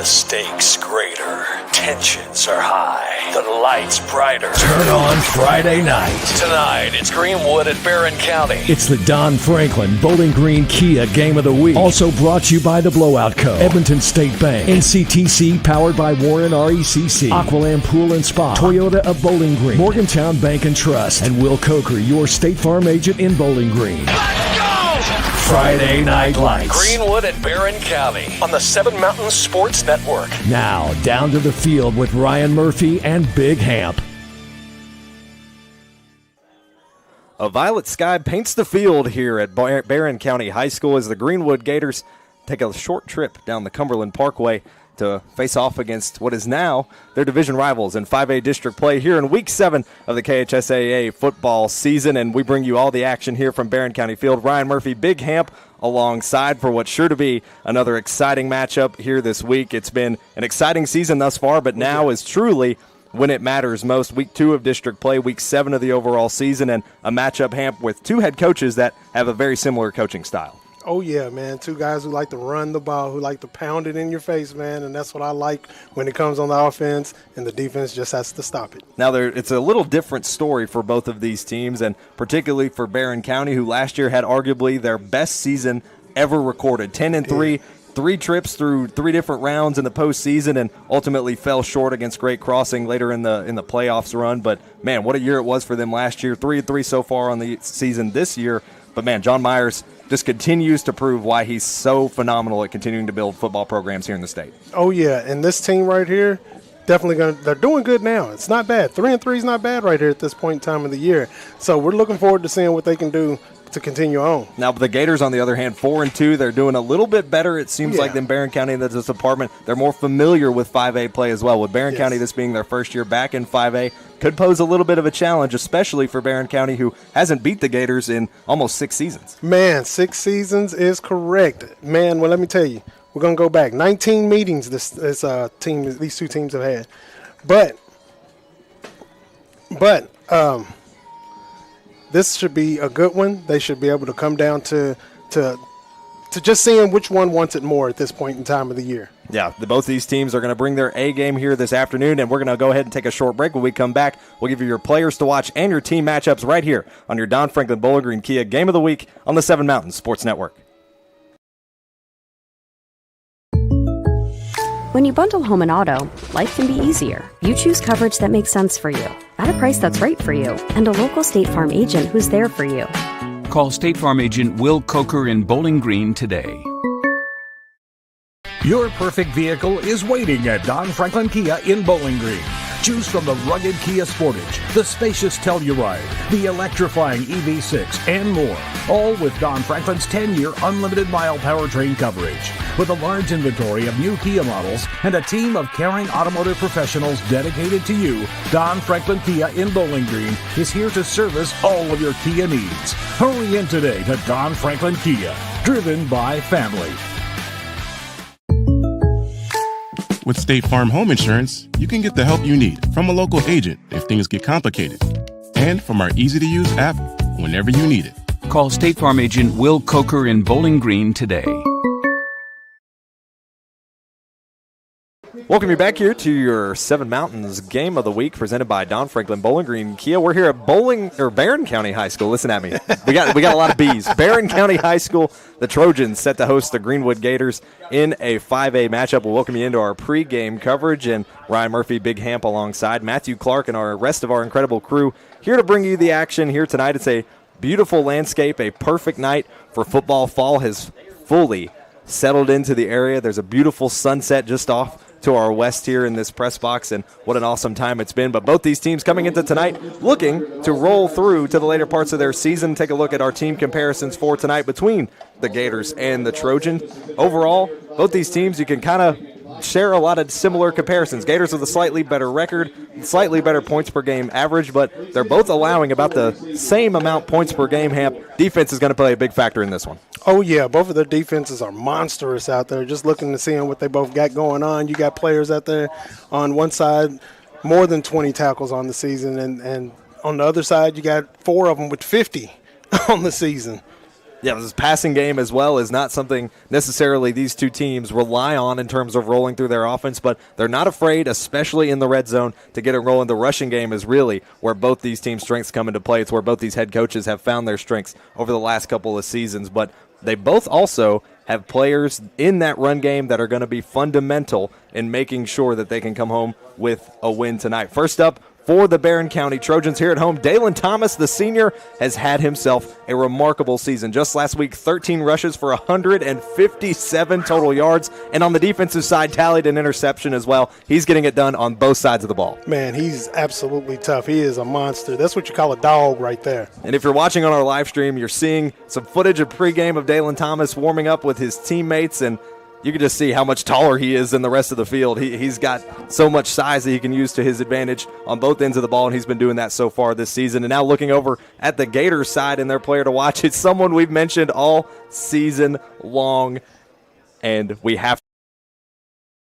The stakes greater. Tensions are high. The lights brighter. Turn on Friday night. Tonight, it's Greenwood at Barren County. It's the Don Franklin Bowling Green Kia Game of the Week. Also brought to you by the Blowout Co., Edmonton State Bank, NCTC, powered by Warren RECC, Aqualand Pool and Spa, Toyota of Bowling Green, Morgantown Bank and Trust, and Will Coker, your State Farm agent in Bowling Green. Let's go! Friday Night Lights. Greenwood at Barren County on the Seven Mountains Sports Network. Now, down to the field with Ryan Murphy and Big Hamp. A violet sky paints the field here at Barren County High School as the Greenwood Gators take a short trip down the Cumberland Parkway to face off against what is now their division rivals in 5A district play here in Week 7 of the KHSAA football season. And we bring you all the action here from Barren County Field. Ryan Murphy, Big Hamp, alongside for what's sure to be another exciting matchup here this week. It's been an exciting season thus far, but now is truly when it matters most. Week 2 of district play, Week 7 of the overall season, and a matchup, Hamp, with two head coaches that have a very similar coaching style. Oh, yeah, man. Two guys who like to run the ball, who like to pound it in your face, man, and that's what I like when it comes on the offense, and the defense just has to stop it. Now, it's a little different story for both of these teams, and particularly for Barren County, who last year had arguably their best season ever recorded, 10-3, yeah. 3 trips through 3 different rounds in the postseason, and ultimately fell short against Great Crossing later in the playoffs run. But, man, what a year it was for them last year. 3-3 so far on the season this year. But, man, John Myers just continues to prove why he's so phenomenal at continuing to build football programs here in the state. Oh, yeah, and this team right here, they're doing good now. It's not bad. 3-3 is not bad right here at this point in time of the year. So we're looking forward to seeing what they can do to continue on. Now, the Gators, on the other hand, 4-2. They're doing a little bit better, it seems like, than Barren County in this department. They're more familiar with 5A play as well. With Barren County, this being their first year back in 5A, could pose a little bit of a challenge, especially for Barren County, who hasn't beat the Gators in almost 6 seasons. Man, 6 seasons is correct. Man, well, let me tell you, we're going to go back. 19 meetings these two teams have had. But this should be a good one. They should be able to come down to just seeing which one wants it more at this point in time of the year. Yeah, both these teams are going to bring their A game here this afternoon, and we're going to go ahead and take a short break. When we come back, we'll give you your players to watch and your team matchups right here on your Don Franklin Bowling Green Kia Game of the Week on the Seven Mountains Sports Network. When you bundle home and auto, life can be easier. You choose coverage that makes sense for you, at a price that's right for you, and a local State Farm agent who's there for you. Call State Farm agent Will Coker in Bowling Green today. Your perfect vehicle is waiting at Don Franklin Kia in Bowling Green. Choose from the rugged Kia Sportage, the spacious Telluride, the electrifying EV6, and more. All with Don Franklin's 10-year unlimited mile powertrain coverage. With a large inventory of new Kia models and a team of caring automotive professionals dedicated to you, Don Franklin Kia in Bowling Green is here to service all of your Kia needs. Hurry in today to Don Franklin Kia, driven by family. With State Farm Home Insurance, you can get the help you need from a local agent if things get complicated, and from our easy-to-use app whenever you need it. Call State Farm agent Will Coker in Bowling Green today. Welcome you back here to your Seven Mountains Game of the Week presented by Don Franklin Bowling Green Kia. We're here at Barren County High School. Listen at me. We got a lot of B's. Barren County High School, the Trojans set to host the Greenwood Gators in a 5A matchup. We'll welcome you into our pregame coverage, and Ryan Murphy, Big Hamp alongside Matthew Clark and our rest of our incredible crew here to bring you the action here tonight. It's a beautiful landscape, a perfect night for football. Fall has fully settled into the area. There's a beautiful sunset just off to our west here in this press box, and what an awesome time it's been. But both these teams coming into tonight looking to roll through to the later parts of their season. Take a look at our team comparisons for tonight between the Gators and the Trojans. Overall, both these teams, you can kind of share a lot of similar comparisons. Gators with a slightly better record, slightly better points per game average, but they're both allowing about the same amount points per game. Hamp, defense is going to play a big factor in this one. Oh, yeah, both of their defenses are monstrous out there. Just looking to see what they both got going on. You got players out there on one side, more than 20 tackles on the season, and on the other side, you got 4 of them with 50 on the season. Yeah, this passing game as well is not something necessarily these two teams rely on in terms of rolling through their offense, but they're not afraid, especially in the red zone, to get it rolling. The rushing game is really where both these teams' strengths come into play. It's where both these head coaches have found their strengths over the last couple of seasons, but they both also have players in that run game that are going to be fundamental in making sure that they can come home with a win tonight. First up, for the Barren County Trojans here at home, Dalen Thomas, the senior, has had himself a remarkable season. Just last week, 13 rushes for 157 total yards, and on the defensive side, tallied an interception as well. He's getting it done on both sides of the ball. Man, he's absolutely tough. He is a monster. That's what you call a dog right there. And if you're watching on our live stream, you're seeing some footage of pregame of Dalen Thomas warming up with his teammates, and you can just see how much taller he is than the rest of the field. He's got so much size that he can use to his advantage on both ends of the ball, and he's been doing that so far this season. And now looking over at the Gators side and their player to watch, it's someone we've mentioned all season long, and we have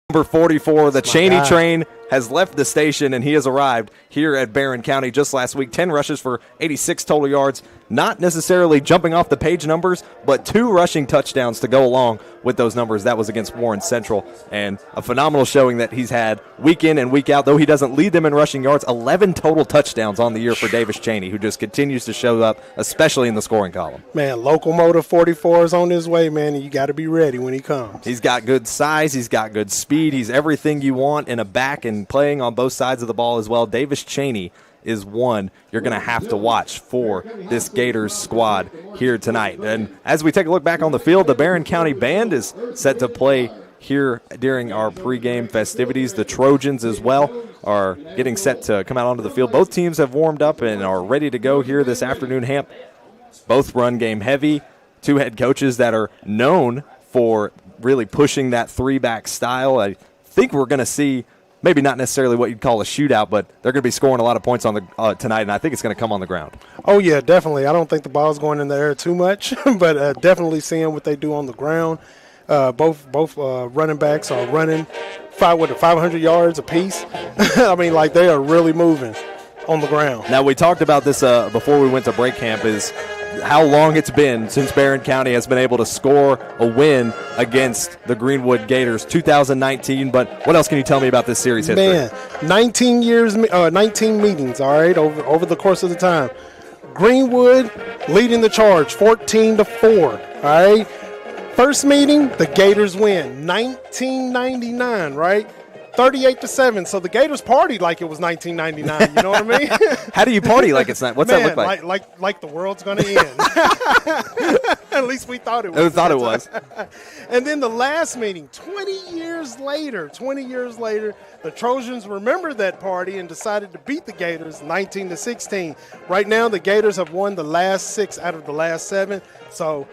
number 44, the Cheney train has left the station, and he has arrived here at Barren County just last week. 10 rushes for 86 total yards. Not necessarily jumping off the page numbers, but 2 rushing touchdowns to go along with those numbers. That was against Warren Central, and a phenomenal showing that he's had week in and week out. Though he doesn't lead them in rushing yards, 11 total touchdowns on the year for Davis Cheney, who just continues to show up, especially in the scoring column. Man, Locomotive 44 is on his way, man, and you got to be ready when he comes. He's got good size. He's got good speed. He's everything you want in a back, and playing on both sides of the ball as well. Davis Cheney is one you're going to have to watch for this Gators squad here tonight. And as we take a look back on the field, the Barren County Band is set to play here during our pregame festivities. The Trojans as well are getting set to come out onto the field. Both teams have warmed up and are ready to go here this afternoon, Hamp. Both run game heavy. 2 head coaches that are known for really pushing that 3-back style. I think we're going to see maybe not necessarily what you'd call a shootout, but they're going to be scoring a lot of points on the tonight, and I think it's going to come on the ground. Oh, yeah, definitely. I don't think the ball's going in the air too much, but definitely seeing what they do on the ground. Both running backs are running 500 yards apiece. I mean, like, they are really moving on the ground. Now, we talked about this before we went to break camp, is how long it's been since Barren County has been able to score a win against the Greenwood Gators. 2019, but what else can you tell me about this series history? Man, 19 meetings, all right, over the course of the time. Greenwood leading the charge 14-4, all right. First meeting, the Gators win 1999, right? 38-7. So the Gators partied like it was 1999. You know what I mean? How do you party like it's not? What's that look like? Like the world's going to end. At least we thought it was. We thought it was. And then the last meeting, 20 years later, the Trojans remembered that party and decided to beat the Gators 19-16. Right now, the Gators have won the last 6 out of the last 7. So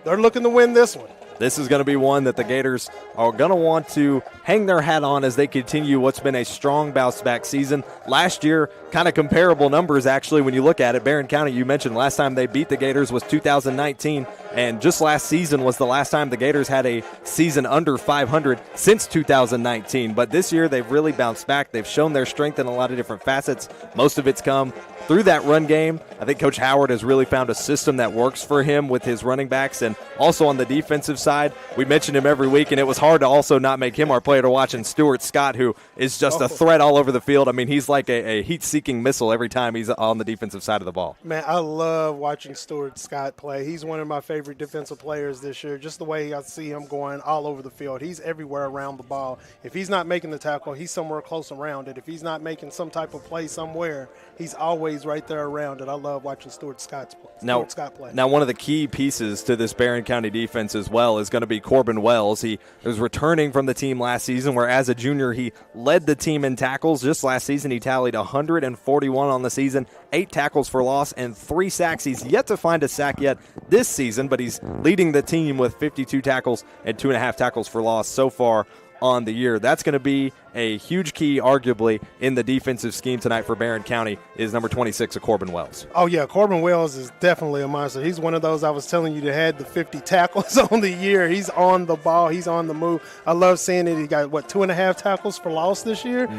they're looking to win this one. This is going to be one that the Gators are going to want to hang their hat on as they continue what's been a strong bounce-back season. Last year, kind of comparable numbers, actually, when you look at it. Barren County, you mentioned last time they beat the Gators was 2019, and just last season was the last time the Gators had a season under 500 since 2019. But this year, they've really bounced back. They've shown their strength in a lot of different facets. Most of it's come through that run game. I think Coach Howard has really found a system that works for him with his running backs, and also on the defensive side, we mentioned him every week, and it was hard to also not make him our player to watch, and Stuart Scott, who is just a threat all over the field. I mean, he's like a heat-seeking missile every time he's on the defensive side of the ball. Man, I love watching Stuart Scott play. He's one of my favorite defensive players this year, just the way I see him going all over the field. He's everywhere around the ball. If he's not making the tackle, he's somewhere close around it. If he's not making some type of play somewhere, he's always right there around it. I love watching Stuart Scott play. Now, one of the key pieces to this Barren County defense as well is going to be Corbin Wells. He was returning from the team last season, where as a junior he led the team in tackles. Just last season he tallied 141 on the season, 8 tackles for loss, and 3 sacks. He's yet to find a sack yet this season, but he's leading the team with 52 tackles and 2.5 tackles for loss so far on the year. That's going to be a huge key, arguably, in the defensive scheme tonight for Barren County, is number 26 of Corbin Wells. Oh, yeah, Corbin Wells is definitely a monster. He's one of those I was telling you that had the 50 tackles on the year. He's on the ball. He's on the move. I love seeing it. He got, 2.5 tackles for loss this year?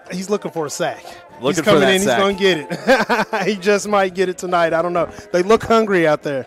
He's looking for a sack. He's coming in. He's going to get it. He just might get it tonight. I don't know. They look hungry out there.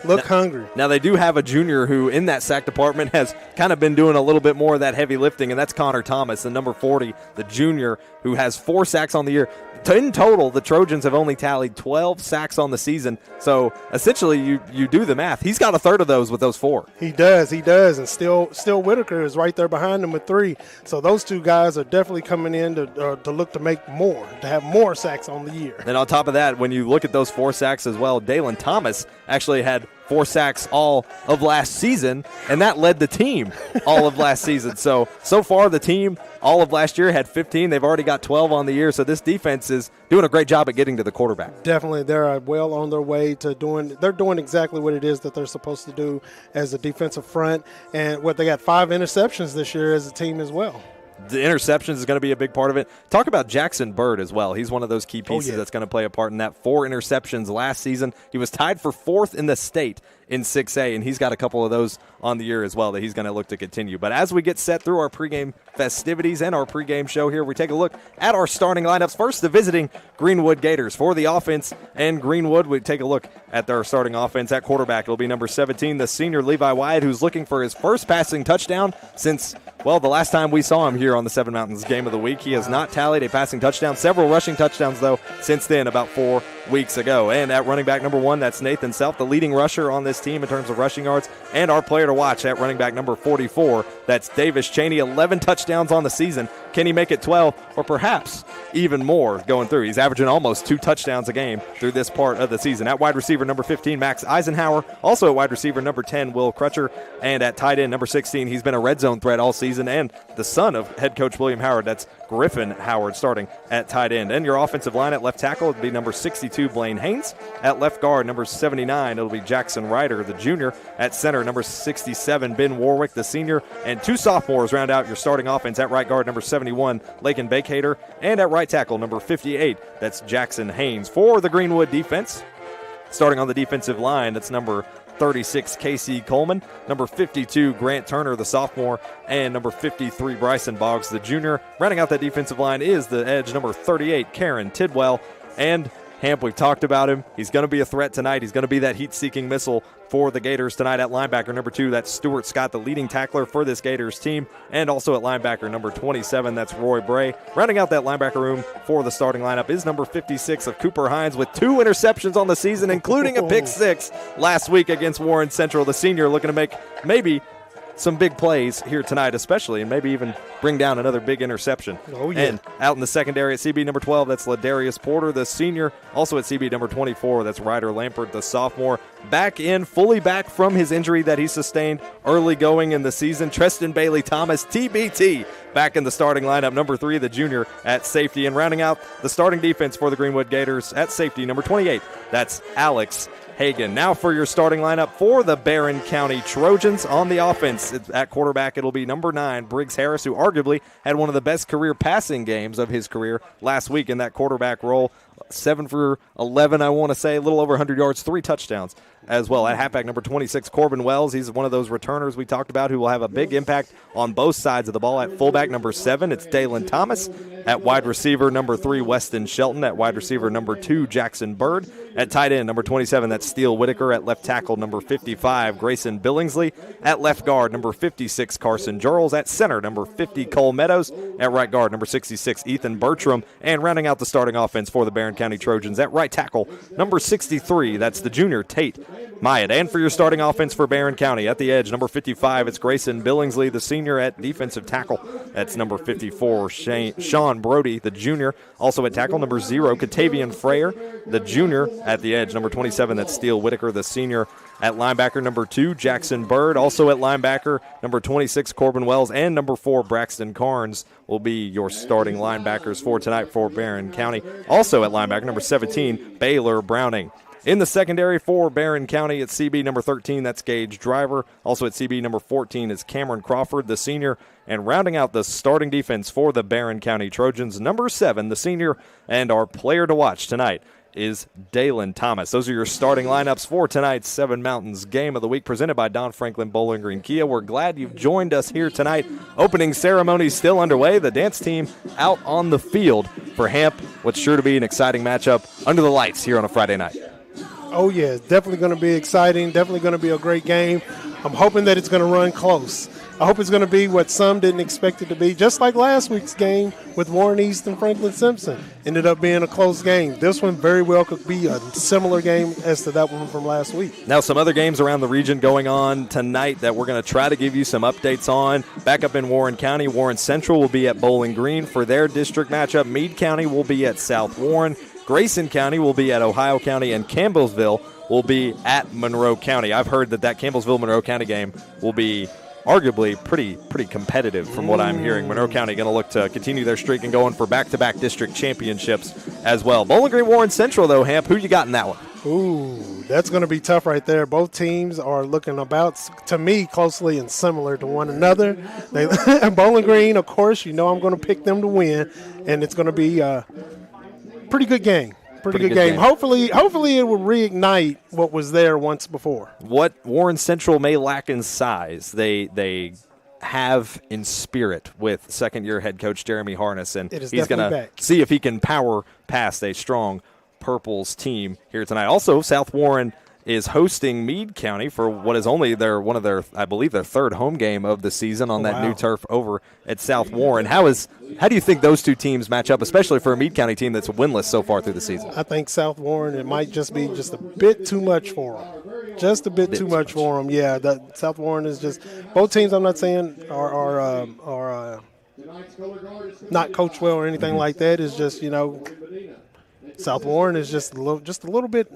look hungry. Now, they do have a junior who, in that sack department, has kind of been doing a little bit more of that heavy lifting, and that's Connor Thomas, the number 40, the junior, who has 4 sacks on the year. In total, the Trojans have only tallied 12 sacks on the season. So, essentially, you do the math. He's got a third of those with those 4. He does. And still Whitaker is right there behind him with 3. So those 2 guys are definitely coming in to look to make more, to have more sacks on the year. And on top of that, when you look at those 4 sacks as well, Dalen Thomas actually had 4 sacks all of last season, and that led the team all of last season. So far the team all of last year had 15. They've already got 12 on the year, so this defense is doing a great job at getting to the quarterback. Definitely. They're well on their way to doing exactly what it is that they're supposed to do as a defensive front. And they got 5 interceptions this year as a team as well. The interceptions is going to be a big part of it. Talk about Jackson Bird as well. He's one of those key pieces that's going to play a part in that. 4 interceptions last season. He was tied for 4th in the state in 6A, and he's got a couple of those on the year as well that he's going to look to continue. But as we get set through our pregame festivities and our pregame show here, we take a look at our starting lineups. First, the visiting Greenwood Gators. For the offense and Greenwood, we take a look at their starting offense. At quarterback, it'll be number 17, the senior Levi Wyatt, who's looking for his first passing touchdown since, the last time we saw him here on the Seven Mountains Game of the Week. He has not tallied a passing touchdown. Several rushing touchdowns, though, since then, about 4 weeks ago. And at running back number 1, that's Nathan Self, the leading rusher on this team in terms of rushing yards. And our player to watch at running back number 44, that's Davis Cheney, 11 touchdowns on the season. Can he make it 12 or perhaps even more going through? He's averaging almost 2 touchdowns a game through this part of the season. At wide receiver number 15, Max Eisenhower. Also at wide receiver number 10, Will Crutcher. And at tight end number 16, he's been a red zone threat all season, and the son of head coach William Howard. That's Griffin Howard starting at tight end. And your offensive line at left tackle would be number 62, Blaine Haynes. At left guard, number 79, it'll be Jackson Ryder, the junior. At center, number 67, Ben Warwick, the senior. And 2 sophomores round out your starting offense. At right guard, number 71, Lakin Bakehater. And at right tackle, number 58, that's Jackson Haynes. For the Greenwood defense, starting on the defensive line, that's number 36, Casey Coleman, number 52, Grant Turner, the sophomore, and number 53, Bryson Boggs, the junior. Rounding out that defensive line is the edge, number 38, Karen Tidwell. And Hamp, we've talked about him. He's going to be a threat tonight. He's going to be that heat-seeking missile for the Gators tonight. At linebacker number 2, that's Stuart Scott, the leading tackler for this Gators team. And also at linebacker number 27, that's Roy Bray. Rounding out that linebacker room for the starting lineup is number 56 of Cooper Hines, with 2 interceptions on the season, including a pick 6 last week against Warren Central. The senior looking to make maybe some big plays here tonight especially, and maybe even bring down another big interception. Oh, yeah. And out in the secondary at CB number 12, that's Ladarius Porter, the senior. Also at CB number 24, that's Ryder Lampert, the sophomore. Fully back from his injury that he sustained early going in the season, Treston Bailey Thomas, TBT, back in the starting lineup. Number 3, the junior at safety. And rounding out the starting defense for the Greenwood Gators at safety, number 28, that's Alex Hagan. Now for your starting lineup for the Barren County Trojans. On the offense, at quarterback, it'll be number 9, Briggs Harris, who arguably had one of the best career passing games of his career last week in that quarterback role. 7 for 11, I want to say, a little over 100 yards, 3 touchdowns as well. At halfback, number 26, Corbin Wells. He's one of those returners we talked about who will have a big impact on both sides of the ball. At fullback, number 7, it's Dalen Thomas. At wide receiver, number 3, Weston Shelton. At wide receiver, number 2, Jackson Bird. At tight end, number 27, that's Steele Whitaker. At left tackle, number 55, Grayson Billingsley. At left guard, number 56, Carson Jorles. At center, number 50, Cole Meadows. At right guard, number 66, Ethan Bertram. And rounding out the starting offense for the Barren County Trojans, at right tackle, number 63, that's the junior Tate Myatt. And for your starting offense for Barren County, at the edge, number 55, it's Grayson Billingsley, the senior. At defensive tackle, that's number 54, Sean Brody, the junior. Also at tackle, number 0, Katavian Frayer, the junior. At the edge, number 27, that's Steele Whitaker, the senior. At linebacker, number 2, Jackson Bird. Also at linebacker, number 26, Corbin Wells. And number 4, Braxton Carnes will be your starting linebackers for tonight for Barren County. Also at linebacker, number 17, Baylor Browning. In the secondary for Barren County, at CB number 13, that's Gage Driver. Also at CB number 14 is Cameron Crawford, the senior. And rounding out the starting defense for the Barren County Trojans, number 7, the senior. And our player to watch tonight is Dalen Thomas. Those are your starting lineups for tonight's Seven Mountains Game of the Week, presented by Don Franklin Bowling Green Kia. We're glad you've joined us here tonight. Opening ceremony still underway. The dance team out on the field for Hamp. What's sure to be an exciting matchup under the lights here on a Friday night. Oh, yeah, it's definitely going to be exciting, definitely going to be a great game. I'm hoping that it's going to run close. I hope it's going to be what some didn't expect it to be, just like last week's game with Warren East and Franklin Simpson. Ended up being a close game. This one very well could be a similar game as to that one from last week. Now, some other games around the region going on tonight that we're going to try to give you some updates on. Back up in Warren County, Warren Central will be at Bowling Green for their district matchup. Meade County will be at South Warren. Grayson County will be at Ohio County, and Campbellsville will be at Monroe County. I've heard that Campbellsville-Monroe County game will be arguably pretty competitive from what I'm hearing. Monroe County going to look to continue their streak and going for back-to-back district championships as well. Bowling Green Warren Central, though, Hamp, who you got in that one? Ooh, that's going to be tough right there. Both teams are looking about, to me, closely and similar to one another. Bowling Green, of course, I'm going to pick them to win, and it's going to be a pretty good game. Pretty good game. Hopefully it will reignite what was there once before. What Warren Central may lack in size, they have in spirit with second-year head coach Jeremy Harness, and he's going to see if he can power past a strong Purples team here tonight. Also, South Warren is hosting Meade County for what is only their third home game of the season on that new turf over at South Warren. How do you think those two teams match up, especially for a Meade County team that's winless so far through the season? I think South Warren, it might just be just a bit too much for them. Just a bit too much for them. Yeah, South Warren is just both teams. I'm not saying are not coached well or anything like that. It's just South Warren is just a little bit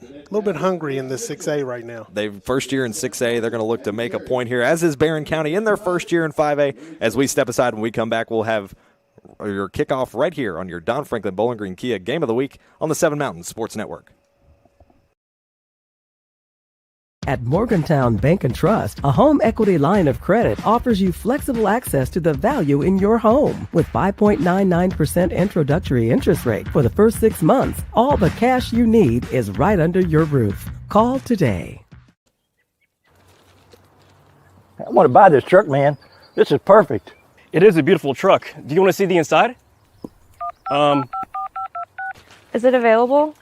hungry in this 6A right now. They first year in 6A. They're going to look to make a point here, as is Barren County in their first year in 5A. As we step aside, when we come back, we'll have your kickoff right here on your Don Franklin Bowling Green Kia Game of the Week on the 7 Mountains Sports Network. At Morgantown Bank and Trust, a home equity line of credit offers you flexible access to the value in your home. With 5.99% introductory interest rate for the first 6 months, all the cash you need is right under your roof. Call today. I want to buy this truck, man. This is perfect. It is a beautiful truck. Do you want to see the inside? Is it available?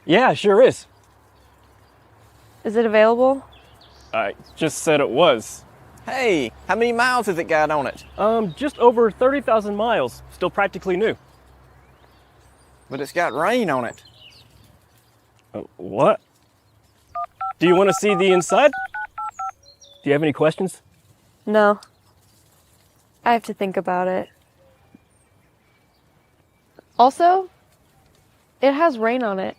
Yeah, sure is. Is it available? I just said it was. Hey, how many miles has it got on it? Just over 30,000 miles. Still practically new. But it's got rain on it. What? Do you want to see the inside? Do you have any questions? No. I have to think about it. Also, it has rain on it.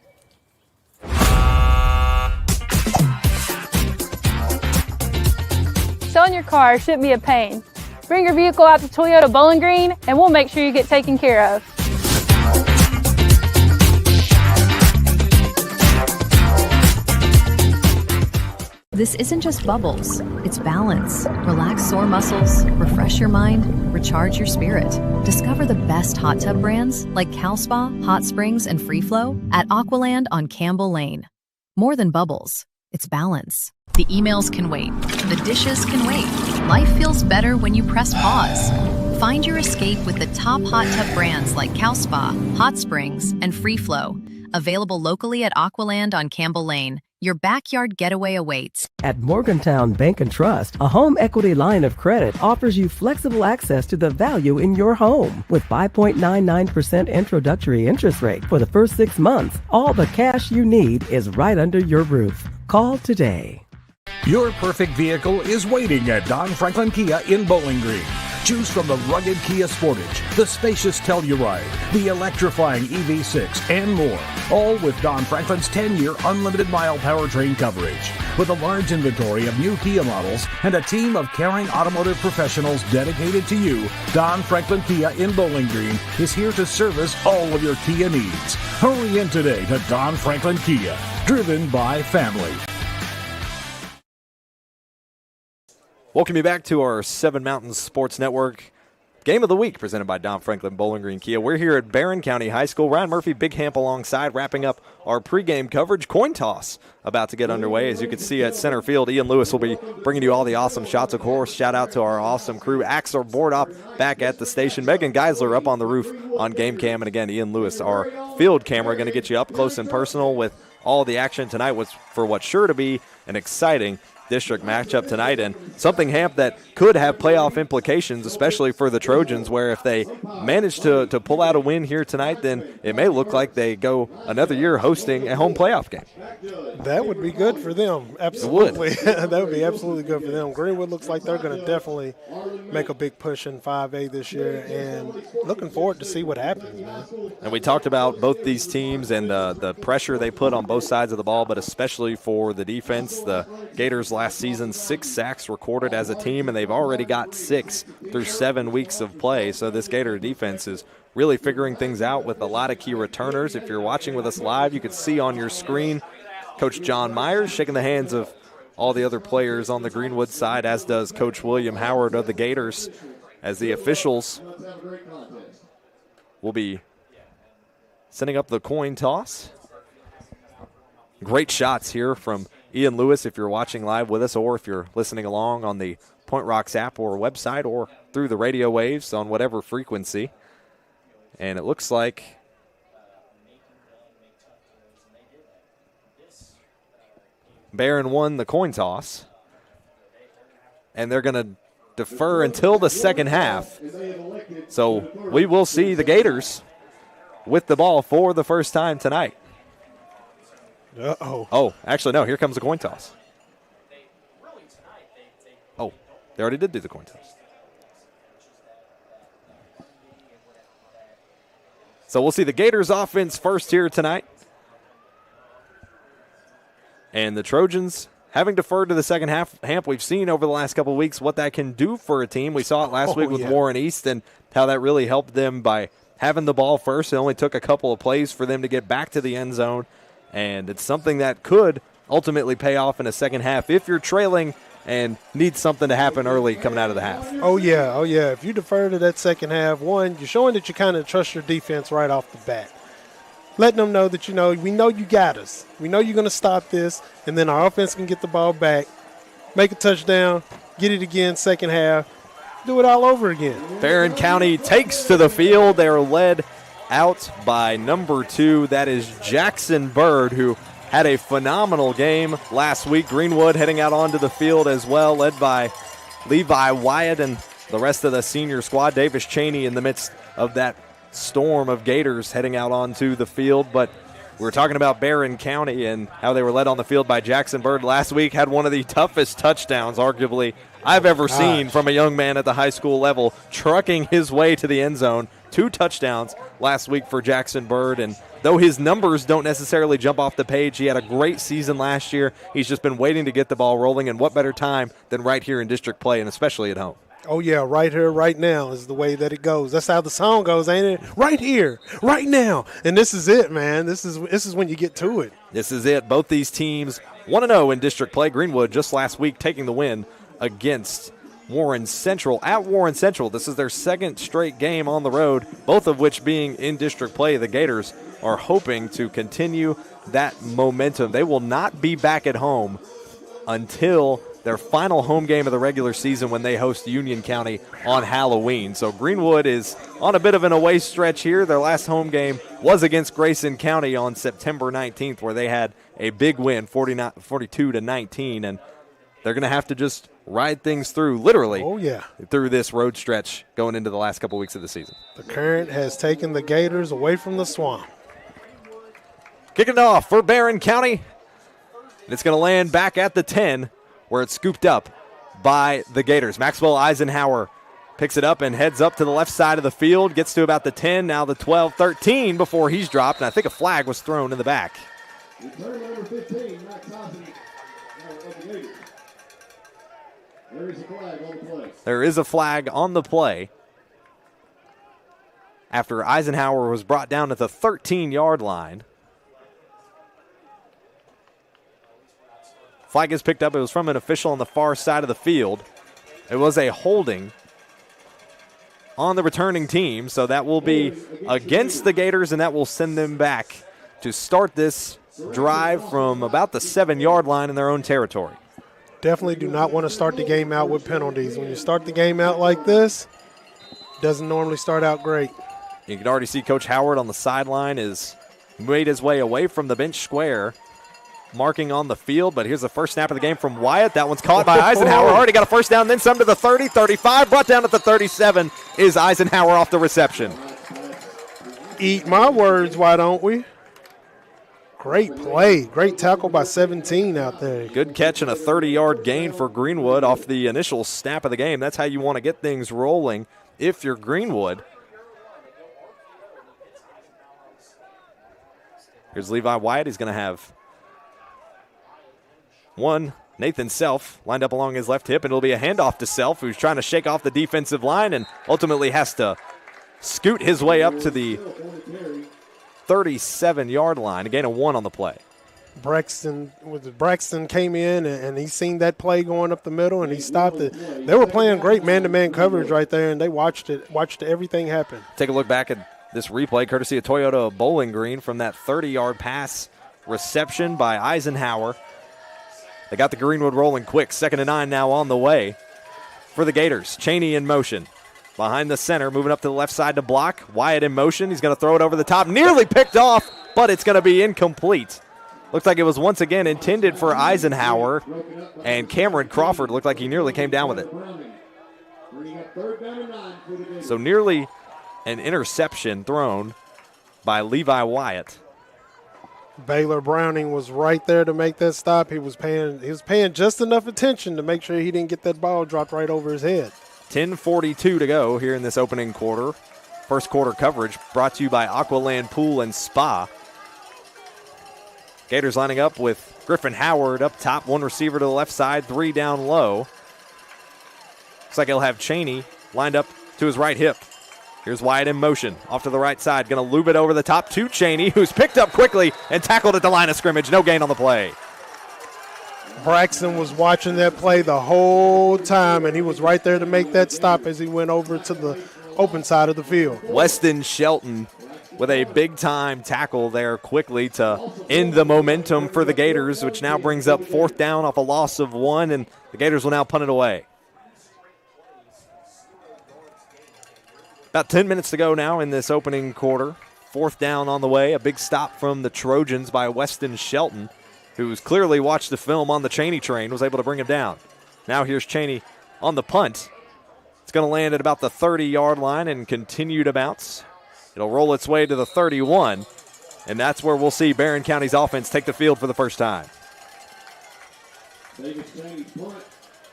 Selling your car shouldn't be a pain. Bring your vehicle out to Toyota Bowling Green and we'll make sure you get taken care of. This isn't just bubbles, it's balance. Relax sore muscles, refresh your mind, recharge your spirit. Discover the best hot tub brands like CalSpa, Hot Springs, and Free Flow at Aqualand on Campbell Lane. More than bubbles, it's balance. The emails can wait. The dishes can wait. Life feels better when you press pause. Find your escape with the top hot tub brands like CalSpa, Hot Springs, and Free Flow. Available locally at Aqualand on Campbell Lane. Your backyard getaway awaits. At Morgantown Bank and Trust, a home equity line of credit offers you flexible access to the value in your home. With 5.99% introductory interest rate for the first 6 months, all the cash you need is right under your roof. Call today. Your perfect vehicle is waiting at Don Franklin Kia in Bowling Green. Choose from the rugged Kia Sportage, the spacious Telluride, the electrifying EV6, and more. All with Don Franklin's 10-year unlimited mile powertrain coverage. With a large inventory of new Kia models and a team of caring automotive professionals dedicated to you, Don Franklin Kia in Bowling Green is here to service all of your Kia needs. Hurry in today to Don Franklin Kia, driven by family. Welcome you back to our 7 Mountains Sports Network Game of the Week presented by Don Franklin Bowling Green Kia. We're here at Barren County High School. Ryan Murphy, Big Hamp alongside, wrapping up our pregame coverage. Coin toss about to get underway. As you can see at center field, Ian Lewis will be bringing you all the awesome shots. Of course, shout out to our awesome crew. Axler board up back at the station. Megan Geisler up on the roof on game cam. And again, Ian Lewis, our field camera, going to get you up close and personal with all the action tonight was for what's sure to be an exciting district matchup tonight, and something, Hamp, that could have playoff implications, especially for the Trojans, where if they manage to pull out a win here tonight, then it may look like they go another year hosting a home playoff game. That would be good for them, absolutely. That would be absolutely good for them. Greenwood looks like they're going to definitely make a big push in 5A this year, and looking forward to see what happens, man. And we talked about both these teams and the pressure they put on both sides of the ball, but especially for the defense. The Gators last season, 6 sacks recorded as a team, and they've already got 6 through 7 weeks of play. So this Gator defense is really figuring things out with a lot of key returners. If you're watching with us live, you can see on your screen Coach John Myers shaking the hands of all the other players on the Greenwood side, as does Coach William Howard of the Gators, as the officials will be setting up the coin toss. Great shots here from Ian Lewis if you're watching live with us, or if you're listening along on the Point Rocks app or website, or through the radio waves on whatever frequency. And it looks like Barren won the coin toss, and they're going to defer until the second half. So we will see the Gators with the ball for the first time tonight. Uh-oh. Oh, actually, no. Here comes the coin toss. Oh, they already did do the coin toss. So we'll see the Gators offense first here tonight. And the Trojans having deferred to the second half. Hamp, we've seen over the last couple of weeks what that can do for a team. We saw it last week with Warren East and how that really helped them by having the ball first. It only took a couple of plays for them to get back to the end zone. And it's something that could ultimately pay off in a second half if you're trailing and need something to happen early coming out of the half. Oh, yeah. If you defer to that second half, one, you're showing that you kind of trust your defense right off the bat. Letting them know that, we know you got us. We know you're going to stop this, and then our offense can get the ball back, make a touchdown, get it again second half, do it all over again. Barren County takes to the field. They are led out by number 2. That is Jackson Bird, who had a phenomenal game last week. Greenwood heading out onto the field as well, led by Levi Wyatt and the rest of the senior squad. Davis Cheney in the midst of that storm of Gators heading out onto the field. But we were talking about Barren County and how they were led on the field by Jackson Bird last week. Had one of the toughest touchdowns, arguably, I've ever seen from a young man at the high school level, trucking his way to the end zone. 2 touchdowns last week for Jackson Bird, and though his numbers don't necessarily jump off the page, he had a great season last year. He's just been waiting to get the ball rolling, and what better time than right here in district play, and especially at home. Oh, yeah, right here, right now is the way that it goes. That's how the song goes, ain't it? Right here, right now. And this is it, man. This is when you get to it. This is it. Both these teams 1-0 in district play. Greenwood just last week taking the win against Warren Central at Warren Central. This is their second straight game on the road, both of which being in district play. The Gators are hoping to continue that momentum. They will not be back at home until their final home game of the regular season when they host Union County on Halloween. So Greenwood is on a bit of an away stretch here. Their last home game was against Grayson County on September 19th, where they had a big win, 42-19, and they're going to have to just ride things through, literally, through this road stretch going into the last couple weeks of the season. The current has taken the Gators away from the swamp. Kicking it off for Barren County. And it's going to land back at the 10, where it's scooped up by the Gators. Maxwell Eisenhower picks it up and heads up to the left side of the field, gets to about the 10, now the 12, 13 before he's dropped, and I think a flag was thrown in the back. Number 15, Max Eisenhower of the Gators. There is a flag on the play. There is a flag on the play after Eisenhower was brought down at the 13-yard line. Flag is picked up. It was from an official on the far side of the field. It was a holding on the returning team, so that will be against the Gators, and that will send them back to start this drive from about the 7-yard line in their own territory. Definitely do not want to start the game out with penalties. When you start the game out like this, it doesn't normally start out great. You can already see Coach Howard on the sideline is made his way away from the bench square marking on the field, but here's the first snap of the game from Wyatt. That one's caught by Eisenhower. Already got a first down, then some to the 30, 35. Brought down at the 37 is Eisenhower off the reception. Eat my words, why don't we? Great play. Great tackle by 17 out there. Good catch and a 30-yard gain for Greenwood off the initial snap of the game. That's how you want to get things rolling if you're Greenwood. Here's Levi Wyatt. He's going to have one. Nathan Self lined up along his left hip, and it'll be a handoff to Self, who's trying to shake off the defensive line and ultimately has to scoot his way up to the 37-yard line. A gain of 1 on the play. Braxton came in and he seen that play going up the middle and he stopped it. They were playing great man-to-man coverage right there, and they watched everything happen. Take a look back at this replay, courtesy of Toyota Bowling Green, from that 30-yard pass reception by Eisenhower. They got the Greenwood rolling quick. 2nd and 9 now on the way for the Gators. Cheney in motion. Behind the center, moving up to the left side to block. Wyatt in motion. He's going to throw it over the top. Nearly picked off, but it's going to be incomplete. Looks like it was once again intended for Eisenhower, and Cameron Crawford looked like he nearly came down with it. So nearly an interception thrown by Levi Wyatt. Baylor Browning was right there to make that stop. He was paying just enough attention to make sure he didn't get that ball dropped right over his head. 10:42 to go here in this opening quarter. First quarter coverage brought to you by Aqualand Pool and Spa. Gators lining up with Griffin Howard up top, one receiver to the left side, 3 down low. Looks like he'll have Cheney lined up to his right hip. Here's Wyatt in motion, off to the right side, going to loop it over the top to Cheney, who's picked up quickly and tackled at the line of scrimmage. No gain on the play. Braxton was watching that play the whole time, and he was right there to make that stop as he went over to the open side of the field. Weston Shelton with a big-time tackle there quickly to end the momentum for the Gators, which now brings up 4th down off a loss of 1, and the Gators will now punt it away. About 10 minutes to go now in this opening quarter. 4th down on the way. A big stop from the Trojans by Weston Shelton, who's clearly watched the film on the Cheney train, was able to bring him down. Now here's Cheney on the punt. It's going to land at about the 30-yard line and continue to bounce. It'll roll its way to the 31, and that's where we'll see Barren County's offense take the field for the first time.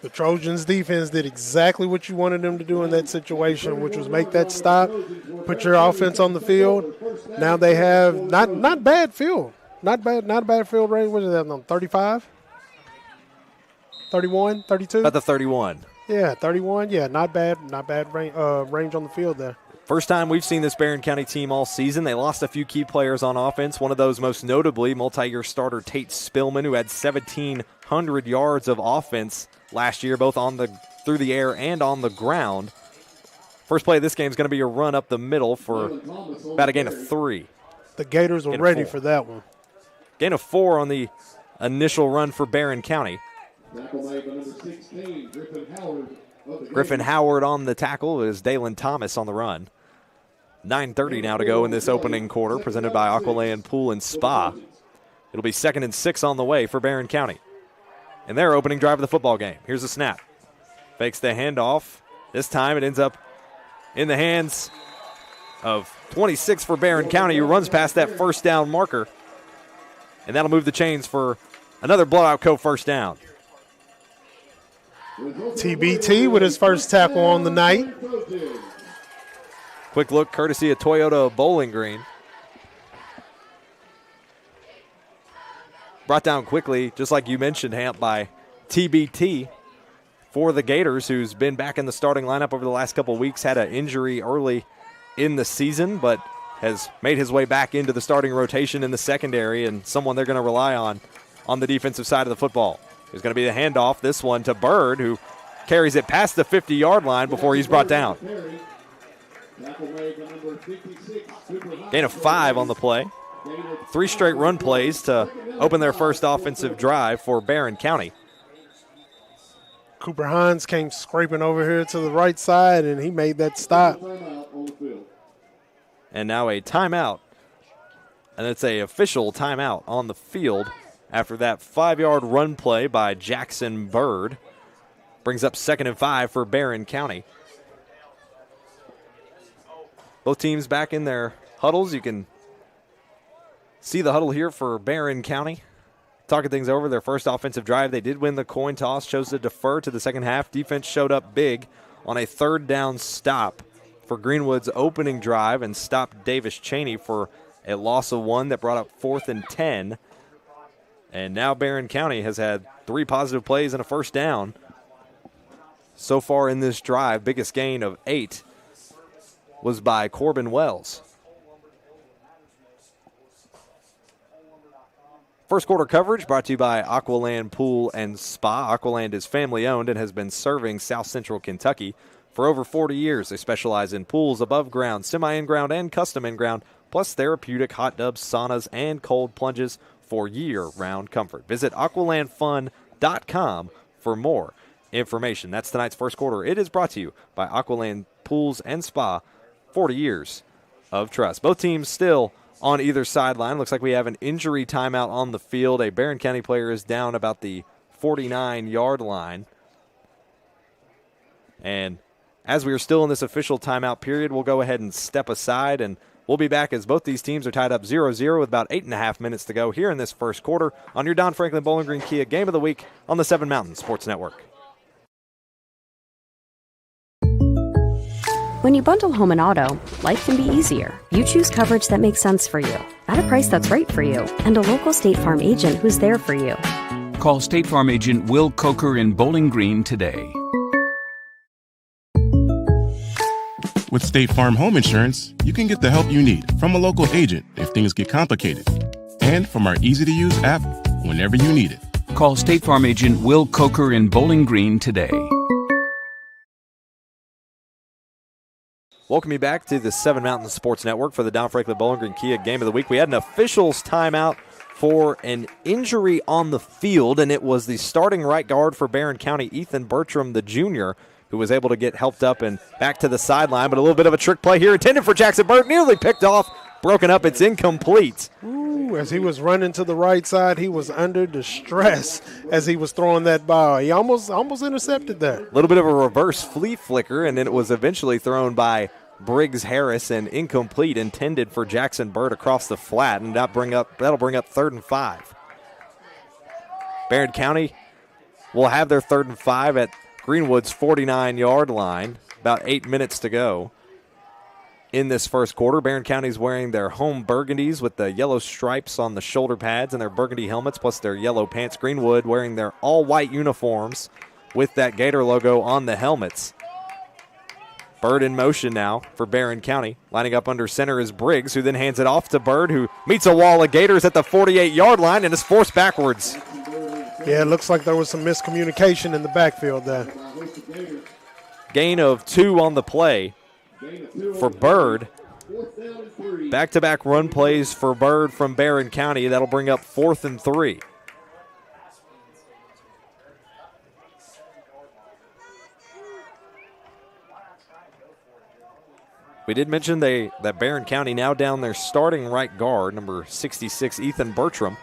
The Trojans' defense did exactly what you wanted them to do in that situation, which was make that stop, put your offense on the field. Now they have not bad field. Not a bad field range. What is that on 35? 31, 32? About the 31. Yeah, 31. Yeah, not bad range on the field there. First time we've seen this Barren County team all season. They lost a few key players on offense. One of those most notably, multi-year starter Tate Spillman, who had 1,700 yards of offense last year, both through the air and on the ground. First play of this game is going to be a run up the middle for about a gain of 3. The Gators were ready for that one. Gain of 4 on the initial run for Barren County. Griffin Howard on the tackle is Dalen Thomas on the run. 9:30 now to go in this opening quarter, presented by Aqualand Pool and Spa. It'll be 2nd and 6 on the way for Barren County. And their opening drive of the football game. Here's the snap. Fakes the handoff. This time it ends up in the hands of 26 for Barren County, who runs past that first down marker. And that'll move the chains for another blowout first down. TBT with his first tackle on the night. Quick look courtesy of Toyota Bowling Green. Brought down quickly, just like you mentioned, Hamp, by TBT for the Gators, who's been back in the starting lineup over the last couple of weeks, had an injury early in the season, but has made his way back into the starting rotation in the secondary, and someone they're going to rely on the defensive side of the football. There's going to be the handoff, this one to Bird, who carries it past the 50-yard line before he's brought down. Gain of 5 on the play. 3 straight run plays to open their first offensive drive for Barren County. Cooper Hines came scraping over here to the right side, and he made that stop. And now a timeout. And it's an official timeout on the field after that 5-yard run play by Jackson Bird. Brings up 2nd and 5 for Barren County. Both teams back in their huddles. You can see the huddle here for Barren County. Talking things over, their first offensive drive, they did win the coin toss, chose to defer to the second half. Defense showed up big on a 3rd down stop for Greenwood's opening drive and stopped Davis Cheney for a loss of 1 that brought up 4th and 10. And now Barren County has had 3 positive plays and a first down so far in this drive. Biggest gain of 8 was by Corbin Wells. First quarter coverage brought to you by Aqualand Pool and Spa. Aqualand is family owned and has been serving South Central Kentucky for over 40 years. They specialize in pools above ground, semi-in-ground, and custom in-ground, plus therapeutic hot tubs, saunas, and cold plunges for year-round comfort. Visit aqualandfun.com for more information. That's tonight's first quarter. It is brought to you by Aqualand Pools and Spa, 40 years of trust. Both teams still on either sideline. Looks like we have an injury timeout on the field. A Barren County player is down about the 49-yard line. And as we are still in this official timeout period, we'll go ahead and step aside, and we'll be back as both these teams are tied up 0-0 with about 8.5 minutes to go here in this first quarter on your Don Franklin Bowling Green Kia Game of the Week on the 7 Mountain Sports Network. When you bundle home and auto, life can be easier. You choose coverage that makes sense for you, at a price that's right for you, and a local State Farm agent who's there for you. Call State Farm agent Will Coker in Bowling Green today. With State Farm Home Insurance, you can get the help you need from a local agent if things get complicated, and from our easy-to-use app whenever you need it. Call State Farm agent Will Coker in Bowling Green today. Welcome you back to the 7 Mountain Sports Network for the Don Franklin Bowling Green Kia Game of the Week. We had an officials timeout for an injury on the field, and it was the starting right guard for Barren County, Ethan Bertram, the junior, who was able to get helped up and back to the sideline. But a little bit of a trick play here intended for Jackson Bird, nearly picked off, broken up. It's incomplete. Ooh, as he was running to the right side, he was under distress as he was throwing that ball. He almost intercepted that. A little bit of a reverse flea flicker, and then it was eventually thrown by Briggs Harris and incomplete, intended for Jackson Bird across the flat, and that'll bring up 3rd and 5. Barren County will have their 3rd and 5 at Greenwood's 49-yard line. About 8 minutes to go in this first quarter. Barren County's wearing their home burgundies with the yellow stripes on the shoulder pads and their burgundy helmets plus their yellow pants. Greenwood wearing their all-white uniforms with that Gator logo on the helmets. Bird in motion now for Barren County. Lining up under center is Briggs, who then hands it off to Bird, who meets a wall of Gators at the 48-yard line and is forced backwards. Yeah, it looks like there was some miscommunication in the backfield there. Gain of 2 on the play for Bird. Back-to-back run plays for Bird from Barren County. That'll bring up 4th and 3. We did mention that Barren County now down their starting right guard, number 66, Ethan Bertram.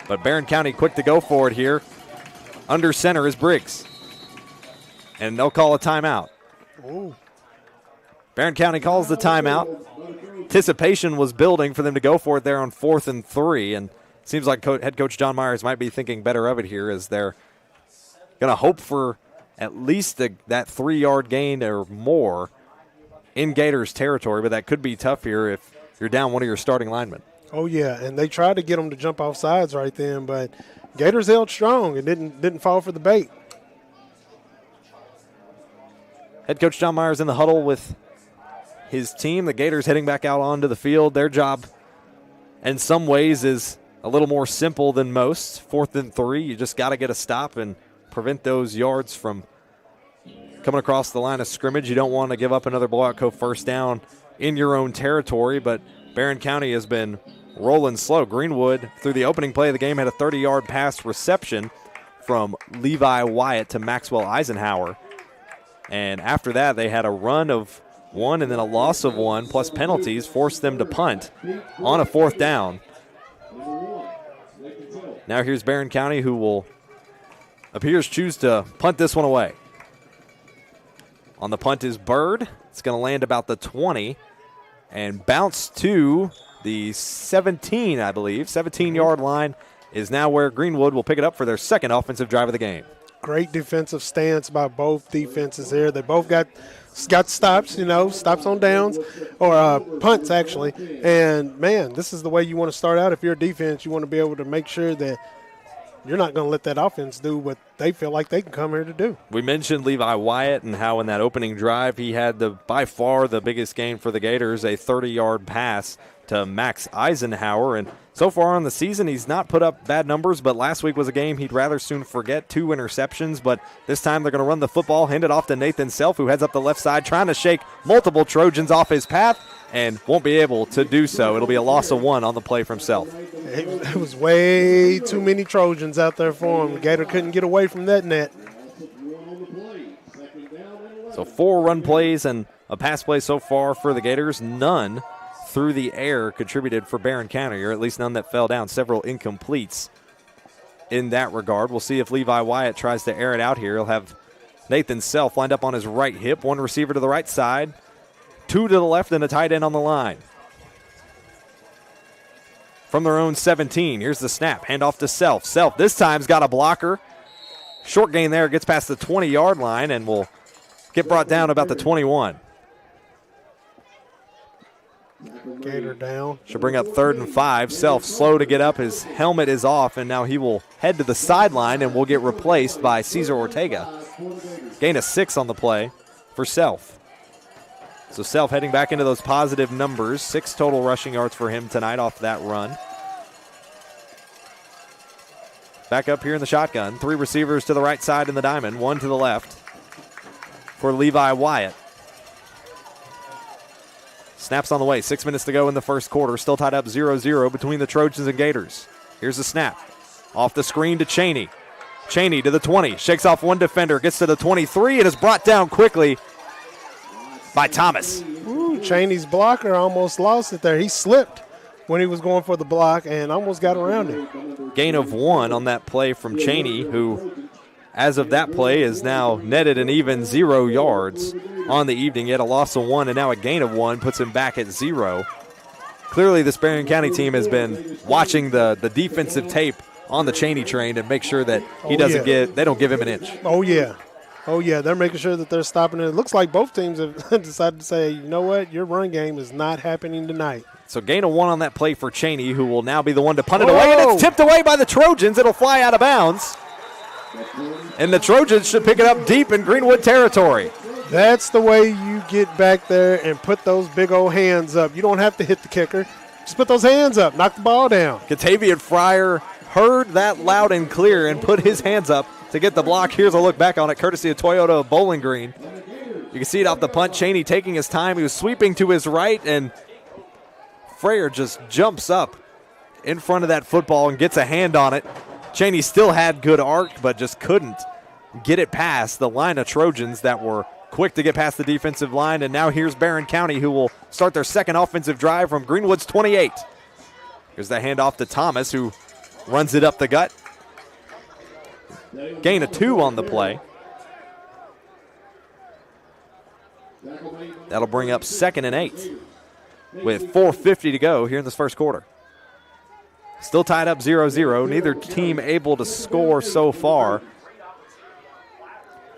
But Barren County quick to go for it here. Under center is Briggs. And they'll call a timeout. Ooh. Barren County calls the timeout. Anticipation was building for them to go for it there on 4th and 3. And it seems like head coach John Myers might be thinking better of it here as they're going to hope for at least that 3-yard gain or more in Gators territory. But that could be tough here if you're down one of your starting linemen. Oh, yeah, and they tried to get them to jump off sides right then, but Gators held strong and didn't fall for the bait. Head coach John Myers in the huddle with his team. The Gators heading back out onto the field. Their job in some ways is a little more simple than most. 4th and 3, you just got to get a stop and prevent those yards from coming across the line of scrimmage. You don't want to give up another blowout first down in your own territory, but Barren County has been rolling slow. Greenwood, through the opening play of the game, had a 30-yard pass reception from Levi Wyatt to Maxwell Eisenhower. And after that, they had a run of 1 and then a loss of 1, plus penalties, forced them to punt on a 4th down. Now here's Barren County, who will choose to punt this one away. On the punt is Bird. It's going to land about the 20 and bounce to the 17, I believe. 17-yard line is now where Greenwood will pick it up for their second offensive drive of the game. Great defensive stance by both defenses here. They both got stops, stops on downs, or punts, actually. And, man, this is the way you want to start out. If you're a defense, you want to be able to make sure that you're not going to let that offense do what they feel like they can come here to do. We mentioned Levi Wyatt and how in that opening drive he had by far the biggest gain for the Gators, a 30-yard pass to Max Eisenhower. And so far on the season, he's not put up bad numbers, but last week was a game he'd rather soon forget. 2 interceptions, but this time they're going to run the football, hand it off to Nathan Self, who heads up the left side, trying to shake multiple Trojans off his path, and won't be able to do so. It'll be a loss of 1 on the play from Self. It was way too many Trojans out there for him. Gator couldn't get away from that net. So 4 run plays and a pass play so far for the Gators. None through the air contributed for Barren County, or at least none that fell down. Several incompletes in that regard. We'll see if Levi Wyatt tries to air it out here. He'll have Nathan Self lined up on his right hip. 1 receiver to the right side, 2 to the left, and a tight end on the line. From their own 17, here's the snap. Handoff to Self. Self this time's got a blocker. Short gain there, gets past the 20-yard line and will get brought down about the 21. Gator down. Should bring up 3rd and 5. Self slow to get up. His helmet is off, and now he will head to the sideline and will get replaced by Cesar Ortega. Gain of 6 on the play for Self. So Self heading back into those positive numbers. 6 total rushing yards for him tonight off that run. Back up here in the shotgun. 3 receivers to the right side in the diamond. 1 to the left for Levi Wyatt. Snaps on the way. 6 minutes to go in the first quarter. Still tied up 0-0 between the Trojans and Gators. Here's the snap. Off the screen to Cheney. Cheney to the 20. Shakes off 1 defender. Gets to the 23 and is brought down quickly by Thomas. Ooh, Cheney's blocker almost lost it there. He slipped when he was going for the block and almost got around him. Gain of 1 on that play from Cheney, who, as of that play, is now netted an even 0 yards on the evening. He had a loss of 1 and now a gain of 1 puts him back at 0. Clearly this Barren County team has been watching the defensive tape on the Cheney train and make sure that they don't give him an inch. Oh, yeah, they're making sure that they're stopping it. It looks like both teams have decided to say, you know what, your run game is not happening tonight. So gain of 1 on that play for Cheney, who will now be the one to punt it away, and it's tipped away by the Trojans. It'll fly out of bounds. And the Trojans should pick it up deep in Greenwood territory. That's the way you get back there and put those big old hands up. You don't have to hit the kicker. Just put those hands up, knock the ball down. Katavian Fryer heard that loud and clear and put his hands up to get the block. Here's a look back on it, courtesy of Toyota of Bowling Green. You can see it off the punt. Cheney taking his time. He was sweeping to his right, and Fryer just jumps up in front of that football and gets a hand on it. Cheney still had good arc, but just couldn't get it past the line of Trojans that were quick to get past the defensive line. And now here's Barren County, who will start their second offensive drive from Greenwood's 28. Here's the handoff to Thomas, who runs it up the gut. Gain of 2 on the play. That'll bring up 2nd and 8 with 4:50 to go here in this first quarter. Still tied up 0-0. Neither team able to score so far.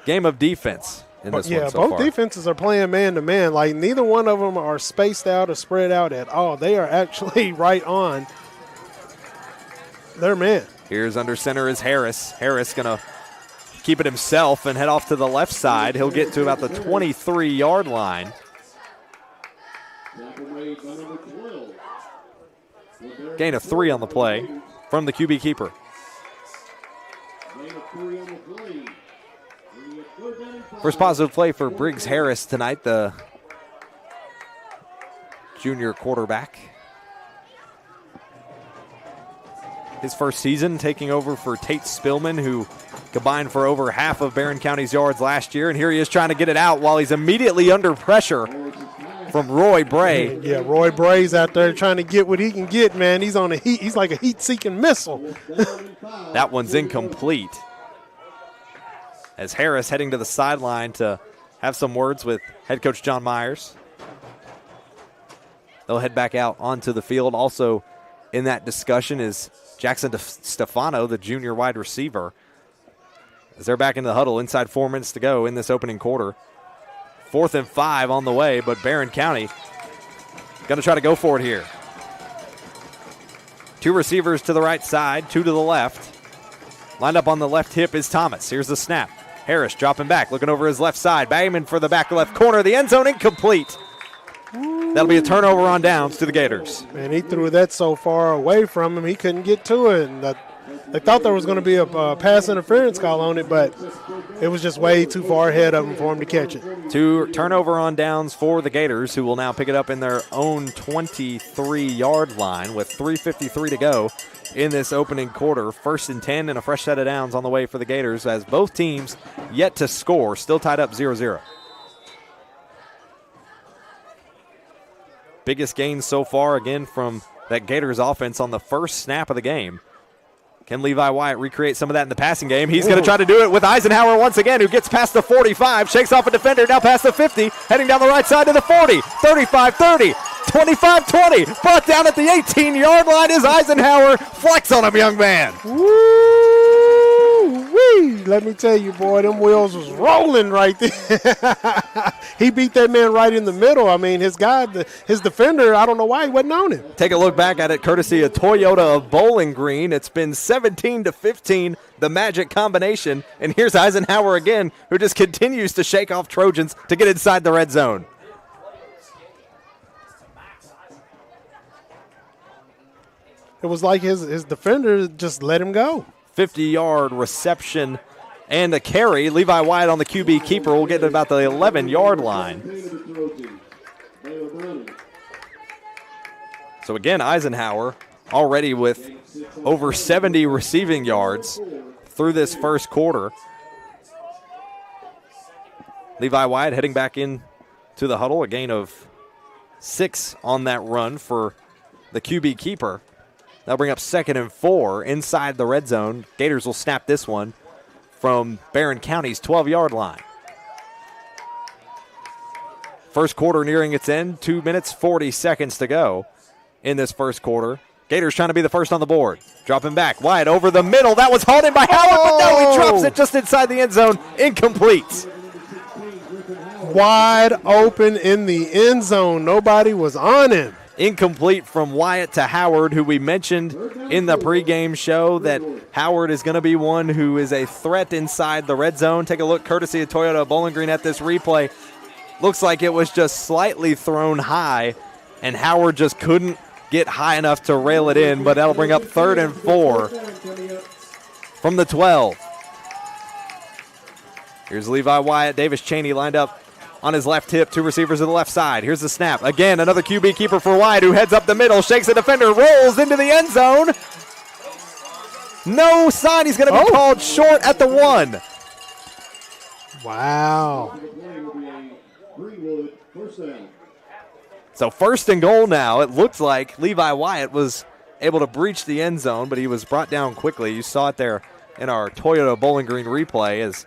Game of defense in this one so far. Both defenses are playing man-to-man. Like, neither one of them are spaced out or spread out at all. They are actually right on their man. Here's under center is Harris. Harris going to keep it himself and head off to the left side. He'll get to about the 23-yard line. Gain of 3 on the play from the QB keeper. First positive play for Briggs Harris tonight, the junior quarterback. His first season taking over for Tate Spillman, who combined for over half of Barren County's yards last year. And here he is trying to get it out while he's immediately under pressure from Roy Bray. Yeah, Roy Bray's out there trying to get what he can get, man. He's on a heat. He's like a heat-seeking missile. That one's incomplete. As Harris heading to the sideline to have some words with head coach John Myers. They'll head back out onto the field. Also in that discussion is Jackson Stefano, the junior wide receiver. As they're back into the huddle, inside 4 minutes to go in this opening quarter. 4th and 5 on the way, but Barren County going to try to go for it here. 2 receivers to the right side, 2 to the left. Lined up on the left hip is Thomas. Here's the snap. Harris dropping back, looking over his left side. Bagman for the back left corner. The end zone incomplete. That'll be a turnover on downs to the Gators. Man, he threw that so far away from him, he couldn't get to it. And they thought there was going to be a pass interference call on it, but it was just way too far ahead of him for him to catch it. 2 turnover on downs for the Gators, who will now pick it up in their own 23-yard line with 3:53 to go in this opening quarter. 1st and 10 and a fresh set of downs on the way for the Gators, as both teams yet to score, still tied up 0-0. Biggest gain so far, again, from that Gators offense on the first snap of the game. Can Levi Wyatt recreate some of that in the passing game? He's going to try to do it with Eisenhower once again, who gets past the 45, shakes off a defender, now past the 50, heading down the right side to the 40, 35-30, 25-20. Brought down at the 18-yard line is Eisenhower. Flex on him, young man. Woo-wee. Let me tell you, boy, them wheels was rolling right there. He beat that man right in the middle. I mean, his guy, his defender, I don't know why he wasn't on him. Take a look back at it, courtesy of Toyota of Bowling Green. It's been 17-15, the magic combination. And here's Eisenhower again, who just continues to shake off Trojans to get inside the red zone. It was like his defender just let him go. 50-yard reception and a carry. Levi Wyatt on the QB keeper will get to about the 11-yard line. So again, Eisenhower already with over 70 receiving yards through this first quarter. Levi Wyatt heading back in to the huddle, a gain of 6 on that run for the QB keeper. That'll bring up 2nd and 4 inside the red zone. Gators will snap this one from Barren County's 12-yard line. First quarter nearing its end, 2 minutes, 40 seconds to go in this first quarter. Gators trying to be the first on the board. Dropping back, Wyatt over the middle. That was hauled in by Howard, but no, he drops it just inside the end zone. Incomplete. Wide open in the end zone. Nobody was on him. Incomplete from Wyatt to Howard, who we mentioned in the pregame show that Howard is going to be one who is a threat inside the red zone. Take a look, courtesy of Toyota Bowling Green, at this replay. Looks like it was just slightly thrown high, and Howard just couldn't get high enough to rail it in, but that'll bring up 3rd and 4 from the 12. Here's Levi Wyatt. Davis Cheney lined up on his left hip, 2 receivers to the left side. Here's the snap. Again, another QB keeper for Wyatt, who heads up the middle, shakes the defender, rolls into the end zone. No sign. He's going to be called short at the 1. Wow. So 1st and goal now. It looks like Levi Wyatt was able to breach the end zone, but he was brought down quickly. You saw it there in our Toyota Bowling Green replay, as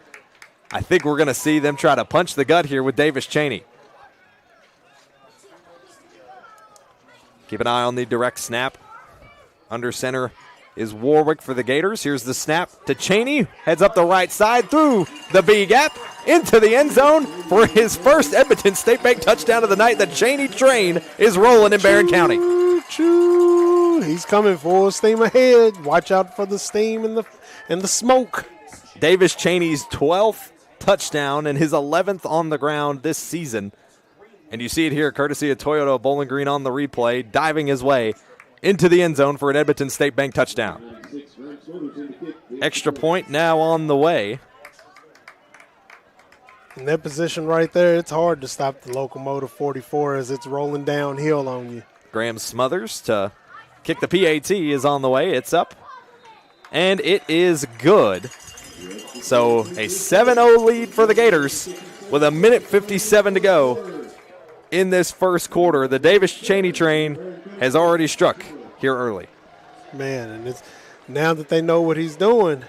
I think we're going to see them try to punch the gut here with Davis Cheney. Keep an eye on the direct snap. Under center is Warwick for the Gators. Here's the snap to Cheney. Heads up the right side through the B gap into the end zone for his first Edmonton State Bank touchdown of the night. The Cheney train is rolling in Barren County. Choo. He's coming full steam ahead. Watch out for the steam and the smoke. Davis Cheney's 12th touchdown and his 11th on the ground this season. And you see it here, courtesy of Toyota Bowling Green on the replay, diving his way into the end zone for an Edmonton State Bank touchdown. Extra point now on the way. In that position right there, it's hard to stop the locomotive 44 as it's rolling downhill on you. Graham Smothers to kick the PAT is on the way. It's up, and it is good. So a 7-0 lead for the Gators with 1:57 to go in this first quarter. The Davis Cheney train has already struck here early. Man, and it's now that they know what he's doing,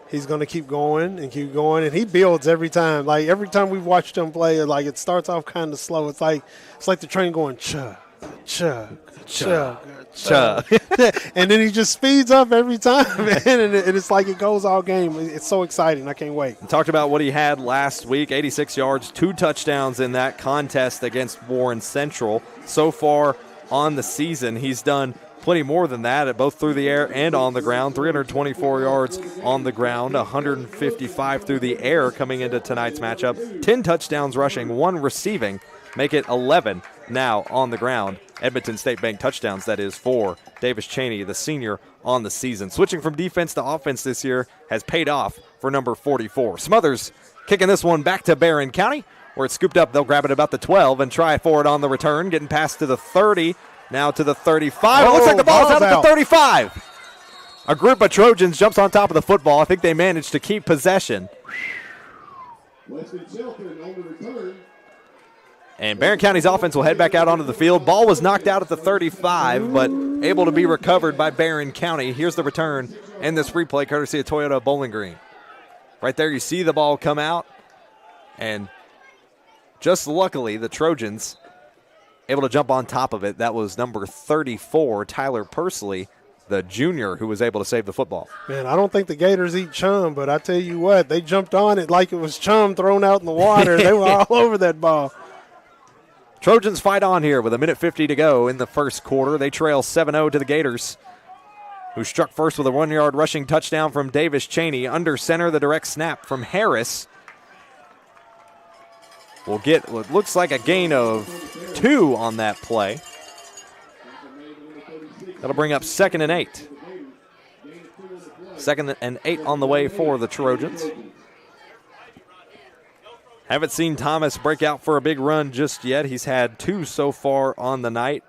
he's going to keep going, and he builds every time. Like every time we've watched him play, like it starts off kind of slow. It's like the train going chug, chug, chug, chug, and then he just speeds up every time, man. And it's like it goes all game. It's so exciting. I can't wait. We talked about what he had last week: 86 yards, 2 touchdowns in that contest against Warren Central. So far on the season, he's done plenty more than that, both through the air and on the ground. 324 yards on the ground, 155 through the air coming into tonight's matchup. 10 touchdowns rushing, 1 receiving, make it 11 now on the ground. Edmonton State Bank touchdowns, that is, for Davis Cheney, the senior on the season. Switching from defense to offense this year has paid off for number 44. Smothers kicking this one back to Barren County, where it's scooped up. They'll grab it about the 12 and try for it on the return, getting past to the 30. Now to the 35. It looks like the ball's out at the 35. A group of Trojans jumps on top of the football. I think they managed to keep possession. And Barren County's offense will head back out onto the field. Ball was knocked out at the 35, but able to be recovered by Barren County. Here's the return and this replay courtesy of Toyota Bowling Green. Right there you see the ball come out. And just luckily the Trojans able to jump on top of it. That was number 34, Tyler Pursley, the junior, who was able to save the football. Man, I don't think the Gators eat chum, but I tell you what, they jumped on it like it was chum thrown out in the water. They were all over that ball. Trojans fight on here with 1:50 to go in the first quarter. They trail 7-0 to the Gators, who struck first with a 1-yard rushing touchdown from Davis Cheney. Under center, the direct snap from Harris. We'll get what looks like a gain of 2 on that play. That'll bring up 2nd and 8. 2nd and 8 on the way for the Trojans. Haven't seen Thomas break out for a big run just yet. He's had 2 so far on the night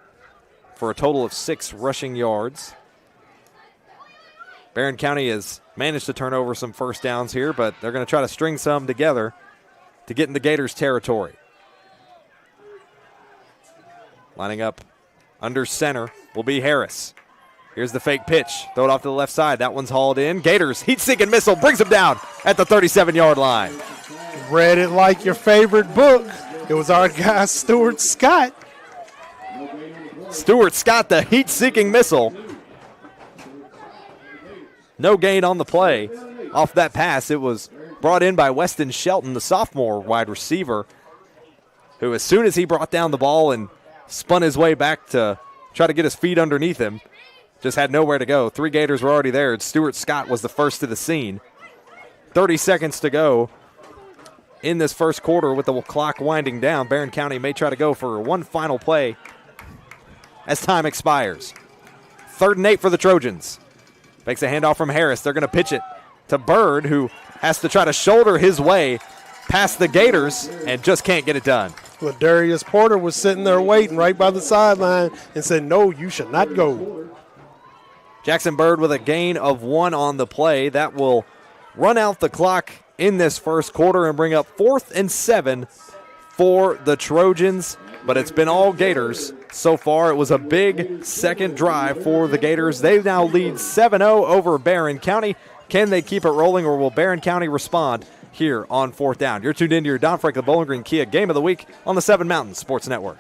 for a total of 6 rushing yards. Barren County has managed to turn over some first downs here, but they're going to try to string some together to get into Gators territory. Lining up under center will be Harris. Here's the fake pitch. Throw it off to the left side. That one's hauled in. Gators, heat-seeking missile, brings him down at the 37-yard line. Read it like your favorite book. It was our guy, Stuart Scott. Stuart Scott, the heat-seeking missile. No gain on the play. Off that pass, it was brought in by Weston Shelton, the sophomore wide receiver, who as soon as he brought down the ball and spun his way back to try to get his feet underneath him, just had nowhere to go. 3 Gators were already there. Stuart Scott was the first to the scene. 30 seconds to go in this first quarter with the clock winding down. Barren County may try to go for one final play as time expires. 3rd and 8 for the Trojans. Makes a handoff from Harris. They're going to pitch it to Bird, who has to try to shoulder his way past the Gators and just can't get it done. Well, Darius Porter was sitting there waiting right by the sideline and said, no, you should not go. Jackson Bird with a gain of 1 on the play. That will run out the clock in this first quarter and bring up 4th and 7 for the Trojans. But it's been all Gators so far. It was a big second drive for the Gators. They now lead 7-0 over Barren County. Can they keep it rolling, or will Barren County respond here on 4th down? You're tuned into your Don Franklin Bowling Green Kia Game of the Week on the 7 Mountain Sports Network.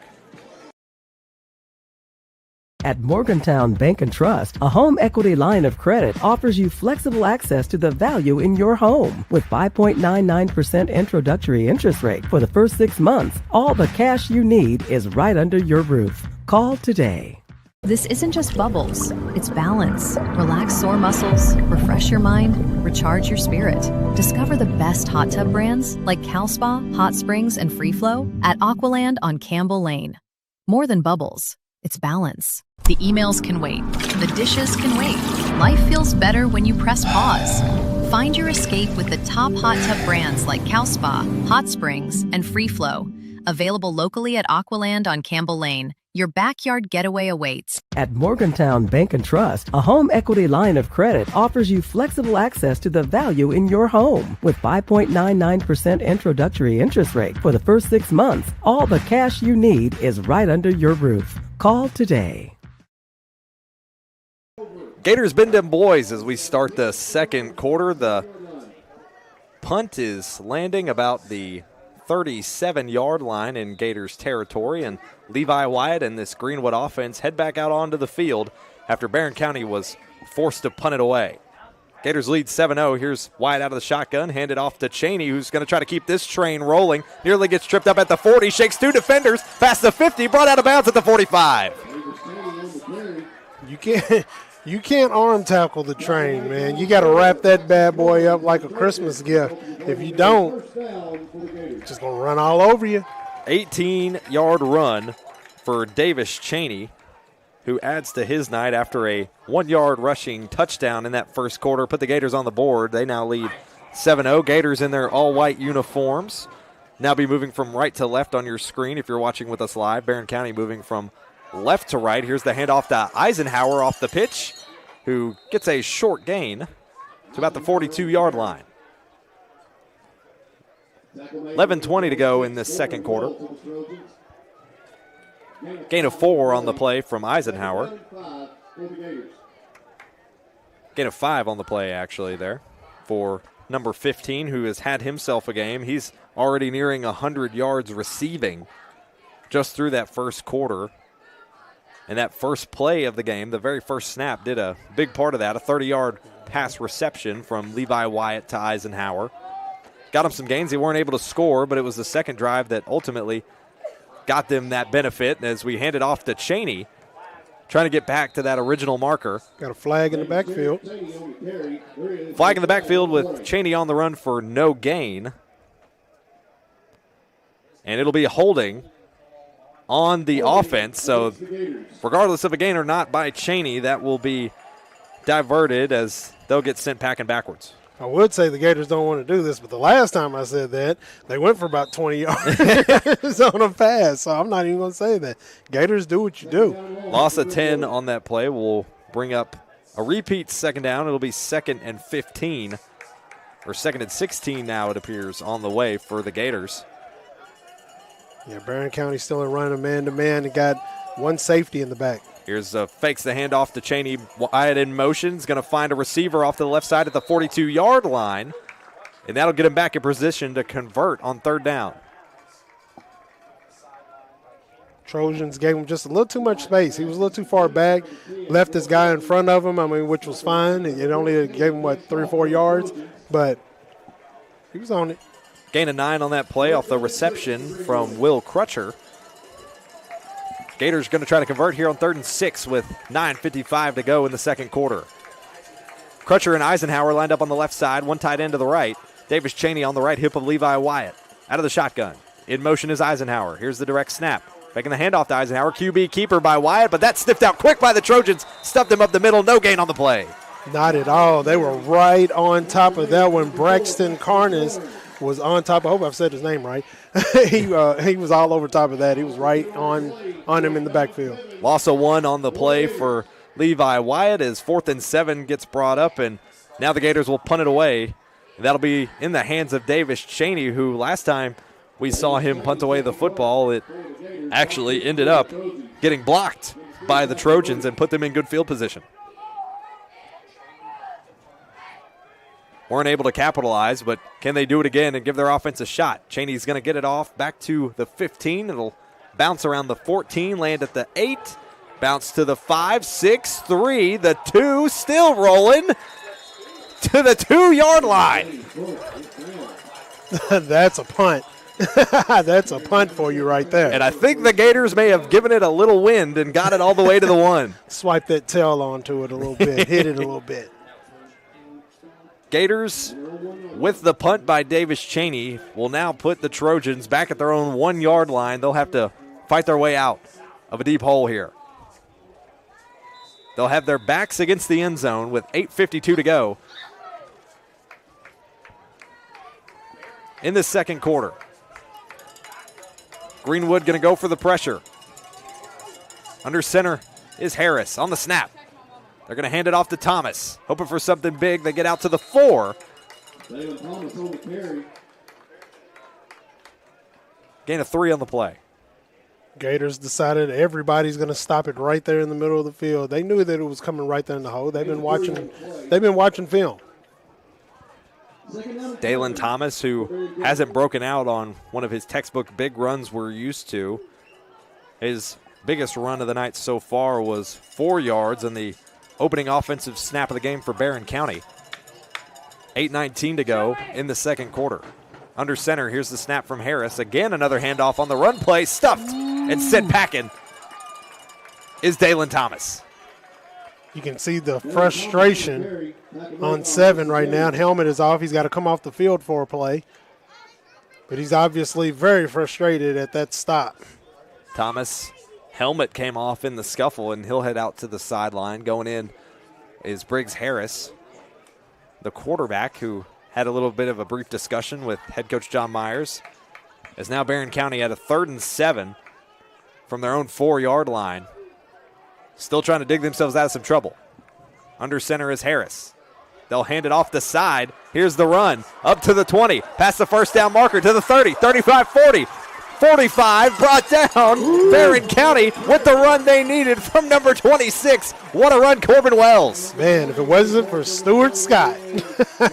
At Morgantown Bank and Trust, a home equity line of credit offers you flexible access to the value in your home. With 5.99% introductory interest rate for the first 6 months, all the cash you need is right under your roof. Call today. This isn't just bubbles, it's balance. Relax sore muscles, refresh your mind, recharge your spirit. Discover the best hot tub brands like CalSpa, Hot Springs, and Free Flow at Aqualand on Campbell Lane. More than bubbles, it's balance. The emails can wait. The dishes can wait. Life feels better when you press pause. Find your escape with the top hot tub brands like CalSpa, Hot Springs, and Free Flow. Available locally at Aqualand on Campbell Lane Your backyard getaway awaits. At Morgantown Bank and Trust, a home equity line of credit offers you flexible access to the value in your home. With 5.99% introductory interest rate for the first 6 months, all the cash you need is right under your roof. Call today. Gators bend them boys as we start the second quarter. The punt is landing about the 37-yard line in Gators territory, and Levi Wyatt and this Greenwood offense head back out onto the field after Barren County was forced to punt it away. Gators lead 7-0. Here's Wyatt out of the shotgun, handed off to Cheney, who's going to try to keep this train rolling. Nearly gets tripped up at the 40, shakes 2 defenders, past the 50, brought out of bounds at the 45. You can't arm tackle the train, man. You got to wrap that bad boy up like a Christmas gift. If you don't, it's just going to run all over you. 18-yard run for Davis Cheney, who adds to his night after a 1-yard rushing touchdown in that first quarter. Put the Gators on the board. They now lead 7-0. Gators in their all-white uniforms. Now be moving from right to left on your screen if you're watching with us live. Barren County moving from left to right. Here's the handoff to Eisenhower off the pitch, who gets a short gain to about the 42-yard line. 11:20 to go in this second quarter. Gain of 4 on the play from Eisenhower. Gain of 5 on the play, actually, there for number 15, who has had himself a game. He's already nearing 100 yards receiving just through that first quarter. And that first play of the game, the very first snap, did a big part of that, a 30-yard pass reception from Levi Wyatt to Eisenhower. Got him some gains. They weren't able to score, but it was the second drive that ultimately got them that benefit. And as we hand it off to Cheney, trying to get back to that original marker. Got a flag in the backfield. Flag in the backfield with Cheney on the run for no gain. And it'll be a holding on the offense. So regardless of a gain or not by Cheney, that will be diverted as they'll get sent packing backwards. I would say the Gators don't want to do this, but the last time I said that, they went for about 20 yards on a pass, so I'm not even going to say that. Gators, do what you do. Loss of 10 on that play will bring up a repeat second down. It'll be 2nd and 15, or 2nd and 16 now, it appears, on the way for the Gators. Yeah, Barren County still in running a man-to-man and got one safety in the back. Here's fakes the handoff to Cheney. Wyatt in motion. Is going to find a receiver off to the left side at the 42-yard line. And that'll get him back in position to convert on 3rd down. Trojans gave him just a little too much space. He was a little too far back. Left this guy in front of him, which was fine. It only gave him, 3 or 4 yards. But he was on it. Gain of 9 on that play off the reception from Will Crutcher. Gators going to try to convert here on 3rd and 6 with 9:55 to go in the second quarter. Crutcher and Eisenhower lined up on the left side, one tight end to the right. Davis Cheney on the right hip of Levi Wyatt. Out of the shotgun. In motion is Eisenhower. Here's the direct snap. Making the handoff to Eisenhower. QB keeper by Wyatt, but that's sniffed out quick by the Trojans. Stuffed him up the middle. No gain on the play. Not at all. They were right on top of that one. Braxton Carnes was on top. I hope I've said his name right. He was all over top of that. He was right on him in the backfield. Loss of 1 on the play for Levi Wyatt as 4th and 7 gets brought up, and now the Gators will punt it away. That'll be in the hands of Davis Cheney, who last time we saw him punt away the football, it actually ended up getting blocked by the Trojans and put them in good field position. Weren't able to capitalize, but can they do it again and give their offense a shot? Cheney's going to get it off back to the 15. It'll bounce around the 14, land at the 8, bounce to the 5, 6, 3, the 2, still rolling to the 2-yard line. That's a punt. That's a punt for you right there. And I think the Gators may have given it a little wind and got it all the way to the 1. Swipe that tail onto it a little bit, hit it a little bit. Gators, with the punt by Davis Cheney, will now put the Trojans back at their own 1-yard line. They'll have to fight their way out of a deep hole here. They'll have their backs against the end zone with 8:52 to go in the second quarter. Greenwood going to go for the pressure. Under center is Harris on the snap. They're going to hand it off to Thomas. Hoping for something big. They get out to the 4. Gain of 3 on the play. Gators decided everybody's going to stop it right there in the middle of the field. They knew that it was coming right there in the hole. They've been watching film. Dalen Thomas, who hasn't broken out on one of his textbook big runs we're used to. His biggest run of the night so far was 4 yards on the opening offensive snap of the game for Barren County. 8:19 to go in the second quarter. Under center, here's the snap from Harris. Again, another handoff on the run play. Stuffed and sent packing is Dalen Thomas. You can see the frustration on 7 right now. Helmet is off. He's got to come off the field for a play. But he's obviously very frustrated at that stop. Thomas' helmet came off in the scuffle, and he'll head out to the sideline. Going in is Briggs Harris, the quarterback, who had a little bit of a brief discussion with head coach John Myers. As now Barren County at a 3rd and 7 from their own 4-yard line. Still trying to dig themselves out of some trouble. Under center is Harris. They'll hand it off the side. Here's the run. Up to the 20. Past the first down marker to the 30. 35, 40. 45 brought down. Barren County with the run they needed from number 26. What a run, Corbin Wells. Man, if it wasn't for Stuart Scott,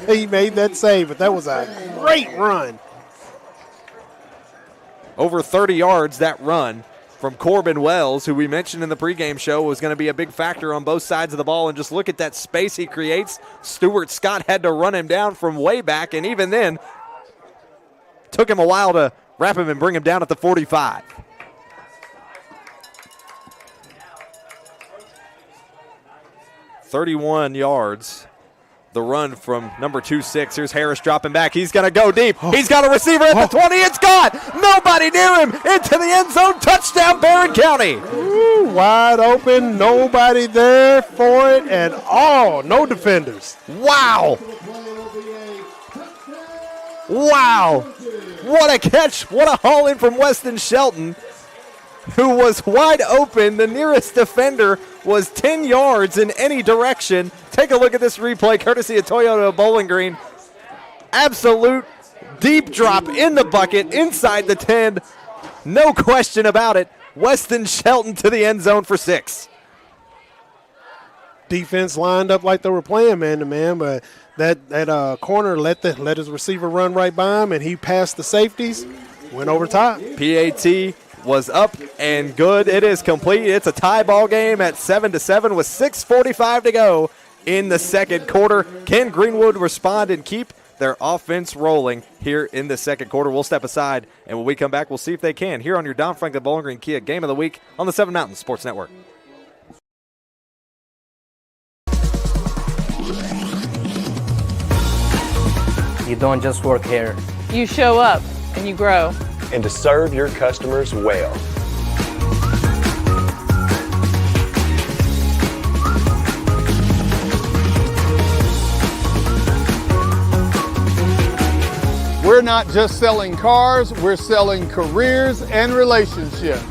he made that save, but that was a great run. Over 30 yards, that run from Corbin Wells, who we mentioned in the pregame show was going to be a big factor on both sides of the ball. And just look at that space he creates. Stuart Scott had to run him down from way back, and even then, took him a while to wrap him and bring him down at the 45. "31 yards. The run from number 26. Here's Harris dropping back. He's going to go deep. He's got a receiver at the 20. It's gone. Nobody near him. Into the end zone. Touchdown, Barren County. Ooh, wide open. Nobody there for it at all. No defenders. Wow. Wow. What a catch. What a haul in from Weston Shelton, who was wide open. The nearest defender was 10 yards in any direction. Take a look at this replay, courtesy of Toyota Bowling Green. Absolute deep drop in the bucket, inside the 10. No question about it. Weston Shelton to the end zone for 6. Defense lined up like they were playing man-to-man, but that corner let his receiver run right by him, and he passed the safeties, went over top. PAT was up and good. It is complete. It's a tie ball game at 7-7 with 6:45 to go in the second quarter. Can Greenwood respond and keep their offense rolling here in the second quarter? We'll step aside, and when we come back, we'll see if they can here on your Don Franklin Bowling Green Kia Game of the Week on the 7 Mountain Sports Network. You don't just work here. You show up and you grow. And to serve your customers well. We're not just selling cars, we're selling careers and relationships.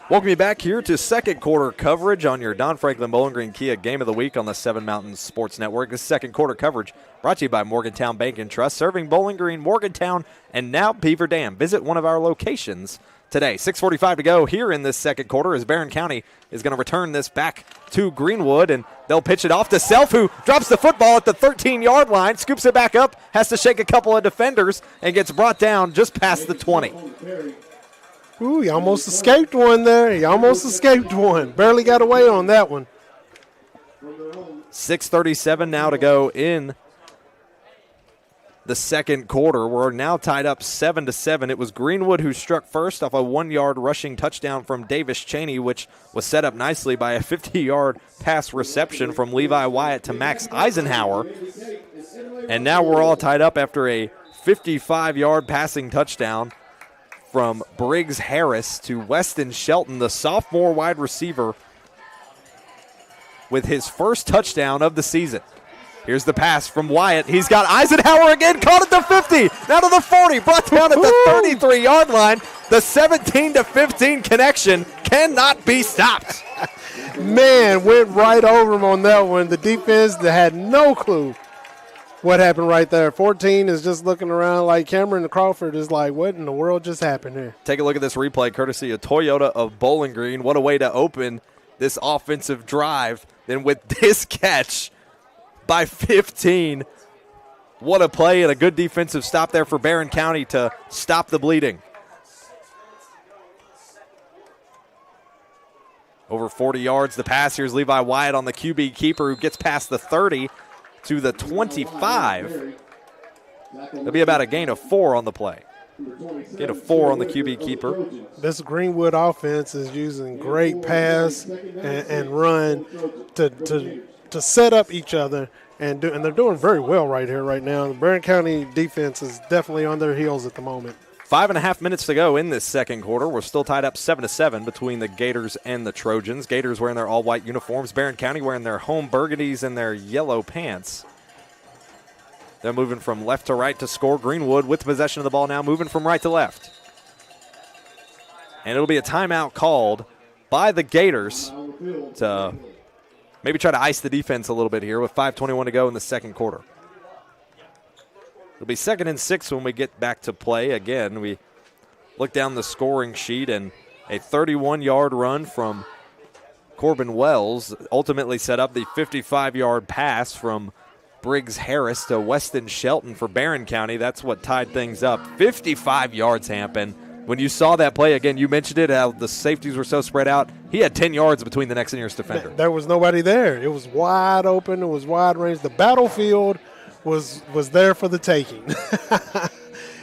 Welcome you back here to second quarter coverage on your Don Franklin Bowling Green Kia Game of the Week on the 7 Mountain Sports Network. This second quarter coverage brought to you by Morgantown Bank and Trust, serving Bowling Green, Morgantown, and now Beaver Dam. Visit one of our locations today. 6:45 to go here in this second quarter as Barren County is going to return this back to Greenwood, and they'll pitch it off to Self, who drops the football at the 13-yard line, scoops it back up, has to shake a couple of defenders, and gets brought down just past the 20. Ooh, he almost escaped one there. He almost escaped one. Barely got away on that one. 6:37 now to go in the second quarter. We're now tied up 7-7. It was Greenwood who struck first off a 1-yard rushing touchdown from Davis Cheney, which was set up nicely by a 50-yard pass reception from Levi Wyatt to Max Eisenhower. And now we're all tied up after a 55-yard passing touchdown from Briggs Harris to Weston Shelton, the sophomore wide receiver, with his first touchdown of the season. Here's the pass from Wyatt. He's got Eisenhower again, caught at the 50, now to the 40, brought down at the 33-yard line. The 17-15 connection cannot be stopped. Man, went right over him on that one. The defense had no clue what happened right there. 14 is just looking around like Cameron Crawford is like, what in the world just happened here? Take a look at this replay, courtesy of Toyota of Bowling Green. What a way to open this offensive drive. Then with this catch by 15, what a play and a good defensive stop there for Barren County to stop the bleeding. Over 40 yards the pass. Here's Levi Wyatt on the QB keeper who gets past the 30 to the 25. It'll be about a gain of 4 on the play. Gain of 4 on the QB keeper. This Greenwood offense is using great pass and run to set up each other, and they're doing very well right here, right now. The Barren County defense is definitely on their heels at the moment. 5.5 minutes to go in this second quarter. We're still tied up 7-7 between the Gators and the Trojans. Gators wearing their all-white uniforms. Barren County wearing their home burgundies and their yellow pants. They're moving from left to right to score. Greenwood with possession of the ball now, moving from right to left. And it'll be a timeout called by the Gators to maybe try to ice the defense a little bit here with 5:21 to go in the second quarter. It'll be 2nd and 6 when we get back to play. Again, we look down the scoring sheet, and a 31-yard run from Corbin Wells ultimately set up the 55-yard pass from Briggs Harris to Weston Shelton for Barren County. That's what tied things up. 55 yards, Hampton. When you saw that play, again, you mentioned it, how the safeties were so spread out. He had 10 yards between the next and nearest defender. There was nobody there. It was wide open. It was wide range. The battlefield was there for the taking.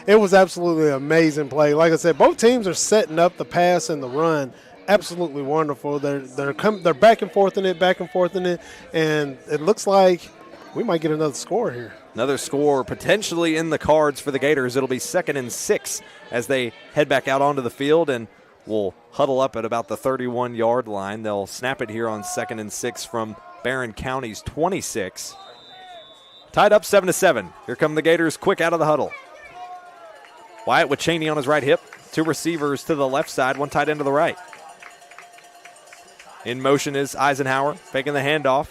It was absolutely an amazing play. Like I said, both teams are setting up the pass and the run absolutely wonderful. They're back and forth in it, and it looks like we might get another score here. Another score potentially in the cards for the Gators. It'll be 2nd and 6 as they head back out onto the field and will huddle up at about the 31-yard line. They'll snap it here on 2nd and 6 from Barren County's 26. Tied up 7-7. Here come the Gators quick out of the huddle. Wyatt with Cheney on his right hip. 2 receivers to the left side, 1 tight end to the right. In motion is Eisenhower, faking the handoff.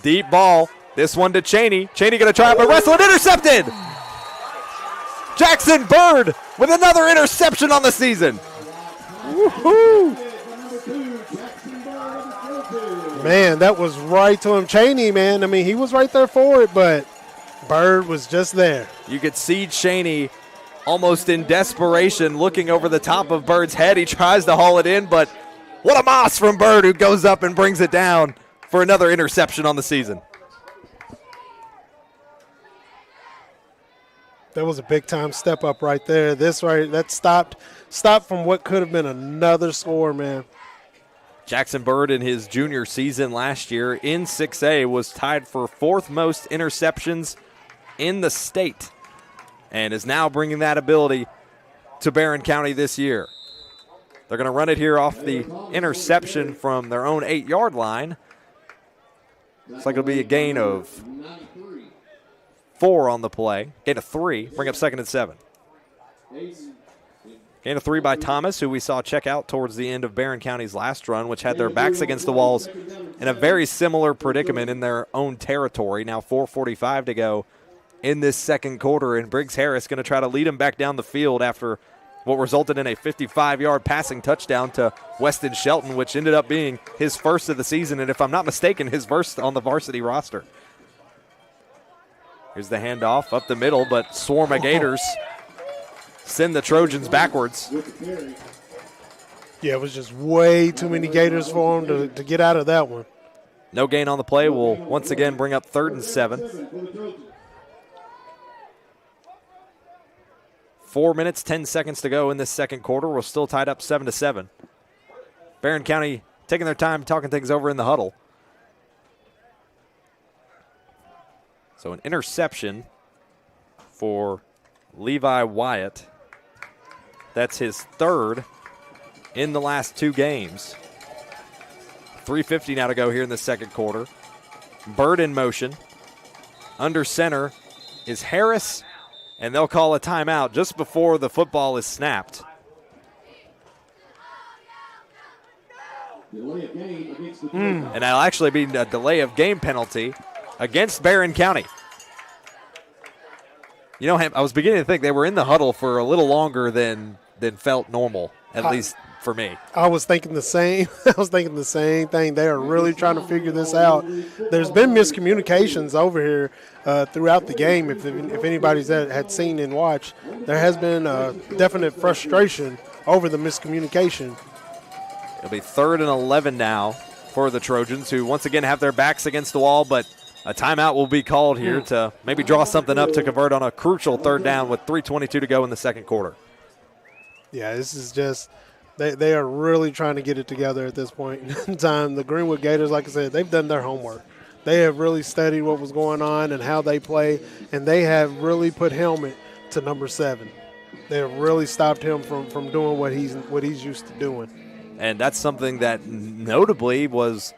Deep ball. This one to Cheney. Cheney going to try up a wrestle and intercepted. Jackson Bird with another interception on the season. Woo-hoo. Man, that was right to him. Cheney, man, I mean, he was right there for it, but Bird was just there. You could see Cheney almost in desperation looking over the top of Bird's head. He tries to haul it in, but what a moss from Bird, who goes up and brings it down for another interception on the season. That was a big-time step up right there. That stopped from what could have been another score, man. Jackson Bird in his junior season last year in 6A was tied for 4th most interceptions in the state and is now bringing that ability to Barren County this year. They're going to run it here off the interception from their own 8-yard line. Looks like it'll be a gain of 4 on the play. Gain of 3. Bring up 2nd and 7. Gain of 3 by Thomas, who we saw check out towards the end of Barren County's last run, which had their backs against the walls in a very similar predicament in their own territory. Now 4:45 to go in this second quarter, and Briggs Harris going to try to lead him back down the field after what resulted in a 55-yard passing touchdown to Weston Shelton, which ended up being his first of the season, and if I'm not mistaken, his first on the varsity roster. Here's the handoff up the middle, but swarm of Gators send the Trojans backwards. Yeah, it was just way too many Gators for them to get out of that one. No gain on the play will once again bring up 3rd and 7. 4 minutes, 10 seconds to go in this second quarter. We're still tied up 7-7. Barren County taking their time, talking things over in the huddle. So an interception for Levi Wyatt. That's his 3rd in the last 2 games. 3:50 now to go here in the second quarter. Bird in motion. Under center is Harris, and they'll call a timeout just before the football is snapped. And that'll actually be a delay of game penalty against Barren County. You know, I was beginning to think they were in the huddle for a little longer than felt normal, at least for me. I was thinking the same. I was thinking the same thing. They are really trying to figure this out. There's been miscommunications over here throughout the game. If anybody's had seen and watched, there has been definite frustration over the miscommunication. It'll be 3rd and 11 now for the Trojans, who once again have their backs against the wall, but a timeout will be called here to maybe draw something up to convert on a crucial 3rd down with 3:22 to go in the second quarter. Yeah, this is just they are really trying to get it together at this point in time. The Greenwood Gators, like I said, they've done their homework. They have really studied what was going on and how they play, and they have really put helmet to number 7. They have really stopped him from doing what he's used to doing. And that's something that notably was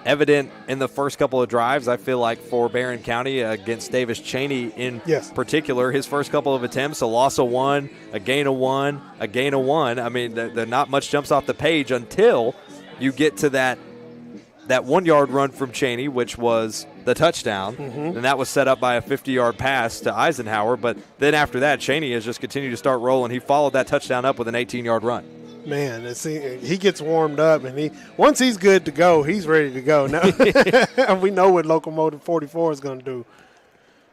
evident in the first couple of drives, I feel like, for Barren County against Davis Cheney in particular. His first couple of attempts, a loss of 1, a gain of 1, a gain of 1. I mean, not much jumps off the page until you get to that 1-yard run from Cheney, which was the touchdown. And that was set up by a 50-yard pass to Eisenhower. But then after that, Cheney has just continued to start rolling. He followed that touchdown up with an 18-yard run. Man, he gets warmed up, and once he's good to go, he's ready to go. Now we know what Locomotive 44 is going to do.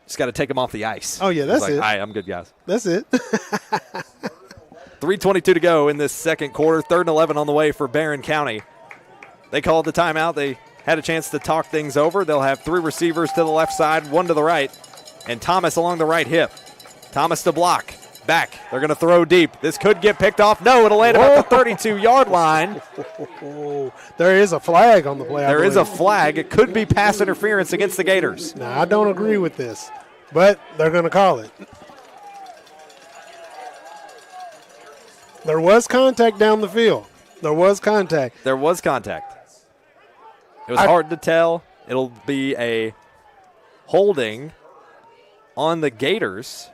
Just got to take him off the ice. Oh, yeah, that's it. All right, I'm good, guys. That's it. 3:22 to go in this second quarter. 3rd and 11 on the way for Barren County. They called the timeout. They had a chance to talk things over. They'll have 3 receivers to the left side, 1 to the right, and Thomas along the right hip. Thomas to block. Back. They're going to throw deep. This could get picked off. No, it'll land about the 32-yard line. There is a flag on the play. There is a flag. It could be pass interference against the Gators. Now, I don't agree with this, but they're going to call it. There was contact down the field. There was contact. It was hard to tell. It'll be a holding on the Gators.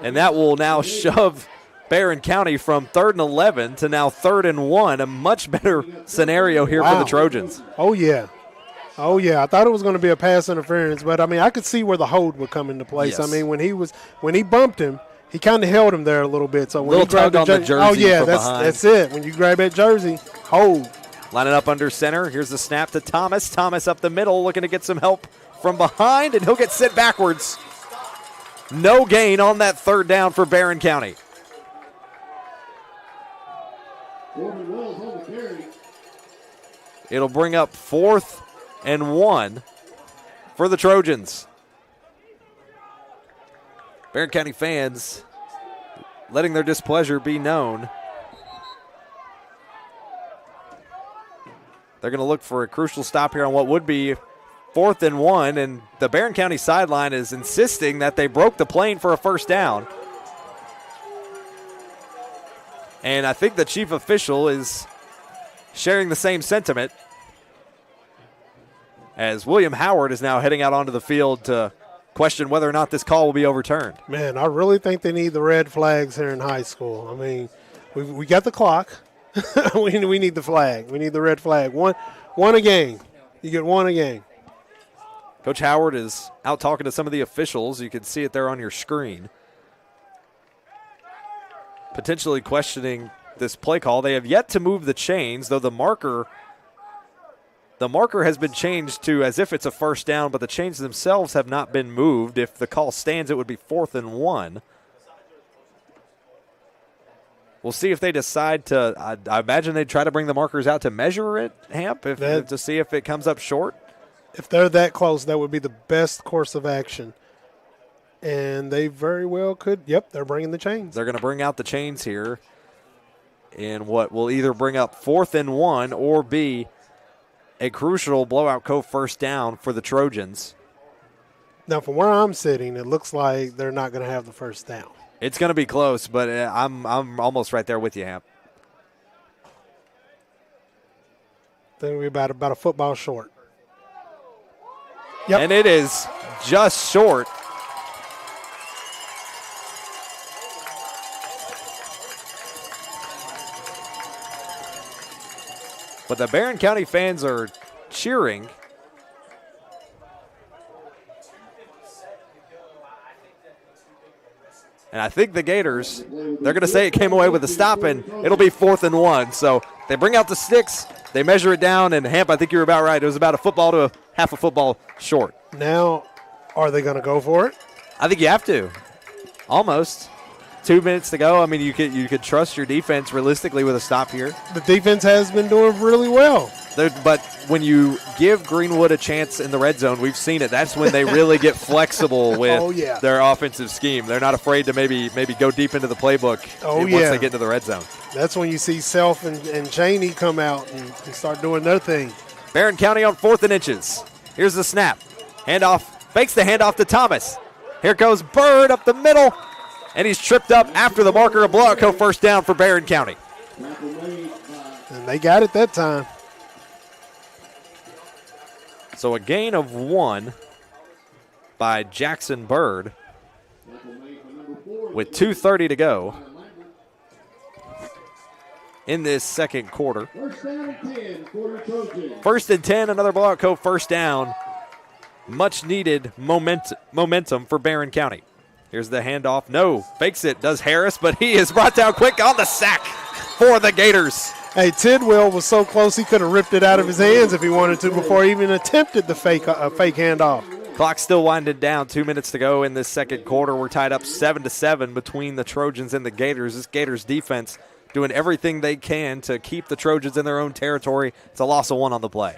And that will now shove Barren County from 3rd and 11 to now 3rd and 1, a much better scenario here for the Trojans. Oh, yeah. I thought it was going to be a pass interference, but, I mean, I could see where the hold would come into place. Yes. I mean, when he bumped him, he kind of held him there a little bit. So when little tug on the jersey. Oh, yeah, behind. That's it. When you grab that jersey, hold. Lining up under center. Here's the snap to Thomas. Thomas up the middle, looking to get some help from behind, and he'll get sent backwards. No gain on that 3rd down for Barren County. It'll bring up 4th and 1 for the Trojans. Barren County fans letting their displeasure be known. They're going to look for a crucial stop here on what would be 4th and 1, and the Barren County sideline is insisting that they broke the plane for a 1st down. And I think the chief official is sharing the same sentiment, as William Howard is now heading out onto the field to question whether or not this call will be overturned. Man, I really think they need the red flags here in high school. I mean, we got the clock. we need the flag. We need the red flag. One a game. You get 1 a game. Coach Howard is out talking to some of the officials. You can see it there on your screen. Potentially questioning this play call. They have yet to move the chains, though the marker has been changed to as if it's a 1st down, but the chains themselves have not been moved. If the call stands, it would be 4th and 1. We'll see if they decide to, I imagine they'd try to bring the markers out to measure it, Hamp, to see if it comes up short. If they're that close, that would be the best course of action. And they very well could. Yep, they're bringing the chains. They're going to bring out the chains here in what will either bring up 4th and 1 or be a crucial blowout Cove 1st down for the Trojans. Now, from where I'm sitting, it looks like they're not going to have the 1st down. It's going to be close, but I'm almost right there with you, Hamp. Then we're about a football short. Yep. And it is just short. But the Barren County fans are cheering. And I think the Gators, they're going to say it came away with a stop, and it'll be 4th and 1. So they bring out the sticks, they measure it down, and Hamp, I think you're about right. It was about a football to half a football short. Now, are they going to go for it? I think you have to. Almost. 2 minutes to go. I mean, you could trust your defense realistically with a stop here. The defense has been doing really well. But when you give Greenwood a chance in the red zone, we've seen it. That's when they really get flexible with their offensive scheme. They're not afraid to maybe go deep into the playbook once they get into the red zone. That's when you see Self and Cheney come out and start doing their thing. Barren County on 4th and inches. Here's the snap. Handoff. Fakes the handoff to Thomas. Here goes Bird up the middle. And he's tripped up after the marker of blowout. First down for Barren County. And they got it that time. So a gain of 1 by Jackson Bird with 2:30 to go in this second quarter. 1st and 10, another blowout cove first down. Much needed momentum for Barren County. Here's the handoff. No, fakes it, does Harris, but he is brought down quick on the sack for the Gators. Hey, Tidwell was so close he could have ripped it out of his hands if he wanted to before he even attempted the fake handoff. Clock still winding down. 2 minutes to go in this second quarter. We're tied up 7-7 between the Trojans and the Gators. This Gators defense doing everything they can to keep the Trojans in their own territory. It's a loss of 1 on the play.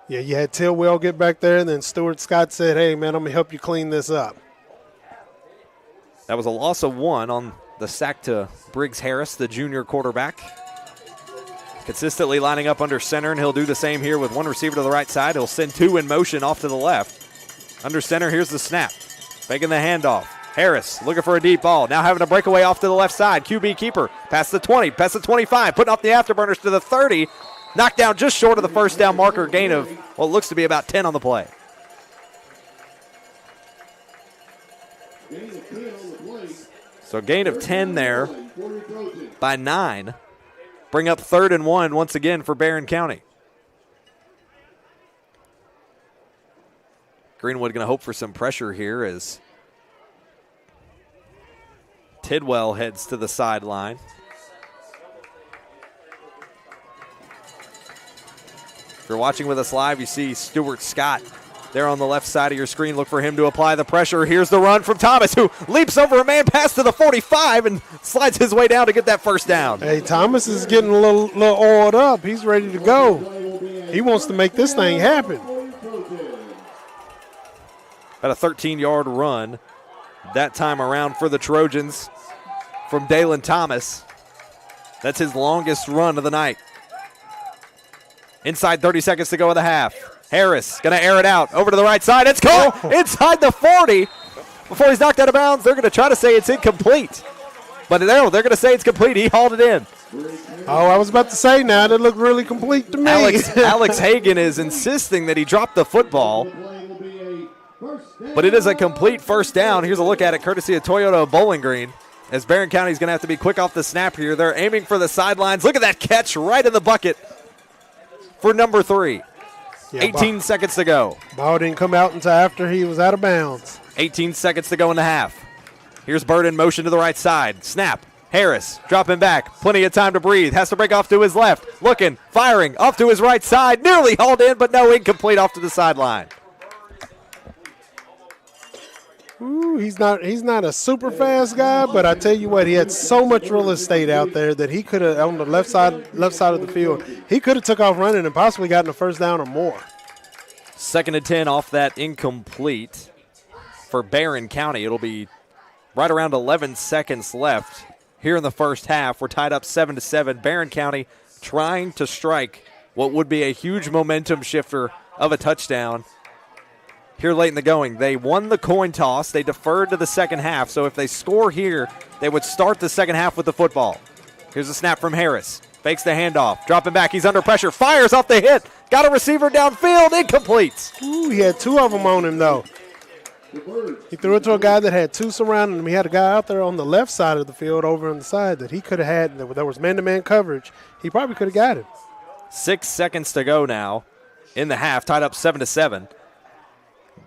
Yeah, you had Tidwell get back there, and then Stuart Scott said, hey, man, I'm going to help you clean this up. That was a loss of 1 on the sack to Briggs Harris, the junior quarterback. Consistently lining up under center, and he'll do the same here with 1 receiver to the right side. He'll send 2 in motion off to the left. Under center, here's the snap. Making the handoff. Harris looking for a deep ball. Now having a breakaway off to the left side. QB keeper past the 20, past the 25, putting off the afterburners to the 30. Knocked down just short of the first down marker, gain of what looks to be about 10 on the play. So gain of 10 there by 9. Bring up 3rd and 1 once again for Barren County. Greenwood going to hope for some pressure here as Tidwell heads to the sideline. If you're watching with us live, you see Stuart Scott there on the left side of your screen. Look for him to apply the pressure. Here's the run from Thomas, who leaps over a man pass to the 45 and slides his way down to get that first down. Hey, Thomas is getting a little oiled up. He's ready to go. He wants to make this thing happen. About a 13-yard run that time around for the Trojans from Dalen Thomas. That's his longest run of the night. Inside 30 seconds to go in the half. Harris going to air it out over to the right side. It's caught inside the 40. Before he's knocked out of bounds, they're going to try to say it's incomplete. But no, they're going to say it's complete. He hauled it in. Oh, I was about to say now, that looked really complete to me. Alex Hagan is insisting that he dropped the football. But it is a complete first down. Here's a look at it, courtesy of Toyota of Bowling Green. As Barren County is going to have to be quick off the snap here. They're aiming for the sidelines. Look at that catch right in the bucket for number 3. Yeah, 18 seconds to go. Ball didn't come out until after he was out of bounds. 18 seconds to go in the half. Here's Bird in motion to the right side. Snap. Harris dropping back. Plenty of time to breathe. Has to break off to his left. Looking, firing, off to his right side. Nearly hauled in, but no, incomplete off to the sideline. Ooh, he's not a super fast guy, but I tell you what, he had so much real estate out there that he could have, on the left side of the field, he could have took off running and possibly gotten a first down or more. 2nd and 10 off that incomplete for Barren County. It'll be right around 11 seconds left here in the first half. We're tied up 7-7. Barren County trying to strike what would be a huge momentum shifter of a touchdown here late in the going. They won the coin toss. They deferred to the second half. So if they score here, they would start the second half with the football. Here's a snap from Harris. Fakes the handoff. Dropping back. He's under pressure. Fires off the hit. Got a receiver downfield. Incomplete. Ooh, he had two of them on him, though. He threw it to a guy that had two surrounding him. He had a guy out there on the left side of the field over on the side that he could have had. There was man-to-man coverage. He probably could have got him. 6 seconds to go now in the half. Tied up 7-7.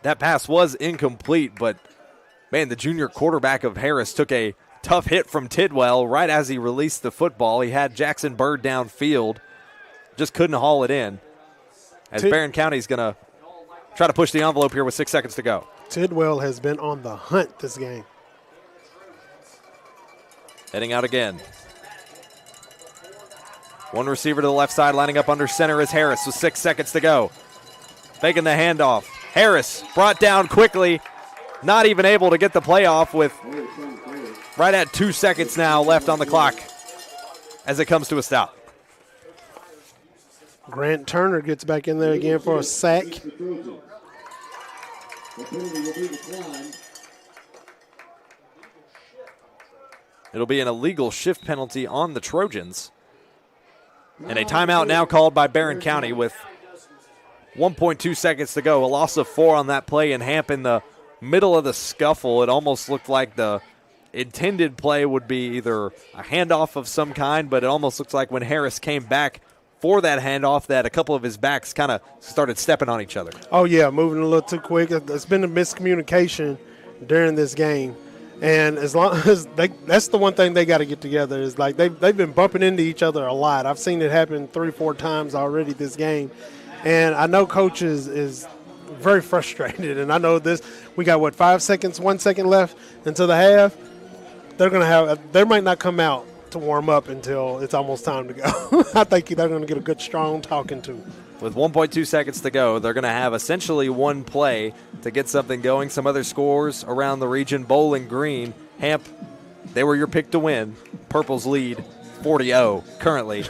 That pass was incomplete, but, man, the junior quarterback of Harris took a tough hit from Tidwell right as he released the football. He had Jackson Bird downfield. Just couldn't haul it in. As Barren County's going to try to push the envelope here with 6 seconds to go. Tidwell has been on the hunt this game. Heading out again. One receiver to the left side, lining up under center is Harris with 6 seconds to go. Faking the handoff. Harris brought down quickly, not even able to get the play off with right at 2 seconds now left on the clock as it comes to a stop. Grant Turner gets back in there again for a sack. It'll be an illegal shift penalty on the Trojans. And a timeout now called by Barren County with 1.2 seconds to go. A loss of 4 on that play, and Hamp in the middle of the scuffle. It almost looked like the intended play would be either a handoff of some kind, but it almost looks like when Harris came back for that handoff that a couple of his backs kind of started stepping on each other. Oh, yeah, moving a little too quick. It's been a miscommunication during this game. And as long as that's the one thing they got to get together is like they've been bumping into each other a lot. I've seen it happen 3-4 times already this game. And I know coach is very frustrated. And I know this, we got 5 seconds, 1 second left until the half. They might not come out to warm up until it's almost time to go. I think they're going to get a good, strong talking to. With 1.2 seconds to go, they're going to have essentially one play to get something going. Some other scores around the region. Bowling Green, Hamp, they were your pick to win. Purple's lead 40-0 currently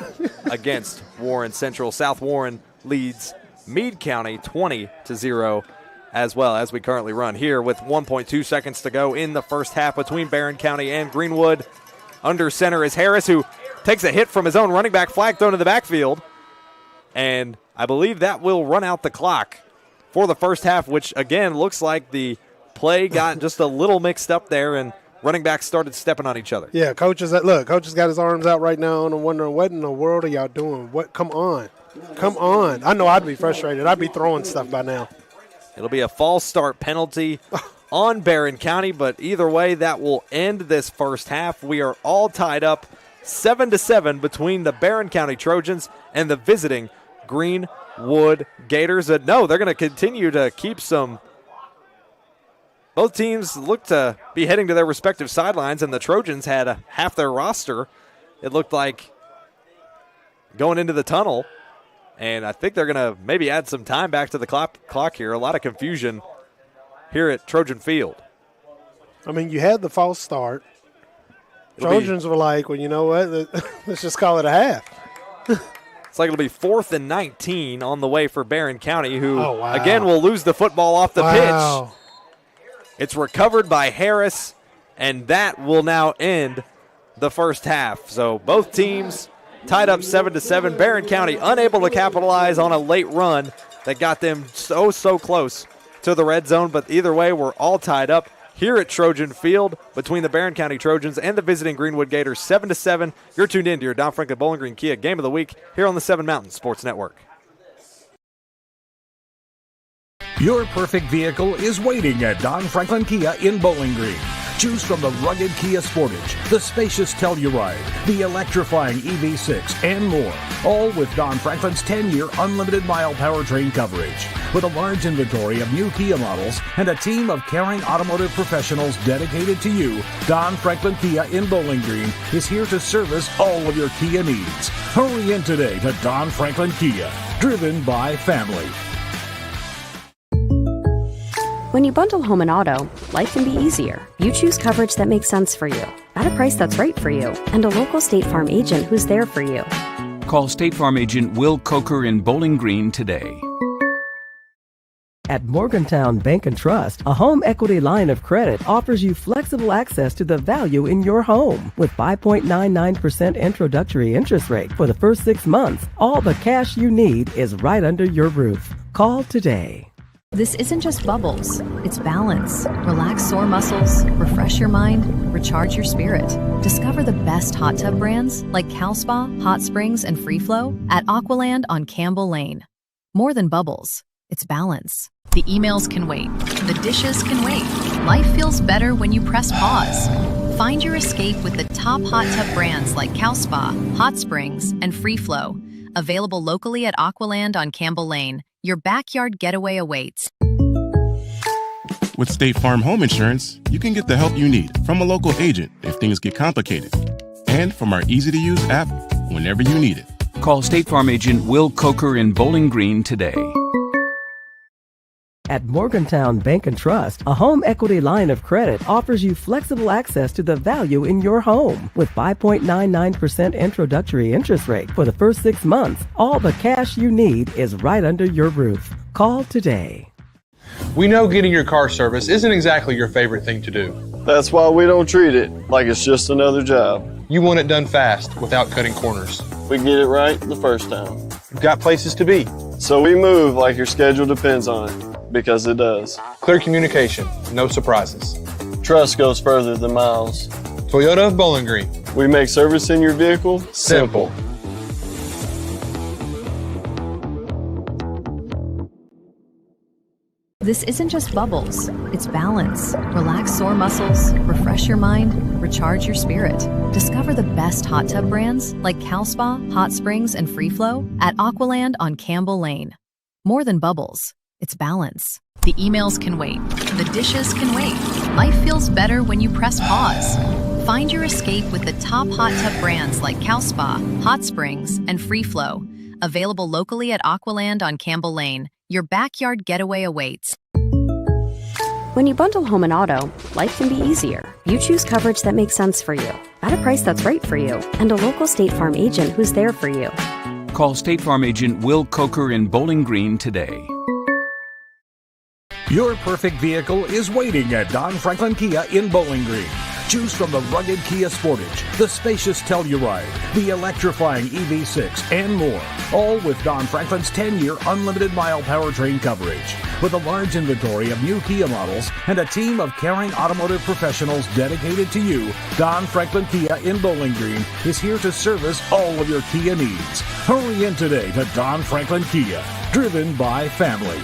against Warren Central. South Warren leads Meade County 20-0 as well as we currently run here with 1.2 seconds to go in the first half between Barren County and Greenwood. Under center is Harris, who takes a hit from his own running back, flag thrown to the backfield. And I believe that will run out the clock for the first half, which, again, looks like the play got just a little mixed up there, and running backs started stepping on each other. Yeah, coach has got his arms out right now, and I'm wondering, what in the world are y'all doing? Come on. I know I'd be frustrated. I'd be throwing stuff by now. It'll be a false start penalty on Barren County, but either way, that will end this first half. We are all tied up 7-7 between the Barren County Trojans and the visiting Greenwood Gators. No, they're going to continue to keep some. Both teams look to be heading to their respective sidelines, and the Trojans had half their roster, it looked like, going into the tunnel. And I think they're going to maybe add some time back to the clock here. A lot of confusion here at Trojan Field. I mean, you had the false start. Trojans were like, well, you know what? Let's just call it a half. It's like it'll be 4th and 19 on the way for Barren County, who, again, will lose the football off the pitch. It's recovered by Harris, and that will now end the first half. So both teams tied up 7-7. Barren County unable to capitalize on a late run that got them so close to the red zone. But either way, we're all tied up here at Trojan Field between the Barren County Trojans and the visiting Greenwood Gators, 7-7. You're tuned in to your Don Franklin Bowling Green Kia Game of the Week here on the 7 Mountain Sports Network. Your perfect vehicle is waiting at Don Franklin Kia in Bowling Green. Choose from the rugged Kia Sportage, the spacious Telluride, the electrifying EV6, and more. All with Don Franklin's 10-year unlimited mile powertrain coverage. With a large inventory of new Kia models and a team of caring automotive professionals dedicated to you, Don Franklin Kia in Bowling Green is here to service all of your Kia needs. Hurry in today to Don Franklin Kia, driven by family. When you bundle home and auto, life can be easier. You choose coverage that makes sense for you, at a price that's right for you, and a local State Farm agent who's there for you. Call State Farm agent Will Coker in Bowling Green today. At Morgantown Bank and Trust, a home equity line of credit offers you flexible access to the value in your home. With 5.99% introductory interest rate for the first 6 months, all the cash you need is right under your roof. Call today. This isn't just bubbles, it's balance. Relax sore muscles, refresh your mind, recharge your spirit. Discover the best hot tub brands like CalSpa, Hot Springs, and Free Flow at Aqualand on Campbell Lane. More than bubbles, it's balance. The emails can wait. The dishes can wait. Life feels better when you press pause. Find your escape with the top hot tub brands like CalSpa, Hot Springs, and Free Flow. Available locally at Aqualand on Campbell Lane. Your backyard getaway awaits. With State Farm Home Insurance, you can get the help you need from a local agent if things get complicated. And from our easy-to-use app whenever you need it. Call State Farm agent Will Coker in Bowling Green today. At Morgantown Bank and Trust, a home equity line of credit offers you flexible access to the value in your home. With 5.99% introductory interest rate for the first 6 months, all the cash you need is right under your roof. Call today. We know getting your car serviced isn't exactly your favorite thing to do. That's why we don't treat it like it's just another job. You want it done fast without cutting corners. We get it right the first time. You've got places to be. So we move like your schedule depends on it. Because it does. Clear communication, no surprises. Trust goes further than miles. Toyota of Bowling Green. We make servicing your vehicle simple. This isn't just bubbles, it's balance. Relax sore muscles, refresh your mind, recharge your spirit. Discover the best hot tub brands like CalSpa, Hot Springs, and Free Flow at Aqualand on Campbell Lane. More than bubbles, it's balance. The emails can wait. The dishes can wait. Life feels better when you press pause. Find your escape with the top hot tub brands like CalSpa, Hot Springs, and Free Flow. Available locally at Aqualand on Campbell Lane. Your backyard getaway awaits. When you bundle home and auto, life can be easier. You choose coverage that makes sense for you, at a price that's right for you, and a local State Farm agent who's there for you. Call State Farm agent Will Coker in Bowling Green today. Your perfect vehicle is waiting at Don Franklin Kia in Bowling Green. Choose from the rugged Kia Sportage, the spacious Telluride, the electrifying EV6, and more. All with Don Franklin's 10-year unlimited mile powertrain coverage. With a large inventory of new Kia models and a team of caring automotive professionals dedicated to you, Don Franklin Kia in Bowling Green is here to service all of your Kia needs. Hurry in today to Don Franklin Kia, driven by family.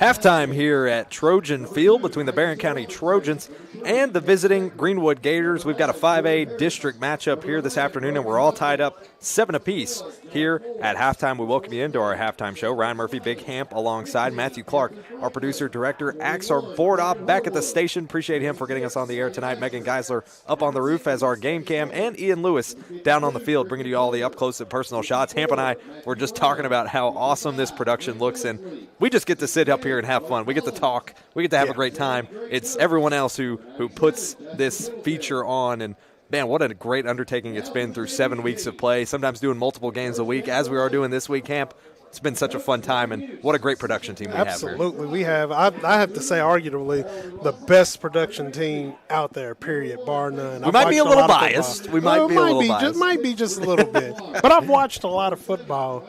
Halftime here at Trojan Field between the Barren County Trojans and the visiting Greenwood Gators. We've got a 5A district matchup here this afternoon, and we're all tied up 7 apiece here at halftime. We welcome you into our halftime show. Ryan Murphy, Big Hamp, alongside Matthew Clark, our producer, director, Axe, our board op back at the station. Appreciate him for getting us on the air tonight. Megan Geisler up on the roof as our game cam, and Ian Lewis down on the field, bringing you all the up-close and personal shots. Hamp and I were just talking about how awesome this production looks, and we just get to sit up here and have fun. We get to talk. We get to have a great time. It's everyone else who puts this feature on, and man, what a great undertaking it's been through 7 weeks of play, sometimes doing multiple games a week, as we are doing this week, Camp. It's been such a fun time, and what a great production team we have here. Absolutely. We have, I have to say, arguably the best production team out there, period, bar none. We might be a little biased. We might be a little biased. Might be just a little bit. But I've watched a lot of football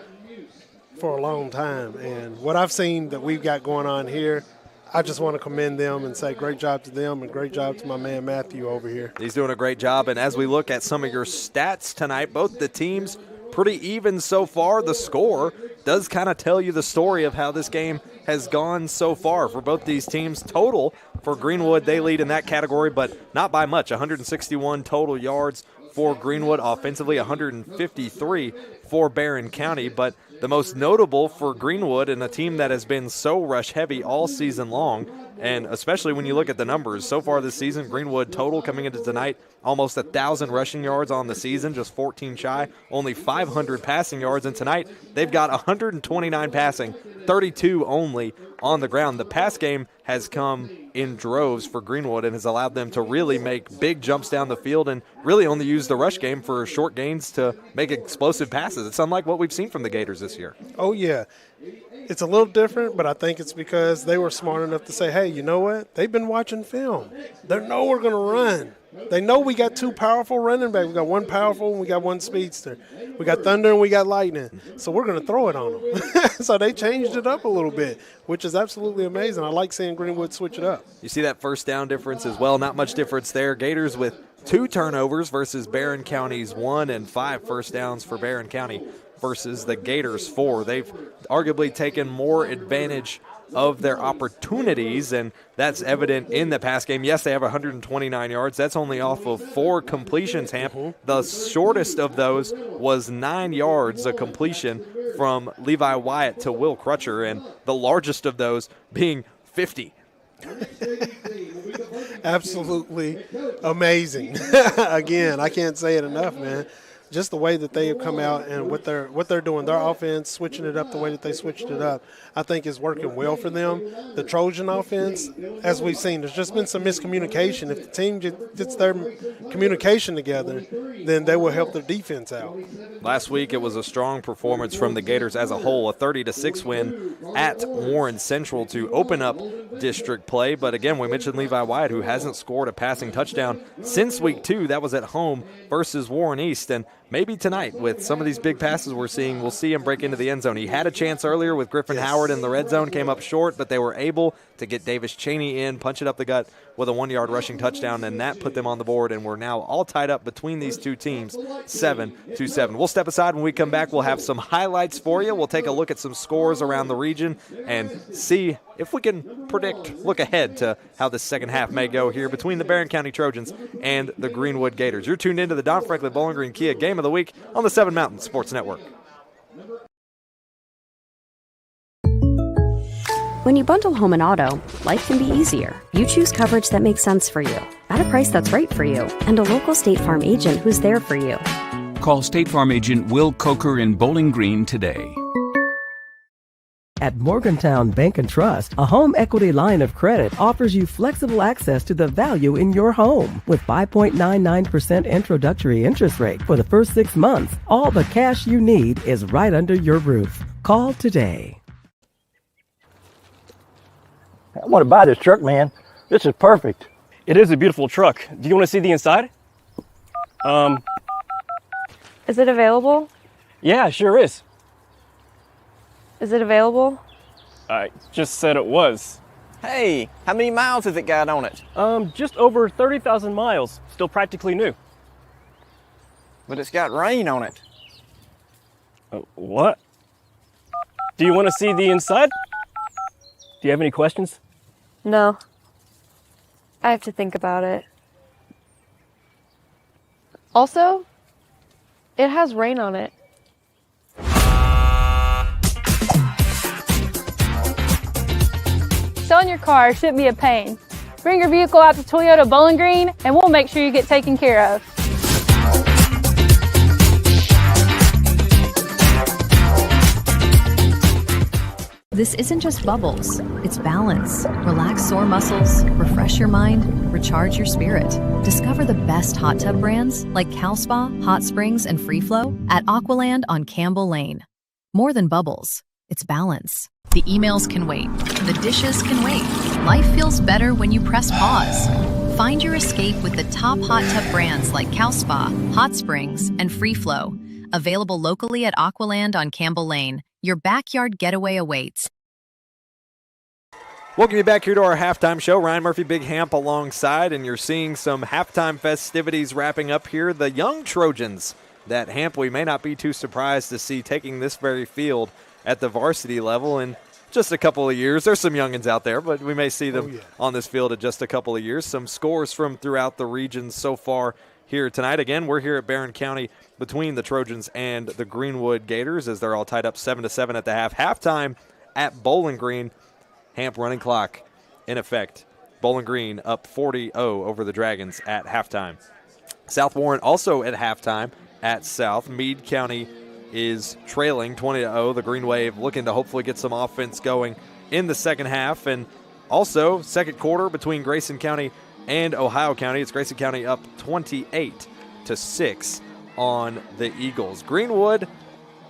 for a long time, and what I've seen that we've got going on here, I just want to commend them and say great job to them and great job to my man Matthew over here. He's doing a great job, and as we look at some of your stats tonight, both the teams pretty even so far. The score does kind of tell you the story of how this game has gone so far for both these teams. Total for Greenwood, they lead in that category, but not by much. 161 total yards for Greenwood, offensively 153 for Barren County, but the most notable for Greenwood and a team that has been so rush heavy all season long, and especially when you look at the numbers so far this season, Greenwood total coming into tonight, almost 1,000 rushing yards on the season, just 14 shy, only 500 passing yards, and tonight they've got 129 passing, 32 only on the ground. The pass game has come in droves for Greenwood and has allowed them to really make big jumps down the field and really only use the rush game for short gains to make explosive passes. passes. It's unlike what we've seen from the Gators this year. Oh, yeah. It's a little different, but I think it's because they were smart enough to say, hey, you know what? They've been watching film. They know we're going to run. They know we got two powerful running backs. We got one powerful and we got one speedster. We got thunder and we got lightning. So we're going to throw it on them. So they changed it up a little bit, which is absolutely amazing. I like seeing Greenwood switch it up. You see that first down difference as well. Not much difference there. Gators with 2 turnovers versus Barren County's 1 and 5 first downs for Barren County versus the Gators 4. They've arguably taken more advantage of their opportunities, and that's evident in the pass game. Yes, they have 129 yards. That's only off of 4 completions, Hamp. The shortest of those was 9 yards, a completion from Levi Wyatt to Will Crutcher, and the largest of those being 50. Absolutely amazing. Again, I can't say it enough, man. Just the way that they have come out and what they're doing, their offense, switching it up the way that they switched it up, I think is working well for them. The Trojan offense, as we've seen, there's just been some miscommunication. If the team gets their communication together, then they will help their defense out. Last week it was a strong performance from the Gators as a whole, a 30-6 win at Warren Central to open up district play. But again, we mentioned Levi Wyatt, who hasn't scored a passing touchdown since week 2. That was at home versus Warren East. And maybe tonight, with some of these big passes we're seeing, we'll see him break into the end zone. He had a chance earlier with Griffin Howard in the red zone, came up short, but they were able to get Davis Cheney in, punch it up the gut with a 1-yard rushing touchdown, and that put them on the board, and we're now all tied up between these two teams, 7-7. We'll step aside. When we come back, we'll have some highlights for you. We'll take a look at some scores around the region and see if we can look ahead to how this second half may go here between the Barren County Trojans and the Greenwood Gators. You're tuned into the Don Franklin Bowling Green Kia Game of the Week on the 7 Mountain Sports Network. When you bundle home and auto, life can be easier. You choose coverage that makes sense for you, at a price that's right for you, and a local State Farm agent who's there for you. Call State Farm agent Will Coker in Bowling Green today. At Morgantown Bank and Trust, a home equity line of credit offers you flexible access to the value in your home. With 5.99% introductory interest rate for the first 6 months, all the cash you need is right under your roof. Call today. I want to buy this truck, man. This is perfect. It is a beautiful truck. Do you want to see the inside? Is it available? Yeah, sure is. Is it available? I just said it was. Hey, how many miles has it got on it? Just over 30,000 miles. Still practically new. But it's got rain on it. What? Do you want to see the inside? Do you have any questions? No. I have to think about it. Also, it has rain on it. Selling your car shouldn't be a pain. Bring your vehicle out to Toyota Bowling Green and we'll make sure you get taken care of. This isn't just bubbles, it's balance. Relax sore muscles, refresh your mind, recharge your spirit. Discover the best hot tub brands like Cal Spa, Hot Springs, and Free Flow at Aqualand on Campbell Lane. More than bubbles, it's balance. The emails can wait, the dishes can wait. Life feels better when you press pause. Find your escape with the top hot tub brands like Cal Spa, Hot Springs, and Free Flow. Available locally at Aqualand on Campbell Lane. Your backyard getaway awaits. Welcome you back here to our halftime show. Ryan Murphy, Big Hamp alongside, and you're seeing some halftime festivities wrapping up here. The young Trojans that, Hamp, we may not be too surprised to see taking this very field at the varsity level in just a couple of years. There's some youngins out there, but we may see them on this field in just a couple of years. Some scores from throughout the region so far here tonight. Again, we're here at Barren County between the Trojans and the Greenwood Gators as they're all tied up 7-7 at the half. Halftime at Bowling Green. Hamp running clock in effect. Bowling Green up 40-0 over the Dragons at halftime. South Warren also at halftime at South. Meade County is trailing 20-0. The Green Wave looking to hopefully get some offense going in the second half. And also second quarter between Grayson County and Ohio County. It's Grayson County up 28-6 on the Eagles. Greenwood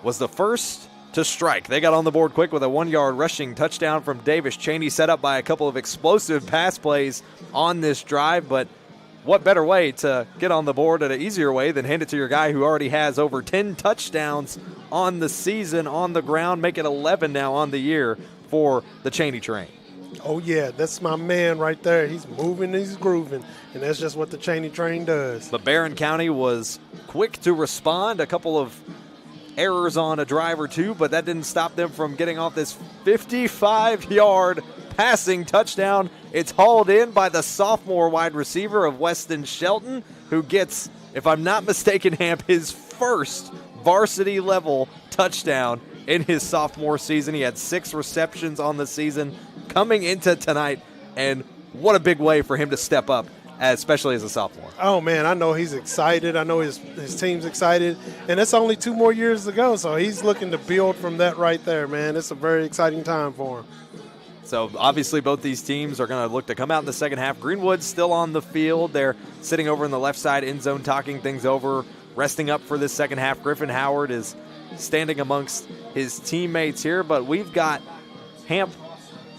was the first to strike. They got on the board quick with a 1-yard rushing touchdown from Davis Cheney, set up by a couple of explosive pass plays on this drive. But what better way to get on the board at an easier way than hand it to your guy who already has over 10 touchdowns on the season on the ground, make it 11 now on the year for the Cheney train. Oh, yeah, that's my man right there. He's moving, he's grooving, and that's just what the Cheney train does. But Barren County was quick to respond. A couple of errors on a drive or two, but that didn't stop them from getting off this 55-yard passing touchdown. It's hauled in by the sophomore wide receiver of Weston Shelton, who gets, if I'm not mistaken, Hamp, his first varsity-level touchdown in his sophomore season. He had 6 receptions on the season coming into tonight, and what a big way for him to step up, especially as a sophomore. Oh, man, I know he's excited. I know his team's excited, and it's only 2 more years to go, so he's looking to build from that right there, man. It's a very exciting time for him. So, obviously, both these teams are going to look to come out in the second half. Greenwood's still on the field. They're sitting over in the left side end zone talking things over, resting up for this second half. Griffin Howard is standing amongst his teammates here, but we've got, Hamp,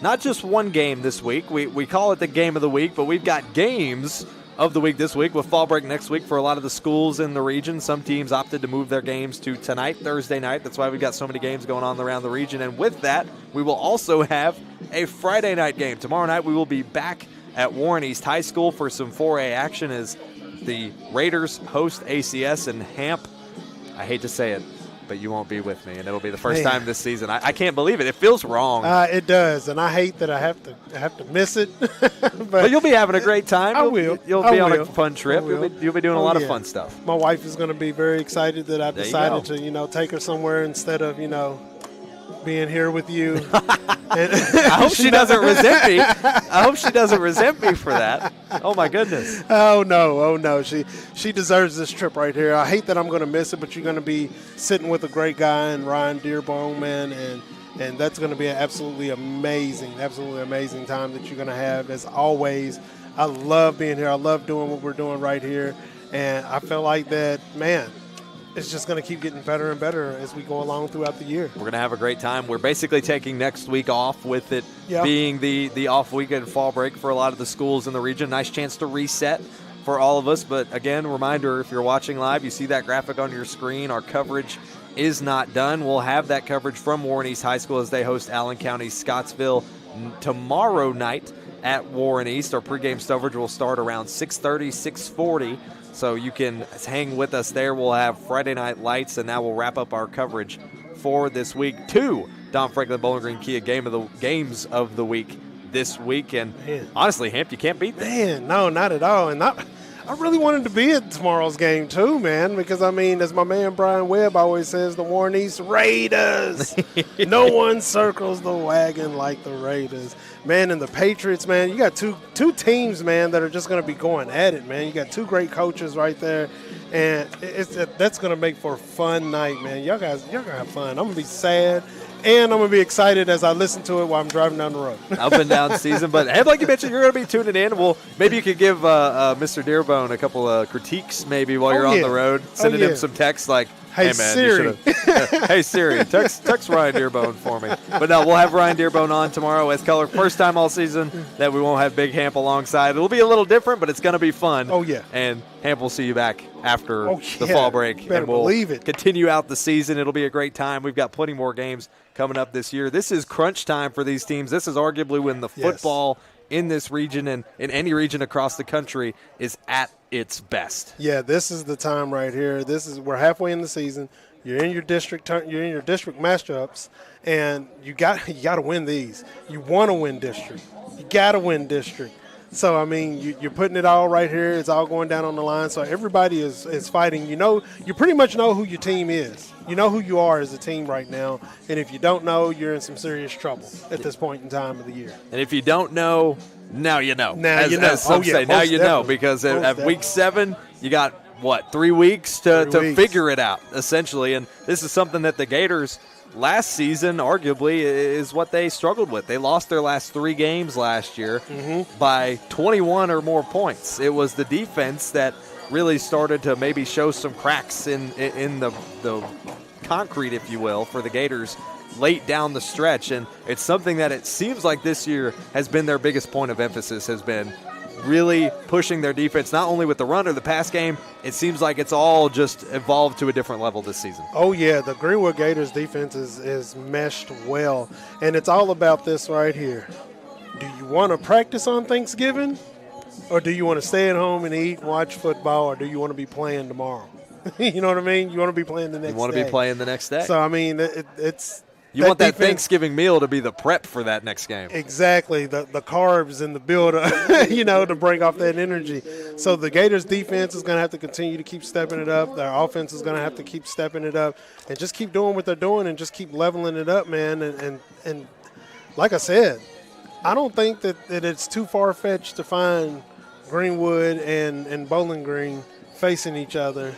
not just one game this week. We call it the game of the week, but we've got games of the week this week with fall break next week for a lot of the schools in the region. Some teams opted to move their games to tonight, Thursday night. That's why we've got so many games going on around the region. And with that, we will also have a Friday night game. Tomorrow night we will be back at Warren East High School for some 4A action as the Raiders host ACS. And Hamp, I hate to say it, but you won't be with me, and it'll be the first time this season. I can't believe it. It feels wrong. It does, and I hate that I have to miss it. but you'll be having a great time. I will. You'll be on a fun trip. You'll be doing a lot of fun stuff. My wife is going to be very excited that I decided to, take her somewhere instead of, being here with you. I hope she doesn't resent me. I hope she doesn't resent me for that. Oh, my goodness. Oh, no. She deserves this trip right here. I hate that I'm going to miss it, but you're going to be sitting with a great guy and Ryan Dearbone, man, and that's going to be an absolutely amazing time that you're going to have. As always, I love being here. I love doing what we're doing right here, and I feel like that, man, it's just going to keep getting better and better as we go along throughout the year. We're going to have a great time. We're basically taking next week off, with it being the off weekend fall break for a lot of the schools in the region. Nice chance to reset for all of us. But again, reminder, if you're watching live, you see that graphic on your screen. Our coverage is not done. We'll have that coverage from Warren East High School as they host Allen County Scottsville tomorrow night at Warren East. Our pregame coverage will start around 6:30, 6:40. So you can hang with us there. We'll have Friday Night Lights, and now we'll wrap up our coverage for this week. 2 Don Franklin Bowling Green Kia games of the week this week. And honestly, Hamp, you can't beat that. Man, no, not at all. And I really wanted to be at tomorrow's game too, man, because, as my man Brian Webb always says, the Warren East Raiders. No one circles the wagon like the Raiders. Man, and the Patriots, man, you got two teams, man, that are just going to be going at it, man. You got 2 great coaches right there, and that's going to make for a fun night, man. Y'all going to have fun. I'm going to be sad, and I'm going to be excited as I listen to it while I'm driving down the road. Up and down season. But, hey, like you mentioned, you're going to be tuning in. Well, maybe you could give Mr. Dearbone a couple of critiques maybe while you're on the road, sending him some texts like, Hey, man, Siri. Hey, Siri, text Ryan Dearbone for me. But no, we'll have Ryan Dearbone on tomorrow as color. First time all season that we won't have Big Hamp alongside. It'll be a little different, but it's going to be fun. Oh, yeah. And Hamp will see you back after the fall break. Better believe it. Continue out the season. It'll be a great time. We've got plenty more games coming up this year. This is crunch time for these teams. This is arguably when the football in this region and in any region across the country is at its best. Yeah, this is the time right here. We're halfway in the season. You're in your district matchups, and you got to win these. You want to win district. You got to win district. So, you're putting it all right here. It's all going down on the line. So everybody is fighting. You pretty much know who your team is. You know who you are as a team right now. And if you don't know, you're in some serious trouble at this point in time of the year. And if you don't know, now you know. Now you know. As some say, now you know. Because at week 7, you got, 3 weeks to figure it out, essentially. And this is something that the Gators last season, arguably, is what they struggled with. They lost their last 3 games last year by 21 or more points. It was the defense that really started to maybe show some cracks in the concrete, if you will, for the Gators late down the stretch. And it's something that it seems like this year has been their biggest point of emphasis, has been really pushing their defense, not only with the run or the pass game. It seems like it's all just evolved to a different level this season. Oh, yeah, the Greenwood Gators defense is meshed well, and it's all about this right here. Do you want to practice on Thanksgiving, or do you want to stay at home and eat and watch football, or do you want to be playing tomorrow? You know what I mean? You want to be playing the next day. You want to be playing the next day. So, I mean, it's – you want that Thanksgiving meal to be the prep for that next game. Exactly, the carbs and the build-up, you know, to bring off that energy. So the Gators' defense is going to have to continue to keep stepping it up. Their offense is going to have to keep stepping it up and just keep doing what they're doing and just keep leveling it up, man. And like I said, I don't think that it's too far-fetched to find Greenwood and Bowling Green facing each other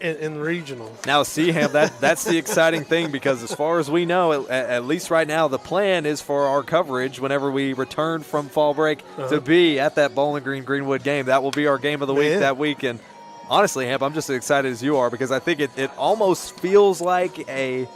in regional. Now, see, Ham, that's the exciting thing, because as far as we know, at least right now, the plan is for our coverage whenever we return from fall break to be at that Bowling Green-Greenwood game. That will be our game of the week that week. And honestly, Ham, I'm just as excited as you are, because I think it almost feels like a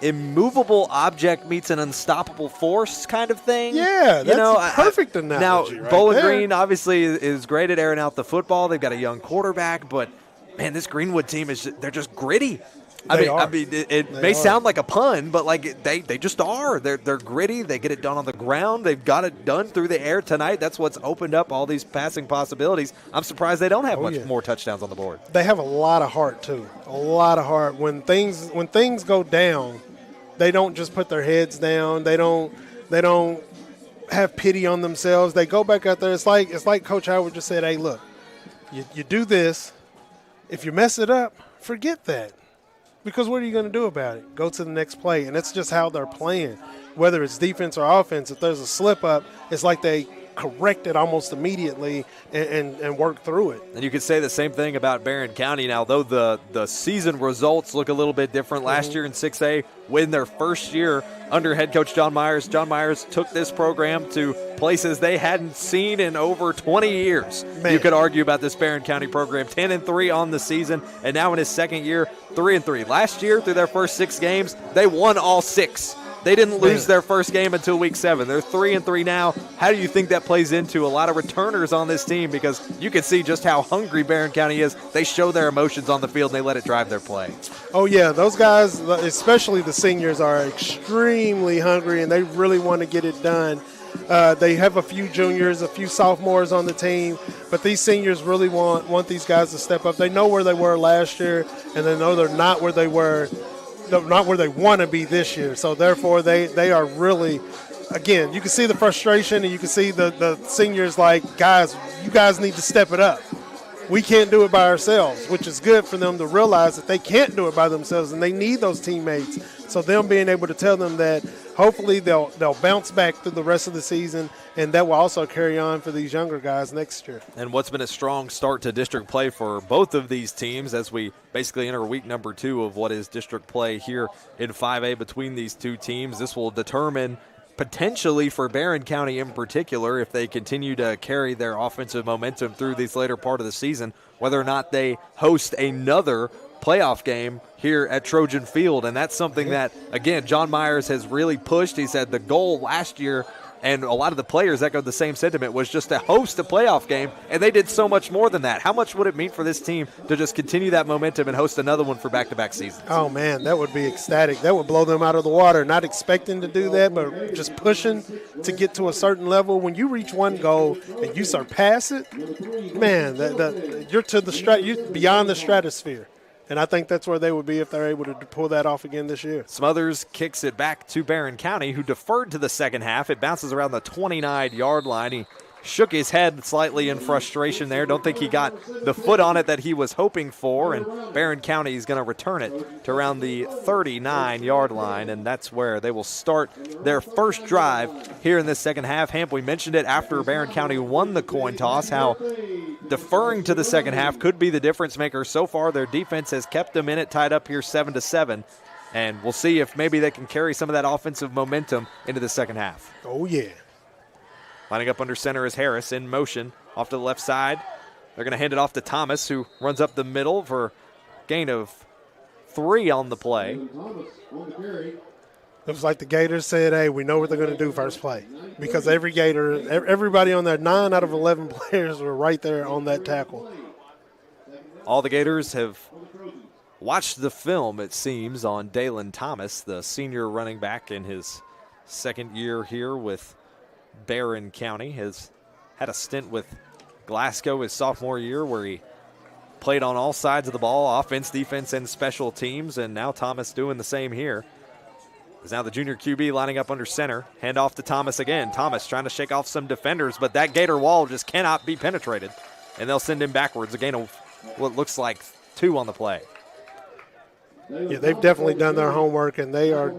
immovable object meets an unstoppable force kind of thing. Yeah, that's a perfect analogy. Now, right Bowling there. Green obviously is great at airing out the football. They've got a young quarterback, but man, this Greenwood team they're just gritty. I mean, it may sound like a pun, but like they just are. They're gritty. They get it done on the ground. They've got it done through the air tonight. That's what's opened up all these passing possibilities. I'm surprised they don't have much more touchdowns on the board. They have a lot of heart too. A lot of heart. When things go down, they don't just put their heads down. They don't have pity on themselves. They go back out there. It's like Coach Howard just said, "Hey, look, you do this. If you mess it up, forget that. Because what are you going to do about it? Go to the next play." And that's just how they're playing. Whether it's defense or offense, if there's a slip up, it's like they correct it almost immediately and work through it. And you could say the same thing about Barren County. Now, though the season results look a little bit different. Last year in 6A, when their first year under head coach John Myers took this program to places they hadn't seen in over 20 years. Man. You could argue about this Barren County program. 10-3 on the season, and now in his second year, 3-3. Last year, through their first 6 games, they won all 6. They didn't lose their first game until week 7. They're 3-3 now. How do you think that plays into a lot of returners on this team? Because you can see just how hungry Barren County is. They show their emotions on the field, and they let it drive their play. Oh, yeah. Those guys, especially the seniors, are extremely hungry, and they really want to get it done. They have a few juniors, a few sophomores on the team, but these seniors really want these guys to step up. They know where they were last year, and they know they're not where they want to be this year. So, therefore, they are really, again, you can see the frustration, and you can see the seniors like, guys, you guys need to step it up. We can't do it by ourselves, which is good for them to realize that they can't do it by themselves, and they need those teammates. So them being able to tell them that hopefully they'll bounce back through the rest of the season, and that will also carry on for these younger guys next year. And what's been a strong start to district play for both of these teams as we basically enter week number 2 of what is district play here in 5A between these two teams. This will determine potentially for Barren County in particular, if they continue to carry their offensive momentum through this later part of the season, whether or not they host another playoff game here at Trojan Field. And that's something that, again, John Myers has really pushed. He said the goal last year, and a lot of the players echoed the same sentiment, was just to host a playoff game, and they did so much more than that. How much would it mean for this team to just continue that momentum and host another one for back-to-back seasons? Oh, man, that would be ecstatic. That would blow them out of the water. Not expecting to do that, but just pushing to get to a certain level. When you reach one goal and you surpass it, man, you're beyond the stratosphere. And I think that's where they would be if they're able to pull that off again this year. Smothers kicks it back to Barren County, who deferred to the second half. It bounces around the 29-yard line. He shook his head slightly in frustration there. Don't think he got the foot on it that he was hoping for, and Barren County is going to return it to around the 39-yard line, and that's where they will start their first drive here in this second half. Hamp, we mentioned it after Barren County won the coin toss, how deferring to the second half could be the difference maker. So far, their defense has kept them in it, tied up here 7-7, and we'll see if maybe they can carry some of that offensive momentum into the second half. Oh, yeah. Lining up under center is Harris in motion off to the left side. They're going to hand it off to Thomas, who runs up the middle for gain of 3 on the play. It was like the Gators said, hey, we know what they're going to do first play. Because every Gator, everybody on there, 9 out of 11 players were right there on that tackle. All the Gators have watched the film, it seems, on Dalen Thomas, the senior running back in his second year here with Barren County. Has had a stint with Glasgow his sophomore year where he played on all sides of the ball, offense, defense, and special teams, and now Thomas doing the same here. Is now the junior QB lining up under center. Hand off to Thomas again. Thomas trying to shake off some defenders, but that Gator wall just cannot be penetrated, and they'll send him backwards. A gain of what looks like 2 on the play. Yeah, they've definitely done their homework, and they are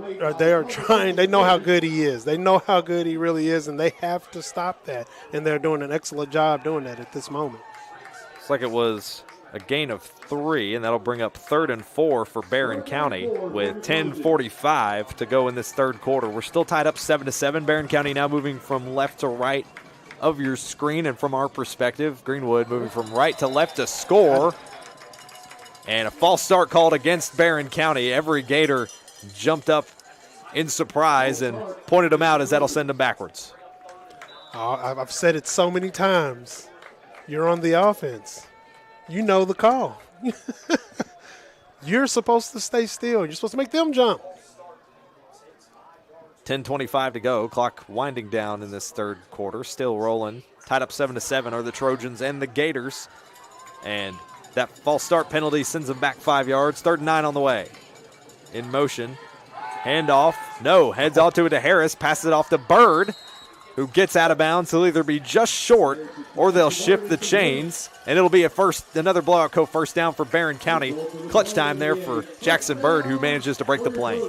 trying. They know how good he is. They know how good he really is, and they have to stop that, and they're doing an excellent job doing that at this moment. Looks like it was a gain of 3, and that'll bring up 3rd and 4 for Barren County with 10:45 to go in this third quarter. We're still tied up 7-7. Barren County now moving from left to right of your screen, and from our perspective, Greenwood moving from right to left to score. And a false start called against Barren County. Every Gator jumped up in surprise and pointed him out as that'll send him backwards. I've said it so many times. You're on the offense. You know the call. You're supposed to stay still. You're supposed to make them jump. 10:25 to go. Clock winding down in this third quarter. Still rolling. Tied up 7-7 are the Trojans and the Gators. And that false start penalty sends them back 5 yards. 3rd and 9 on the way. In motion. Handoff. No. Heads on to it to Harris. Passes it off to Bird, who gets out of bounds. He'll either be just short or they'll shift the chains. And it'll be another blowout first down for Barren County. Clutch time there for Jackson Bird, who manages to break the plane.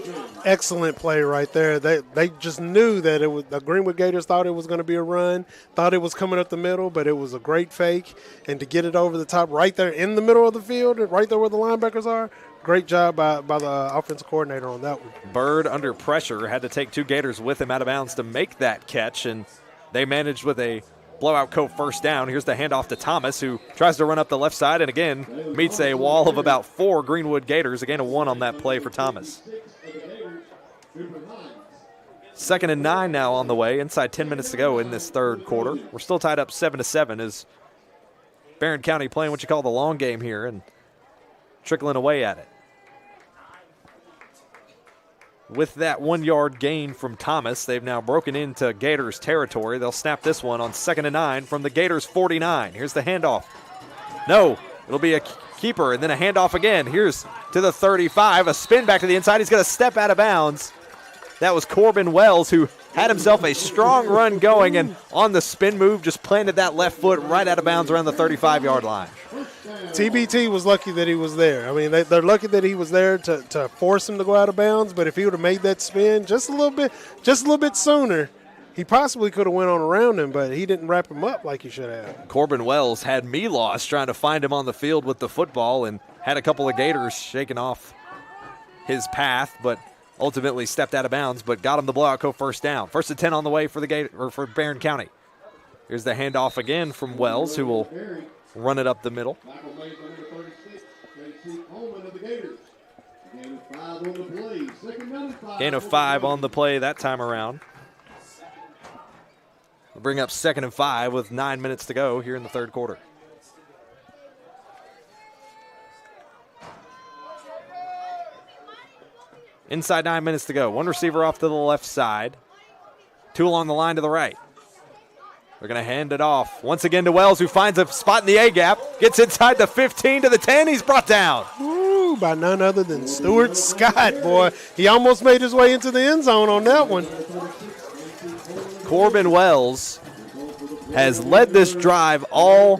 Excellent play right there. They just knew that the Greenwood Gators thought it was going to be a run, thought it was coming up the middle, but it was a great fake. And to get it over the top right there in the middle of the field, right there where the linebackers are, great job by the offensive coordinator on that one. Bird under pressure had to take 2 Gators with him out of bounds to make that catch, and they managed with a blowout first down. Here's the handoff to Thomas, who tries to run up the left side and again meets a wall of about 4 Greenwood Gators. A gain of 1 on that play for Thomas. 2nd and 9 now on the way. Inside 10 minutes to go in this third quarter. We're still tied up 7-7 as Barren County playing what you call the long game here and trickling away at it. With that 1-yard gain from Thomas, they've now broken into Gators territory. They'll snap this one on 2nd and 9 from the Gators 49. Here's the handoff. No, it'll be a keeper, and then a handoff again. Here's to the 35, a spin back to the inside. He's going to step out of bounds. That was Corbin Wells, who had himself a strong run going, and on the spin move just planted that left foot right out of bounds around the 35-yard line. TBT was lucky that he was there. I mean, they're lucky that he was there to force him to go out of bounds, but if he would have made that spin just a little bit sooner, he possibly could have went on around him, but he didn't wrap him up like he should have. Corbin Wells had me lost trying to find him on the field with the football and had a couple of Gators shaking off his path, but ultimately stepped out of bounds, but got him the blowout first down. 1st and 10 on the way for for Barren County. Here's the handoff again from Wells, who will run it up the middle. Gain of 5 on the play that time around. We'll bring up 2nd and 5 with 9 minutes to go here in the third quarter. Inside 9 minutes to go. 1 receiver off to the left side. 2 along the line to the right. They're going to hand it off once again to Wells, who finds a spot in the A-gap. Gets inside the 15 to the 10. He's brought down. Ooh, by none other than Stuart Scott, boy. He almost made his way into the end zone on that one. Corbin Wells has led this drive all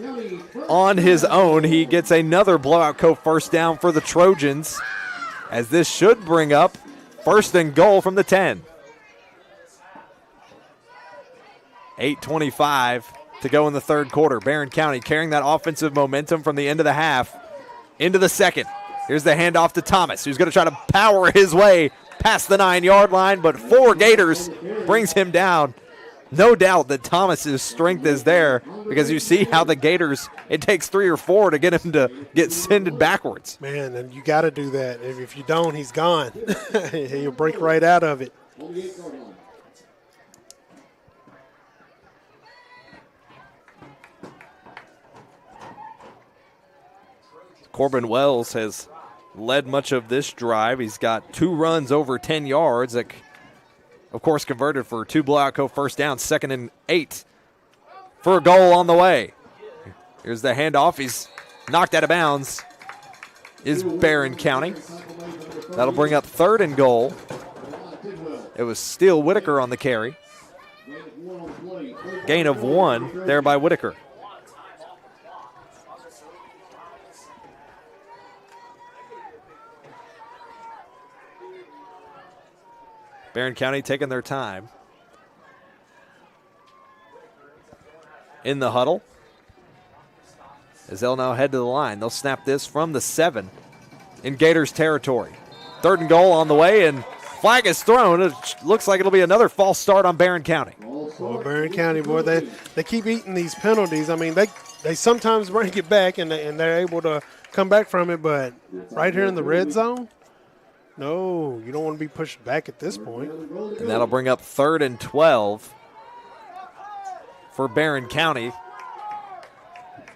on his own. He gets another blowout first down for the Trojans, as this should bring up 1st and goal from the 10. 8:25 to go in the third quarter. Barren County carrying that offensive momentum from the end of the half into the second. Here's the handoff to Thomas, who's going to try to power his way past the 9-yard line, but 4 Gators brings him down. no doubt that Thomas's strength is there because you see how the Gators, it takes 3 or 4 to get him to get sended backwards. Man, and you got to do that. If you don't, he's gone. He'll break right out of it. Corbin Wells has led much of this drive. He's got 2 runs over 10 yards that, of course, converted for 2 blowout first down, 2nd and 8 for a goal on the way. Here's the handoff. He's knocked out of bounds. Is Barren County. That'll bring up 3rd and goal. It was still Whitaker on the carry. Gain of 1 there by Whitaker. Barren County taking their time. In the huddle. As they'll now head to the line. They'll snap this from the 7 in Gators territory. 3rd and goal on the way, and flag is thrown. It looks like it'll be another false start on Barren County. Well, Barren County, boy, they keep eating these penalties. I mean, they sometimes bring it back, and they're able to come back from it, but right here in the red zone, no, you don't want to be pushed back at this point. And that'll bring up 3rd and 12 for Barren County.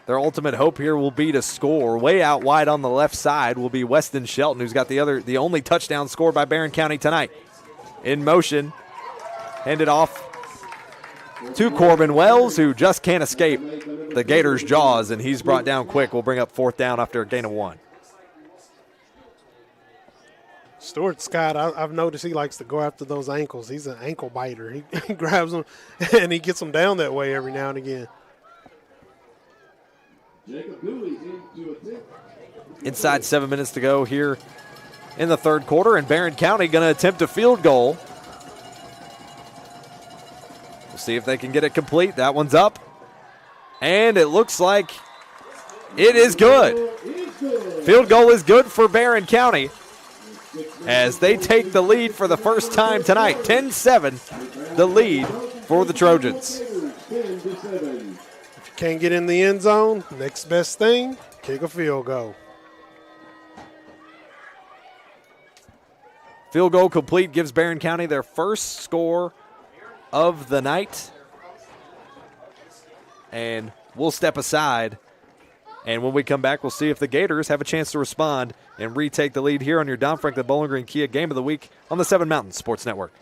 Their ultimate hope here will be to score. Way out wide on the left side will be Weston Shelton, who's got the only touchdown scored by Barren County tonight. In motion, handed off to Corbin Wells, who just can't escape the Gators' jaws, and he's brought down quick. We'll bring up 4th down after a gain of 1. Stuart Scott, I've noticed he likes to go after those ankles. He's an ankle biter. He grabs them, and he gets them down that way every now and again. Inside 7 minutes to go here in the 3rd quarter, and Barren County going to attempt a field goal. We'll see if they can get it complete. That one's up, and it looks like it is good. Field goal is good for Barren County as they take the lead for the first time tonight. 10-7, the lead for the Trojans. Can't get in the end zone, next best thing, kick a field goal. Field goal complete gives Barren County their first score of the night. And we'll step aside. And when we come back, we'll see if the Gators have a chance to respond and retake the lead here on your Don Franklin Bowling Green Kia Game of the Week on the 7 Mountain Sports Network.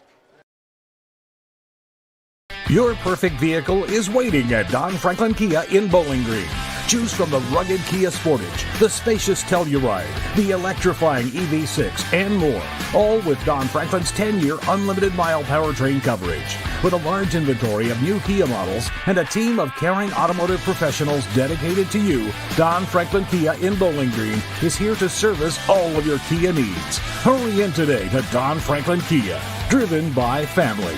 Your perfect vehicle is waiting at Don Franklin Kia in Bowling Green. Choose from the rugged Kia Sportage, the spacious Telluride, the electrifying EV6, and more. All with Don Franklin's 10-year unlimited mile powertrain coverage. With a large inventory of new Kia models and a team of caring automotive professionals dedicated to you, Don Franklin Kia in Bowling Green is here to service all of your Kia needs. Hurry in today to Don Franklin Kia, driven by family.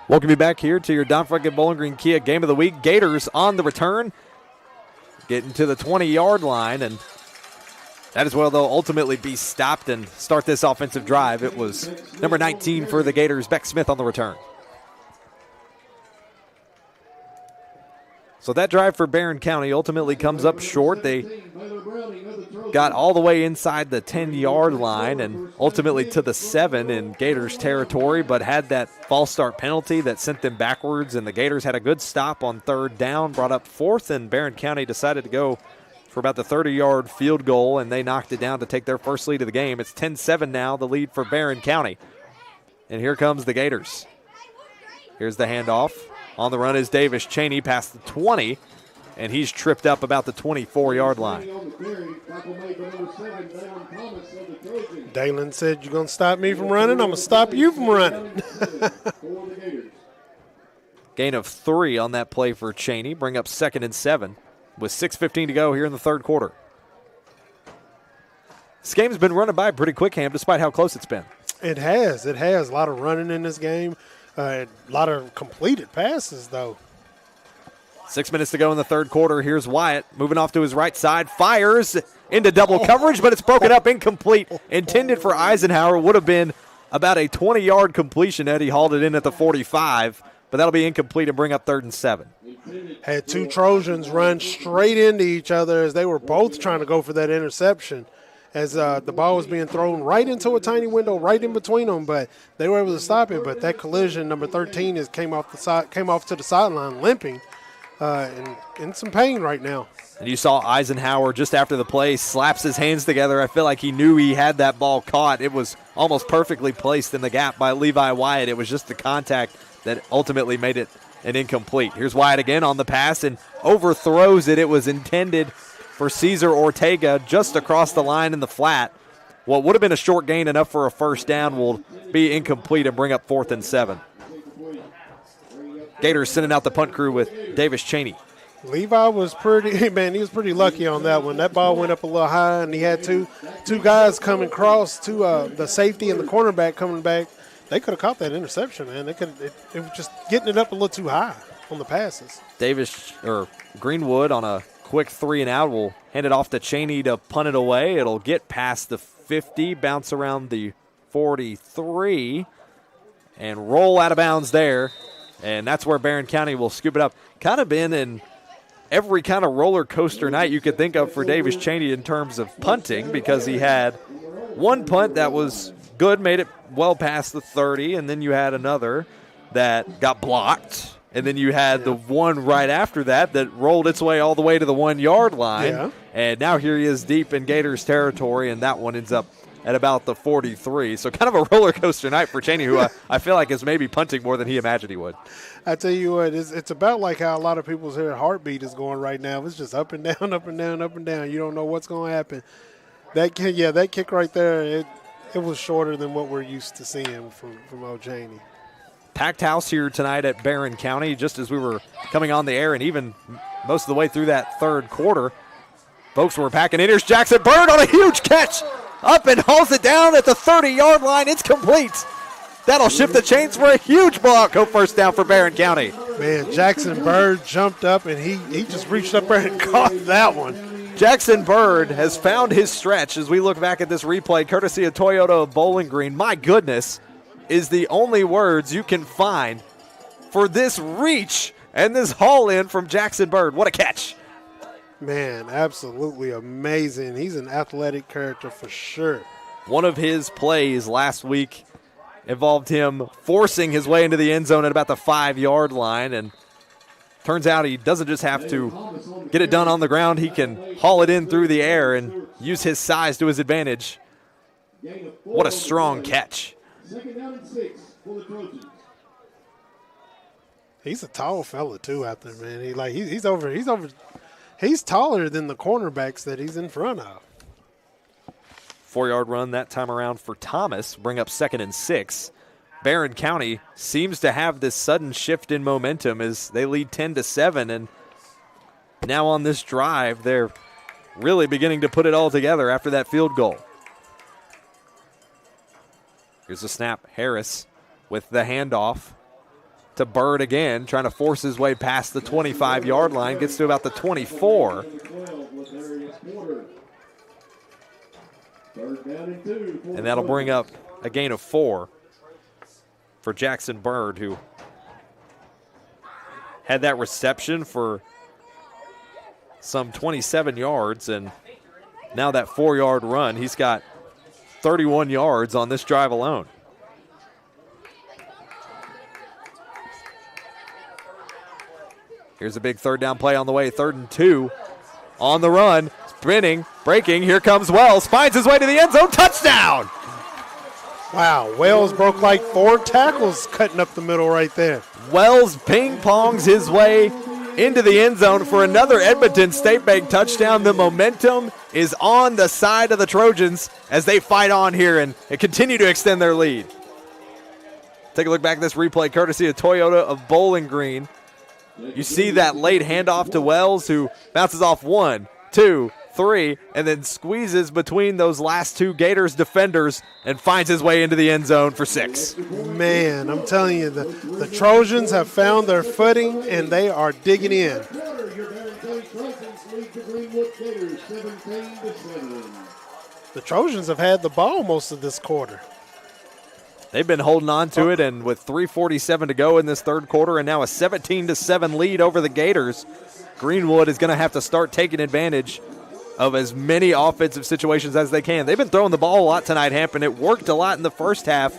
Welcome you back here to your Don Franklin Bowling Green Kia Game of the Week. Gators on the return, getting to the 20-yard line, and that is where they'll ultimately be stopped and start this offensive drive. It was number 19 for the Gators, Beck Smith, on the return. So that drive for Barren County ultimately comes up short. They got all the way inside the 10-yard line and ultimately to the 7 in Gators territory, but had that false start penalty that sent them backwards, and the Gators had a good stop on 3rd down, brought up 4th, and Barren County decided to go for about the 30-yard field goal, and they knocked it down to take their first lead of the game. It's 10-7 now, the lead for Barren County. And here comes the Gators. Here's the handoff. On the run is Davis Cheney past the 20, and he's tripped up about the 24-yard line. Dalen said, "You're going to stop me from running? I'm going to stop you from running." Gain of 3 on that play for Cheney. Bring up 2nd and 7 with 6:15 to go here in the 3rd quarter. This game's been running by pretty quick, Ham, despite how close it's been. It has. It has. A lot of running in this game. A lot of completed passes, though. 6 minutes to go in the 3rd quarter. Here's Wyatt moving off to his right side. Fires into double coverage, but it's broken up, incomplete. Intended for Eisenhower. Would have been about a 20-yard completion. Eddie hauled it in at the 45, but that'll be incomplete and bring up 3rd and 7. Had two Trojans run straight into each other as they were both trying to go for that interception, as the ball was being thrown right into a tiny window right in between them, but they were able to stop it. But that collision, number 13, came off to the sideline limping and in some pain right now. And you saw Eisenhower just after the play slaps his hands together. I feel like he knew he had that ball caught. It was almost perfectly placed in the gap by Levi Wyatt. It was just the contact that ultimately made it an incomplete. Here's Wyatt again on the pass and overthrows it. It was intended for Cesar Ortega just across the line in the flat. What would have been a short gain enough for a first down will be incomplete and bring up 4th and 7. Gators sending out the punt crew with Davis Cheney. Levi was pretty lucky on that one. That ball went up a little high, and he had two guys coming across, the safety and the cornerback coming back. They could have caught that interception, man. It was just getting it up a little too high on the passes. Greenwood on a quick 3-and-out will hand it off to Cheney to punt it away. It'll get past the 50, bounce around the 43, and roll out of bounds there. And that's where Barren County will scoop it up. Kind of been in every kind of roller coaster night you could think of for Davis Cheney in terms of punting, because he had one punt that was good, made it well past the 30, and then you had another that got blocked, and then you had the one right after that rolled its way all the way to the 1-yard line. Yeah. And now here he is deep in Gators territory, and that one ends up at about the 43. So kind of a roller coaster night for Cheney, who I feel like is maybe punting more than he imagined he would. I tell you what, it's about like how a lot of people's heartbeat is going right now. It's just up and down, up and down, up and down. You don't know what's going to happen. That kick right there, it was shorter than what we're used to seeing from Old Cheney. Packed house here tonight at Barren County, just as we were coming on the air, and even most of the way through that third quarter. Folks were packing in. Here's Jackson Bird on a huge catch. Up and hauls it down at the 30-yard line. It's complete. That'll shift the chains for a huge block. Go first down for Barren County. Man, Jackson Bird jumped up, and he just reached up there and caught that one. Jackson Bird has found his stretch as we look back at this replay, courtesy of Toyota of Bowling Green. My goodness is the only words you can find for this reach and this haul in from Jackson Bird. What a catch. Man, absolutely amazing. He's an athletic character for sure. One of his plays last week involved him forcing his way into the end zone at about the 5-yard line, and turns out he doesn't just have to get it done on the ground. He can haul it in through the air and use his size to his advantage. What a strong catch. He's a tall fella too out there, man. He's taller than the cornerbacks that he's in front of. 4-yard run that time around for Thomas, bring up 2nd and 6. Barren County seems to have this sudden shift in momentum as they lead 10-7, and now on this drive, they're really beginning to put it all together after that field goal. Here's the snap. Harris with the handoff to Bird again, trying to force his way past the 25-yard line, gets to about the 24. And that'll bring up a gain of 4 for Jackson Bird, who had that reception for some 27 yards, and now that 4-yard run, he's got 31 yards on this drive alone. Here's a big third down play on the way, 3rd and 2. On the run, sprinting, breaking, here comes Wells, finds his way to the end zone, touchdown! Wow, Wells broke like 4 tackles cutting up the middle right there. Wells ping-pongs his way into the end zone for another Edmonton State Bank touchdown. The momentum is on the side of the Trojans as they fight on here and continue to extend their lead. Take a look back at this replay, courtesy of Toyota of Bowling Green. You see that late handoff to Wells, who bounces off 1, 2, 3, and then squeezes between those last 2 Gators defenders and finds his way into the end zone for 6. Man, I'm telling you, the Trojans have found their footing, and they are digging in. The Trojans have had the ball most of this quarter. They've been holding on to it, and with 3:47 to go in this third quarter and now a 17-7 lead over the Gators, Greenwood is going to have to start taking advantage of as many offensive situations as they can. They've been throwing the ball a lot tonight, Hampton. It worked a lot in the first half.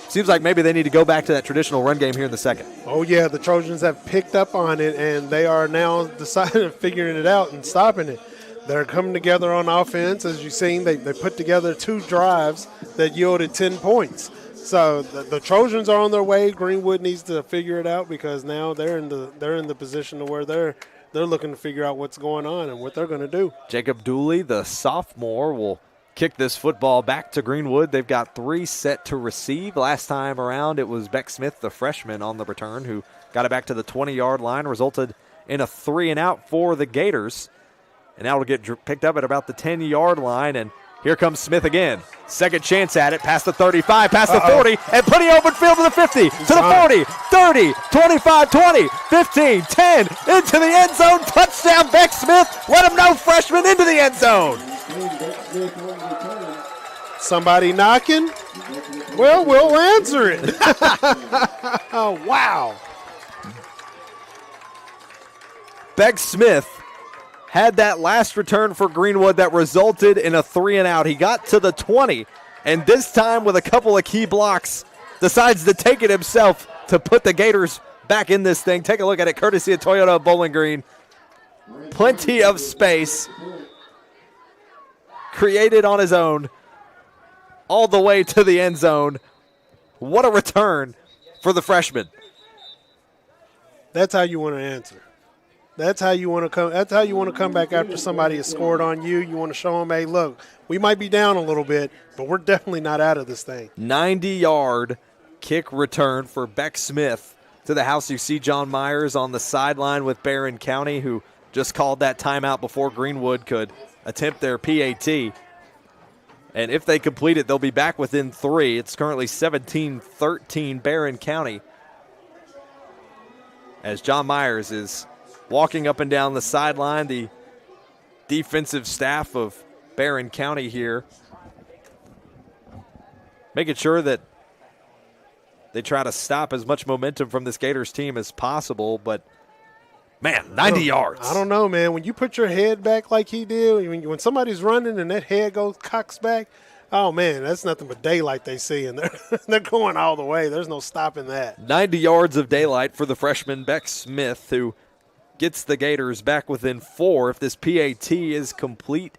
Seems like maybe they need to go back to that traditional run game here in the second. Oh, yeah, the Trojans have picked up on it, and they are now figuring it out and stopping it. They're coming together on offense. As you've seen, they put together 2 drives that yielded 10 points. So the Trojans are on their way. Greenwood needs to figure it out because now they're in the position to where they're looking to figure out what's going on and what they're going to do. Jacob Dooley, the sophomore, will kick this football back to Greenwood. They've got 3 set to receive. Last time around, it was Beck Smith, the freshman, on the return, who got it back to the 20-yard line, resulted in a 3-and-out for the Gators. And now it'll get picked up at about the 10-yard line, and here comes Smith again. Second chance at it, past the 35, past the 40, and plenty open field to the 50, to the 40, 30, 25, 20, 15, 10, into the end zone. Touchdown, Beck Smith. Let him know, freshman, into the end zone. Somebody knocking? Well, we'll answer it. Oh, wow. Beck Smith had that last return for Greenwood that resulted in a 3-and-out. He got to the 20, and this time with a couple of key blocks, decides to take it himself to put the Gators back in this thing. Take a look at it, courtesy of Toyota of Bowling Green. Plenty of space created on his own all the way to the end zone. What a return for the freshman. That's how you want to answer. That's how you want to come. That's how you want to come back after somebody has scored on you. You want to show them, hey, look, we might be down a little bit, but we're definitely not out of this thing. 90-yard kick return for Beck Smith to the house. You see John Myers on the sideline with Barren County, who just called that timeout before Greenwood could attempt their PAT. And if they complete it, they'll be back within 3. It's currently 17-13 Barren County, as John Myers is walking up and down the sideline. The defensive staff of Barren County here making sure that they try to stop as much momentum from this Gators team as possible. But, man, 90 yards. I don't know, man. When you put your head back like he did, when somebody's running and that head cocks back, oh, man, that's nothing but daylight they see, and they're going all the way. There's no stopping that. 90 yards of daylight for the freshman Beck Smith, who gets the Gators back within 4. If this PAT is complete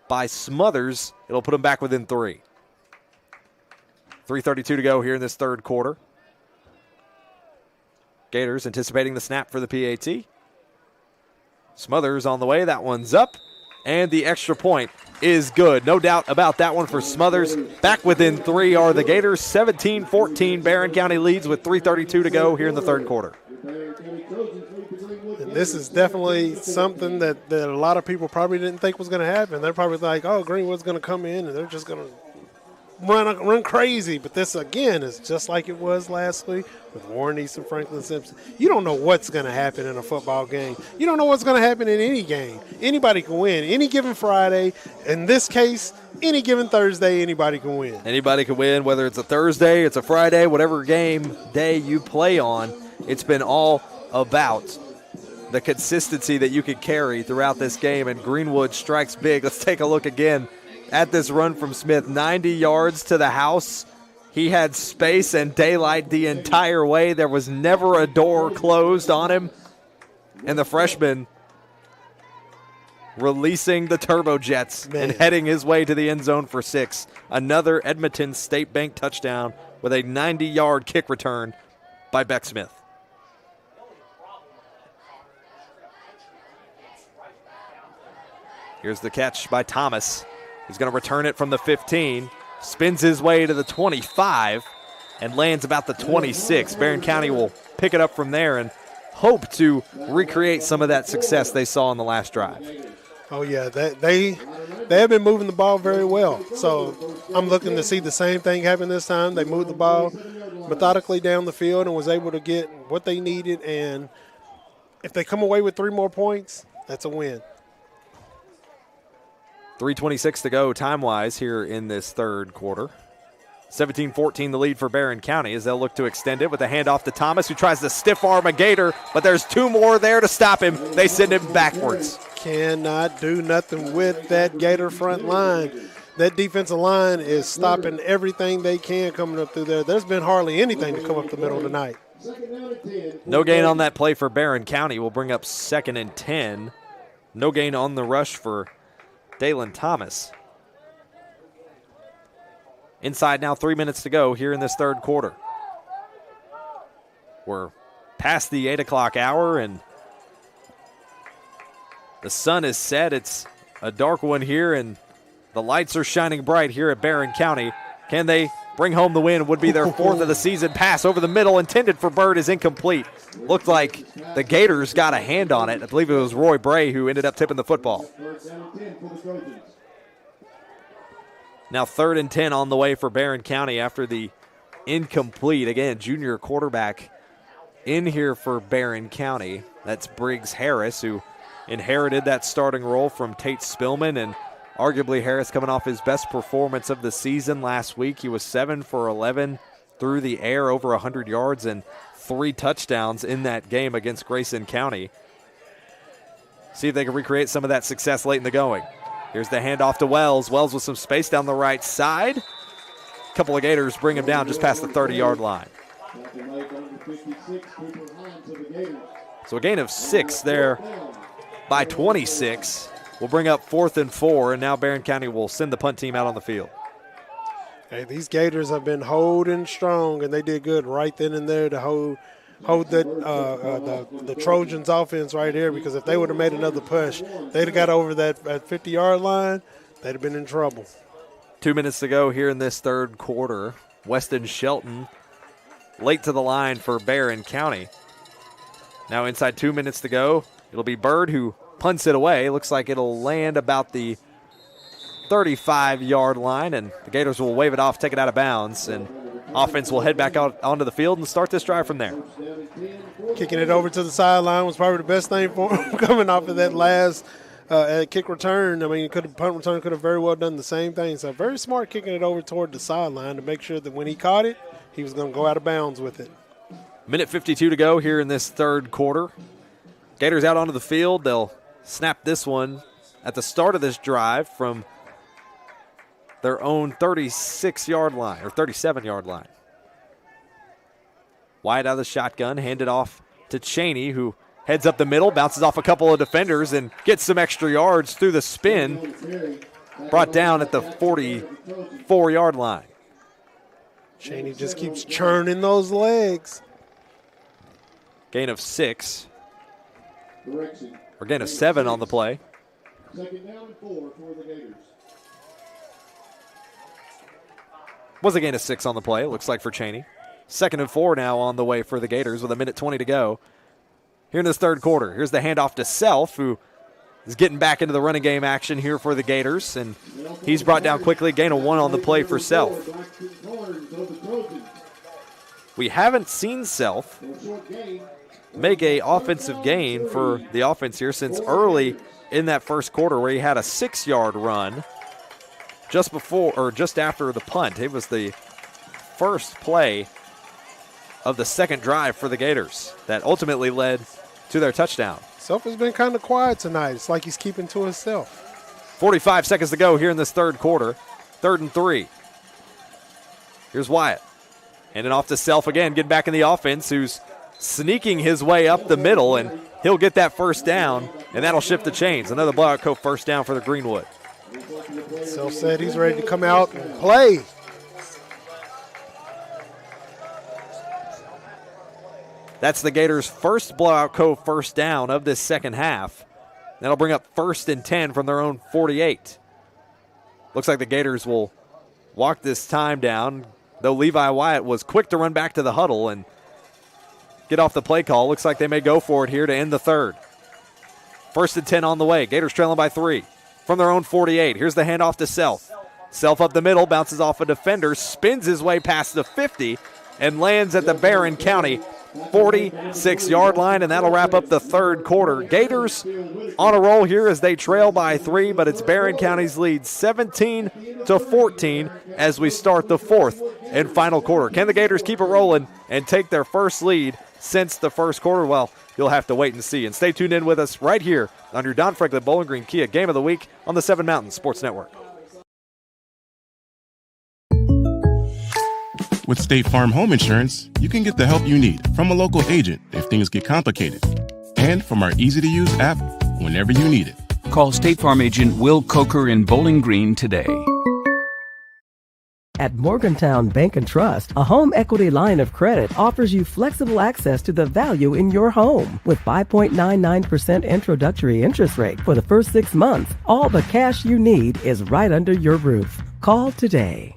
by Smothers, it'll put them back within 3. 3:32 to go here in this third quarter. Gators anticipating the snap for the PAT. Smothers on the way. That one's up. And the extra point is good. No doubt about that one for Smothers. Back within 3 are the Gators. 17-14. Barren County leads with 3:32 to go here in the third quarter. And this is definitely something that a lot of people probably didn't think was going to happen. They're probably like, oh, Greenwood's going to come in and they're just going to run crazy. But this, again, is just like it was last week with Warren East and Franklin Simpson. You don't know what's going to happen in a football game. You don't know what's going to happen in any game. Anybody can win. Any given Friday. In this case, any given Thursday, anybody can win. Anybody can win, whether it's a Thursday, it's a Friday, whatever game day you play on. It's been all about the consistency that you can carry throughout this game, and Greenwood strikes big. Let's take a look again at this run from Smith. 90 yards to the house. He had space and daylight the entire way. There was never a door closed on him. And the freshman releasing the turbojets and heading his way to the end zone for 6. Another Edmonton State Bank touchdown with a 90-yard kick return by Beck Smith. Here's the catch by Thomas. He's going to return it from the 15, spins his way to the 25, and lands about the 26. Barren County will pick it up from there and hope to recreate some of that success they saw in the last drive. Oh, yeah, they have been moving the ball very well. So I'm looking to see the same thing happen this time. They moved the ball methodically down the field and was able to get what they needed. And if they come away with 3 more points, that's a win. 3:26 to go time-wise here in this third quarter. 17-14 the lead for Barren County as they'll look to extend it with a handoff to Thomas, who tries to stiff arm a Gator, but there's two more there to stop him. They send him backwards. Cannot do nothing with that Gator front line. That defensive line is stopping everything they can coming up through there. There's been hardly anything to come up the middle tonight. No gain on that play for Barren County. Will bring up 2nd and 10. No gain on the rush for Dalen Thomas. Inside now, 3 minutes to go here in this third quarter. We're past the 8 o'clock hour, and the sun is set. It's a dark one here, and the lights are shining bright here at Barren County. Can they bring home the win? Would be their 4th of the season. Pass over the middle, intended for Bird, is incomplete. Looked like the Gators got a hand on it. I believe it was Roy Bray who ended up tipping the football. Now 3rd and 10 on the way for Barren County after the incomplete. Again, junior quarterback in here for Barren County. That's Briggs Harris, who inherited that starting role from Tate Spillman, and arguably Harris coming off his best performance of the season last week. He was 7 for 11 through the air, over 100 yards and 3 touchdowns in that game against Grayson County. See if they can recreate some of that success late in the going. Here's the handoff to Wells. Wells with some space down the right side. A couple of Gators bring him down just past the 30-yard line. So a gain of 6 there by 26. We'll bring up 4th and 4, and now Barren County will send the punt team out on the field. Hey, these Gators have been holding strong, and they did good right then and there to hold the Trojans offense right here, because if they would have made another push, they'd have got over that 50-yard line, they'd have been in trouble. 2 minutes to go here in this third quarter. Weston Shelton late to the line for Barren County. Now inside 2 minutes to go, it'll be Bird who punts it away. Looks like it'll land about the 35-yard line, and the Gators will wave it off, take it out of bounds, and offense will head back out onto the field and start this drive from there. Kicking it over to the sideline was probably the best thing for him coming off of that last kick return. I mean, punt return could have very well done the same thing. So very smart kicking it over toward the sideline to make sure that when he caught it, he was going to go out of bounds with it. Minute 52 to go here in this third quarter. Gators out onto the field. They'll snap this one at the start of this drive from their own 36-yard line or 37-yard line. Wide out of the shotgun, handed off to Cheney, who heads up the middle, bounces off a couple of defenders, and gets some extra yards through the spin. Brought down at the 44-yard line. Cheney just keeps churning those legs. Gain of 6. Or gain of 7 on the play. Second down and 4 for the Gators. Was a gain of 6 on the play, it looks like, for Cheney. 2nd and 4 now on the way for the Gators with a minute 20 to go. Here in this third quarter, here's the handoff to Self, who is getting back into the running game action here for the Gators, and he's brought down quickly. Gain of 1 on the play for Self. We haven't seen Self make a offensive gain for the offense here since early in that first quarter, where he had a 6-yard run just before or just after the punt. It was the first play of the second drive for the Gators that ultimately led to their touchdown. Self has been kind of quiet tonight. It's like he's keeping to himself. 45 seconds to go here in this third quarter. 3rd and 3. Here's Wyatt. Handing off to Self again, getting back in the offense, who's sneaking his way up the middle, and he'll get that first down, and that'll shift the chains. Another blowout coat first down for the Greenwood. Self said he's ready to come out and play. That's the Gators' first blowout coat first down of this second half. That'll bring up 1st and 10 from their own 48. Looks like the Gators will walk this time down, though Levi Wyatt was quick to run back to the huddle and get off the play call. Looks like they may go for it here to end the third. 1st and 10 on the way. Gators trailing by 3 from their own 48. Here's the handoff to Self. Self up the middle, bounces off a defender, spins his way past the 50, and lands at the Barren County 46-yard line, and that'll wrap up the third quarter. Gators on a roll here as they trail by 3, but it's Barren County's lead 17-14 as we start the fourth and final quarter. Can the Gators keep it rolling and take their first lead since the first quarter? Well, you'll have to wait and see. And stay tuned in with us right here on your Don Franklin Bowling Green Kia Game of the Week on the 7 Mountain Sports Network. With State Farm Home Insurance, you can get the help you need from a local agent if things get complicated, and from our easy-to-use app whenever you need it. Call State Farm agent Will Coker in Bowling Green today. At Morgantown Bank and Trust, a home equity line of credit offers you flexible access to the value in your home. With 5.99% introductory interest rate for the first 6 months, all the cash you need is right under your roof. Call today.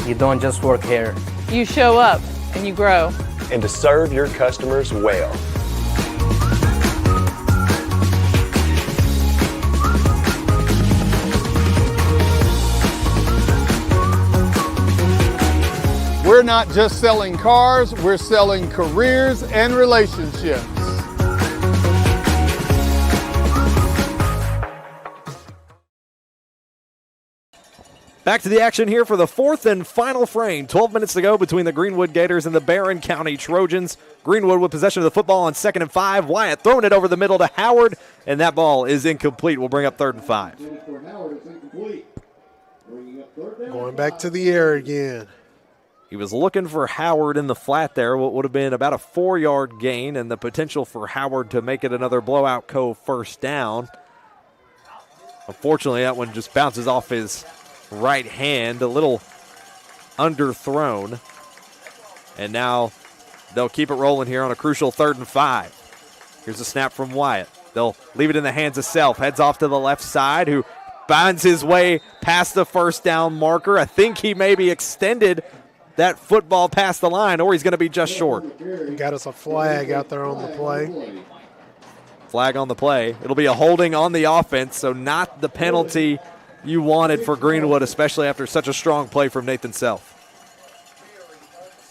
You don't just work here. You show up and you grow. And to serve your customers well. We're not just selling cars, we're selling careers and relationships. Back to the action here for the fourth and final frame. 12 minutes to go between the Greenwood Gators and the Barren County Trojans. Greenwood with possession of the football on 2nd and 5. Wyatt throwing it over the middle to Howard, and that ball is incomplete. We'll bring up 3rd and 5. Going back to the air again. He was looking for Howard in the flat there, what would have been about a 4-yard gain, and the potential for Howard to make it another blowout first down. Unfortunately, that one just bounces off his right hand, a little underthrown. And now they'll keep it rolling here on a crucial 3rd and 5. Here's a snap from Wyatt. They'll leave it in the hands of Self. Heads off to the left side, who finds his way past the first down marker. I think he maybe extended that football past the line, or he's going to be just short. He got us a flag out there on the play. Flag on the play. It'll be a holding on the offense, so not the penalty you wanted for Greenwood, especially after such a strong play from Nathan Self.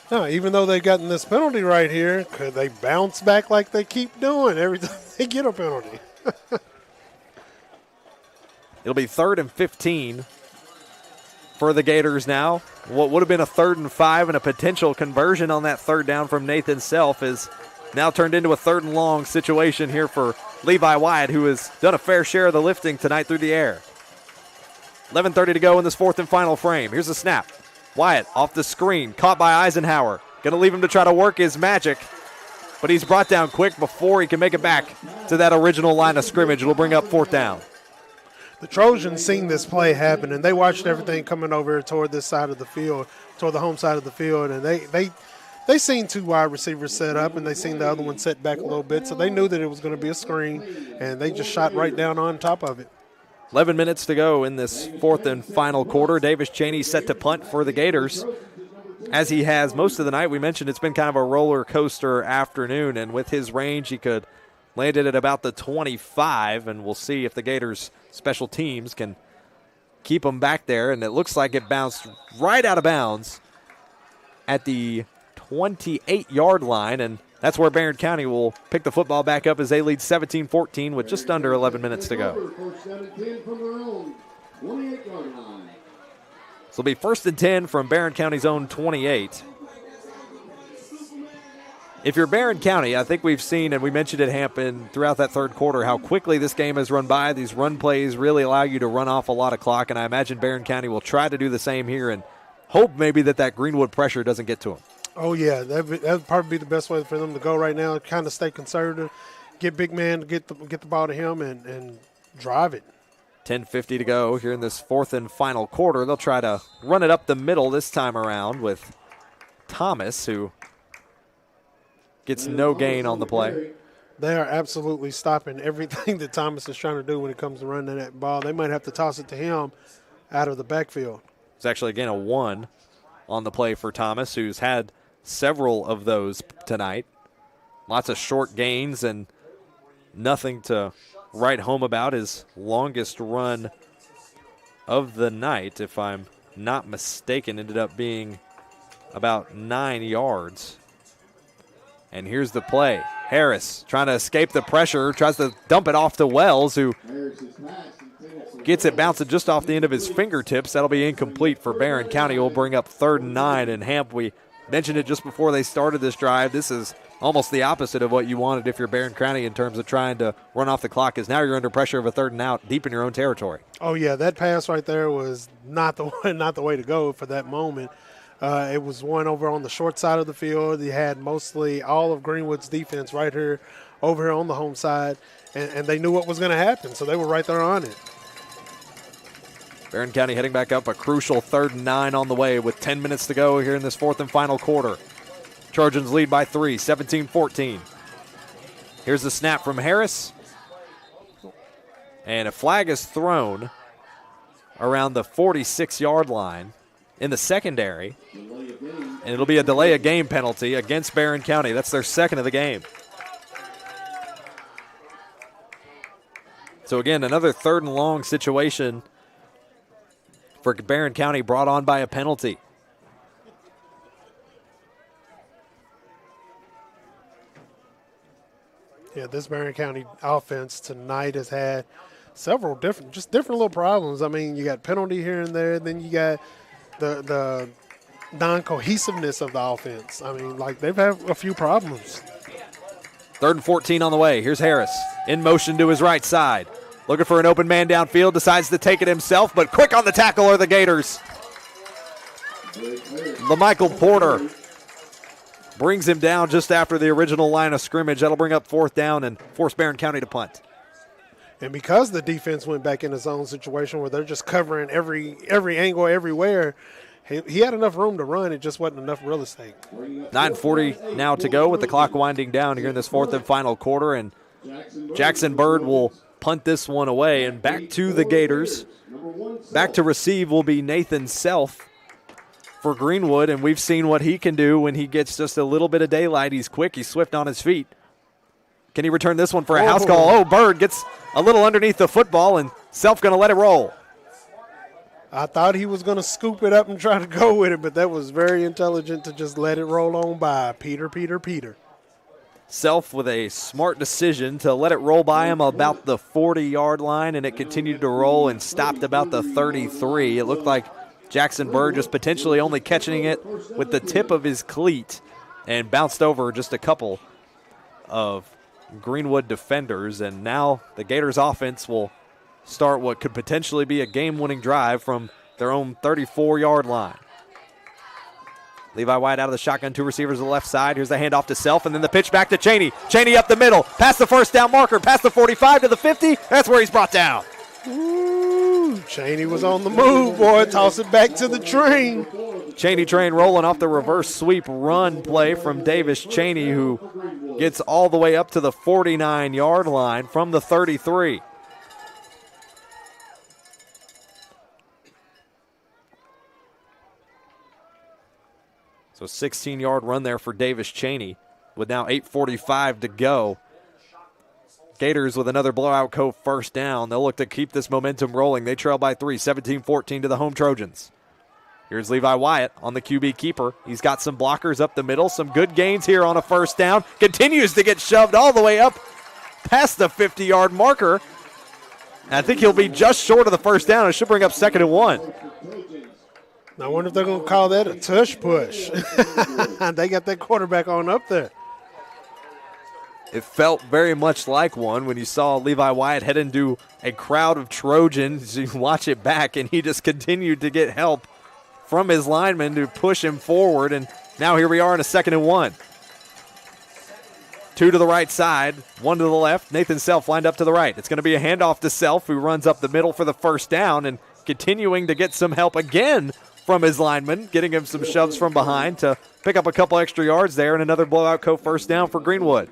No, even though they've gotten this penalty right here, could they bounce back like they keep doing every time they get a penalty? It'll be 3rd and 15 for the Gators now. What would have been a 3rd and 5 and a potential conversion on that 3rd down from Nathan Self is now turned into a 3rd and long situation here for Levi Wyatt, who has done a fair share of the lifting tonight through the air. 11:30 to go in this 4th and final frame. Here's a snap. Wyatt off the screen, caught by Eisenhower. Going to leave him to try to work his magic, but he's brought down quick before he can make it back to that original line of scrimmage. It'll bring up 4th down. The Trojans seen this play happen, and they watched everything coming over toward this side of the field, toward the home side of the field, and they seen 2 wide receivers set up, and they seen the other one set back a little bit, so they knew that it was going to be a screen, and they just shot right down on top of it. 11 minutes to go in this 4th and final quarter. Davis Cheney set to punt for the Gators, as he has most of the night. We mentioned it's been kind of a roller coaster afternoon, and with his range, he could land it at about the 25, and we'll see if the Gators' special teams can keep them back there. And it looks like it bounced right out of bounds at the 28-yard line, and that's where Barren County will pick the football back up as they lead 17-14 with just under 11 minutes to go. So it'll be 1st and 10 from Barren County's own 28. If you're Barren County, I think we've seen, and we mentioned it happen throughout that 3rd quarter, how quickly this game has run by. These run plays really allow you to run off a lot of clock, and I imagine Barren County will try to do the same here and hope maybe that Greenwood pressure doesn't get to them. Oh, yeah, that would probably be the best way for them to go right now, kind of stay conservative, get big man to get the ball to him and drive it. 10:50 to go here in this 4th and final quarter. They'll try to run it up the middle this time around with Thomas, who gets no gain on the play. They are absolutely stopping everything that Thomas is trying to do when it comes to running that ball. They might have to toss it to him out of the backfield. It's actually, again, a 1 on the play for Thomas, who's had several of those tonight. Lots of short gains and nothing to write home about. His longest run of the night, if I'm not mistaken, ended up being about 9 yards. And here's the play. Harris trying to escape the pressure, tries to dump it off to Wells, who gets it bouncing just off the end of his fingertips. That'll be incomplete for Barren County. Will bring up 3rd and 9. And Hamp, we mentioned it just before they started this drive. This is almost the opposite of what you wanted if you're Barren County in terms of trying to run off the clock, because now you're under pressure of a 3rd and out deep in your own territory. Oh, yeah, that pass right there was not the way to go for that moment. It was one over on the short side of the field. You had mostly all of Greenwood's defense right here, over here on the home side, and they knew what was going to happen, so they were right there on it. Barren County heading back up, a crucial 3rd and 9 on the way with 10 minutes to go here in this 4th and final quarter. Trojans lead by 3, 17-14. Here's the snap from Harris. And a flag is thrown around the 46-yard line in the secondary. And it'll be a delay of game penalty against Barren County. That's their 2nd of the game. So again, another 3rd and long situation for Barren County, brought on by a penalty. Yeah, this Barren County offense tonight has had several different little problems. I mean, you got penalty here and there, then you got the non-cohesiveness of the offense. I mean, like, they've had a few problems. 3rd and 14 on the way. Here's Harris in motion to his right side. Looking for an open man downfield, decides to take it himself, but quick on the tackle are the Gators. LaMichael Porter brings him down just after the original line of scrimmage. That'll bring up 4th down and force Barren County to punt. And because the defense went back in a zone situation where they're just covering every angle everywhere, he had enough room to run. It just wasn't enough real estate. 9:40 now to go with the clock winding down here in this 4th and final quarter. And Jackson Bird will punt this one away. And back to the Gators. Back to receive will be Nathan Self for Greenwood, and we've seen what he can do when he gets just a little bit of daylight. He's quick, he's swift on his feet. Can he return this one for a house call? Oh, Bird gets a little underneath the football, and Self going to let it roll. I thought he was going to scoop it up and try to go with it, but that was very intelligent to just let it roll on by. Peter. Self with a smart decision to let it roll by him about the 40-yard line, and it continued to roll and stopped about the 33. It looked like Jackson Bird just potentially only catching it with the tip of his cleat and bounced over just a couple of Greenwood defenders. And now the Gators offense will start what could potentially be a game-winning drive from their own 34-yard line. Levi White out of the shotgun, 2 receivers to the left side. Here's the handoff to Self, and then the pitch back to Cheney. Cheney up the middle, past the 1st down marker, past the 45 to the 50. That's where he's brought down. Ooh, Cheney was on the move, boy. Toss it back to the train. Cheney train rolling off the reverse sweep run play from Davis Cheney, who gets all the way up to the 49-yard line from the 33. So 16-yard run there for Davis Cheney with now 8:45 to go. Gators with another blowout coat 1st down. They'll look to keep this momentum rolling. They trail by 3, 17-14 to the home Trojans. Here's Levi Wyatt on the QB keeper. He's got some blockers up the middle. Some good gains here on a 1st down. Continues to get shoved all the way up past the 50-yard marker. And I think he'll be just short of the 1st down. It should bring up 2nd and 1. I wonder if they're going to call that a tush push. They got that quarterback on up there. It felt very much like one when you saw Levi Wyatt head into a crowd of Trojans. You watch it back, and he just continued to get help from his linemen to push him forward. And now here we are in a 2nd and 1. 2 to the right side, 1 to the left. Nathan Self lined up to the right. It's going to be a handoff to Self, who runs up the middle for the 1st down and continuing to get some help again from his lineman, getting him some shoves from behind to pick up a couple extra yards there, and another blowout coat 1st down for Greenwood.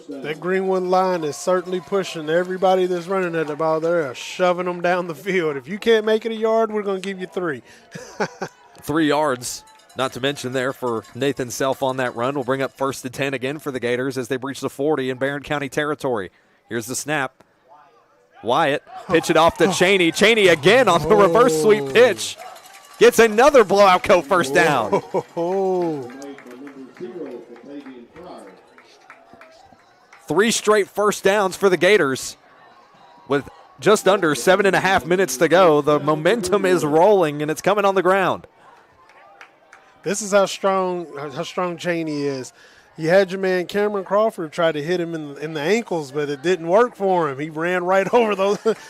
That Greenwood line is certainly pushing everybody that's running at the ball. They're shoving them down the field. If you can't make it a yard, we're going to give you 3. 3 yards, not to mention there for Nathan Self on that run. Will bring up 1st and 10 again for the Gators as they breach the 40 in Barren County territory. Here's the snap. Wyatt pitch it off to Cheney. Cheney again on the reverse sweep pitch. Gets another blowout coat first down. Three straight first downs for the Gators with just under 7.5 minutes to go. The momentum is rolling, and it's coming on the ground. This is how strong Cheney is. You had your man Cameron Crawford try to hit him in the ankles, but it didn't work for him. He ran right over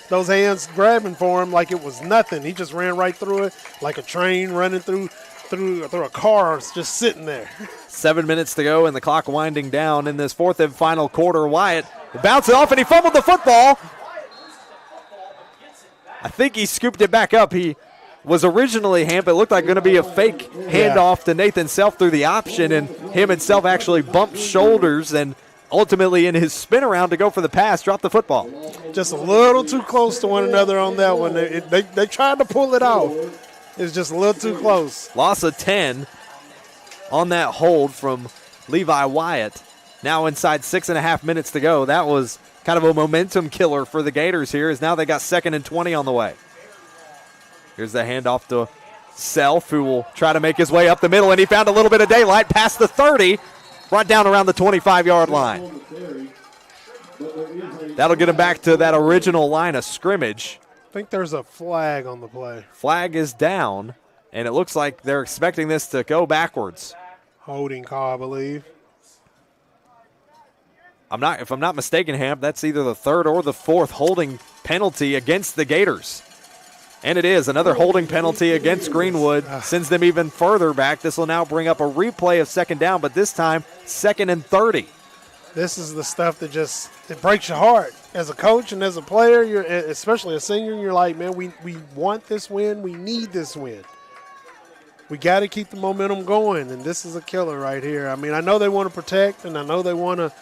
those hands grabbing for him like it was nothing. He just ran right through it like a train running through a car just sitting there. 7 minutes to go and the clock winding down in this fourth and final quarter. Wyatt bounced it off and he fumbled the football. I think he scooped it back up. He was originally but it looked like going to be a fake handoff to Nathan Self through the option, and him and Self actually bumped shoulders and ultimately in his spin around to go for the pass, dropped the football. Just a little too close to one another on that one. They tried to pull it off. It was just a little too close. Loss of 10 on that hold from Levi Wyatt. Now inside 6.5 minutes to go. That was kind of a momentum killer for the Gators here, as now they got 2nd and 20 on the way. Here's the handoff to Self, who will try to make his way up the middle, and he found a little bit of daylight past the 30, right down around the 25-yard line. That'll get him back to that original line of scrimmage. I think there's a flag on the play. Flag is down, and it looks like they're expecting this to go backwards. Holding call, I believe. If I'm not mistaken, Hamp, that's either the third or the fourth holding penalty against the Gators. And it is another holding penalty against Greenwood, sends them even further back. This will now bring up a replay of second down, but this time 2nd and 30. This is the stuff that it breaks your heart. As a coach and as a player, especially a senior, you're like, man, we want this win. We need this win. We got to keep the momentum going, and this is a killer right here. I mean, I know they want to protect, and I know they want to,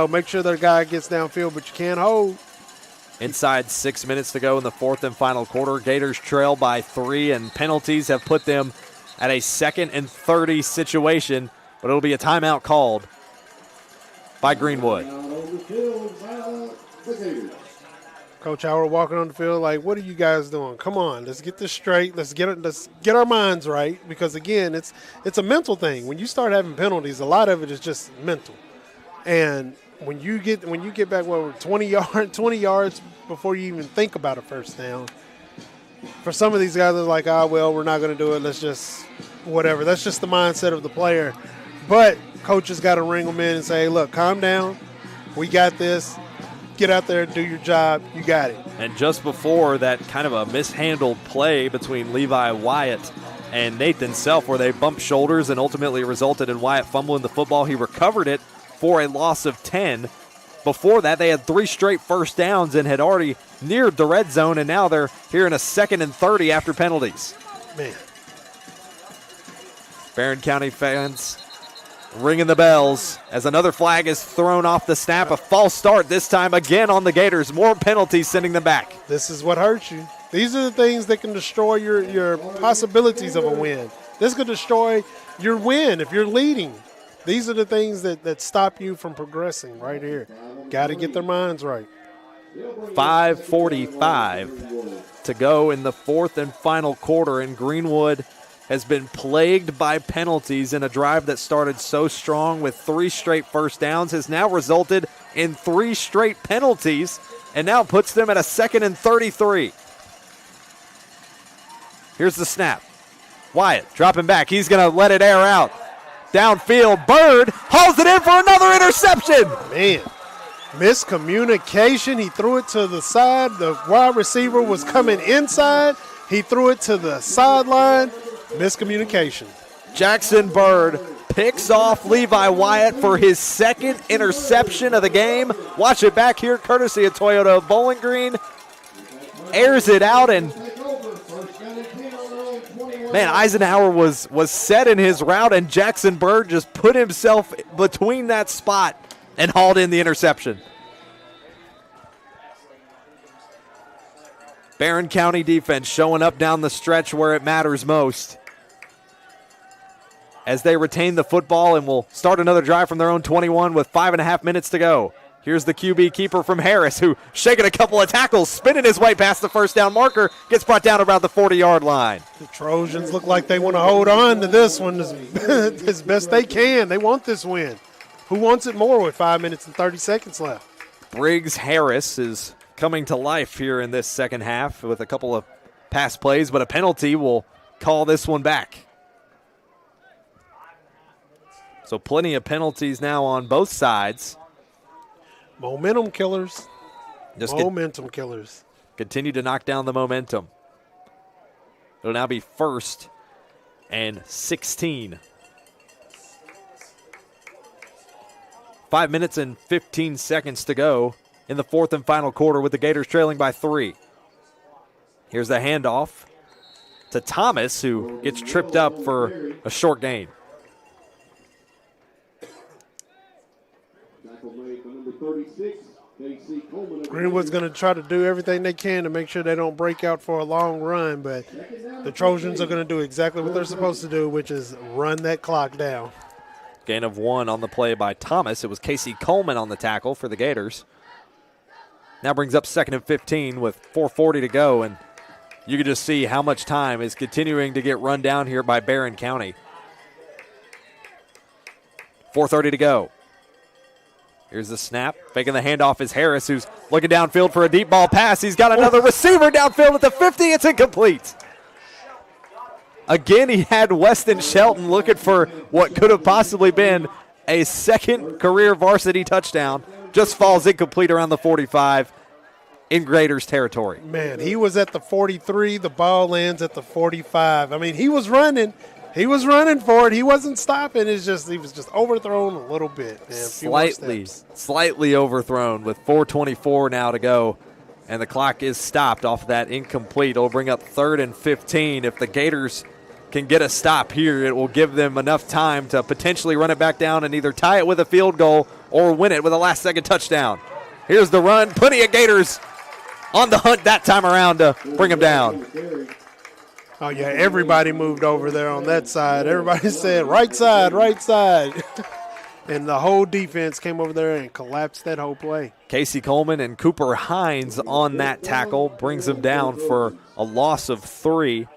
make sure their guy gets downfield, but you can't hold. Inside 6 minutes to go in the fourth and final quarter. Gators trail by 3, and penalties have put them at a 2nd and 30 situation, but it'll be a timeout called by Greenwood. Coach Howard walking on the field like, what are you guys doing? Come on, let's get this straight. Let's get our minds right, because, again, it's a mental thing. When you start having penalties, a lot of it is just mental. And when you get back 20 yards before you even think about a first down, for some of these guys, they're like, we're not going to do it. Let's just whatever. That's just the mindset of the player. But coaches got to ring them in and say, look, calm down. We got this. Get out there and do your job. You got it. And just before that kind of a mishandled play between Levi Wyatt and Nathan Self, where they bumped shoulders and ultimately resulted in Wyatt fumbling the football, he recovered it for a loss of 10. Before that, they had 3 straight first downs and had already neared the red zone, and now they're here in a 2nd and 30 after penalties. Man. Barren County fans ringing the bells as another flag is thrown off the snap. A false start this time again on the Gators. More penalties sending them back. This is what hurts you. These are the things that can destroy your possibilities of a win. This could destroy your win if you're leading. These are the things that stop you from progressing right here. Got to get their minds right. 5:45 to go in the fourth and final quarter, and Greenwood has been plagued by penalties in a drive that started so strong with 3 straight first downs, has now resulted in 3 straight penalties, and now puts them at a 2nd and 33. Here's the snap. Wyatt dropping back. He's going to let it air out. Downfield, Bird hauls it in for another interception. Man, miscommunication. He threw it to the side. The wide receiver was coming inside. He threw it to the sideline. Miscommunication. Jackson Bird picks off Levi Wyatt for his 2nd interception of the game. Watch it back here, courtesy of Toyota of Bowling Green. Airs it out, and man, Eisenhower was set in his route, and Jackson Bird just put himself between that spot and hauled in the interception. Barren County defense showing up down the stretch where it matters most, as they retain the football and will start another drive from their own 21 with 5.5 minutes to go. Here's the QB keeper from Harris, who shaking a couple of tackles, spinning his way past the first down marker, gets brought down around the 40-yard line. The Trojans look like they want to hold on to this one as best they can. They want this win. Who wants it more with 5 minutes and 30 seconds left? Briggs Harris is coming to life here in this second half with a couple of pass plays, but a penalty will call this one back. So plenty of penalties now on both sides. Momentum killers. Momentum killers. Continue to knock down the momentum. It'll now be 1st and 16. 5 minutes and 15 seconds to go in the 4th and final quarter with the Gators trailing by 3. Here's the handoff to Thomas, who gets tripped up for a short gain. Greenwood's going to try to do everything they can to make sure they don't break out for a long run, but the Trojans are going to do exactly what they're supposed to do, which is run that clock down. Gain of 1 on the play by Thomas. It was Casey Coleman on the tackle for the Gators. Now brings up 2nd and 15 with 4:40 to go, and you can just see how much time is continuing to get run down here by Barren County. 4:30 to go. Here's the snap. Faking the handoff is Harris, who's looking downfield for a deep ball pass. He's got another receiver downfield at the 50. It's incomplete. Again, he had Weston Shelton looking for what could have possibly been a second career varsity touchdown. Just falls incomplete around the 45 in Gators territory. Man, he was at the 43. The ball lands at the 45. I mean, he was running. He was running for it. He wasn't stopping. It's just he was just overthrown a little bit. Man, slightly overthrown with 4:24 now to go. And the clock is stopped off of that incomplete. It'll bring up 3rd and 15. If the Gators can get a stop here, it will give them enough time to potentially run it back down and either tie it with a field goal or win it with a last-second touchdown. Here's the run. Plenty of Gators on the hunt that time around to bring them down. Oh, yeah, everybody moved over there on that side. Everybody said, right side, right side. And the whole defense came over there and collapsed that whole play. Casey Coleman and Cooper Hines on that tackle brings them down for a loss of 3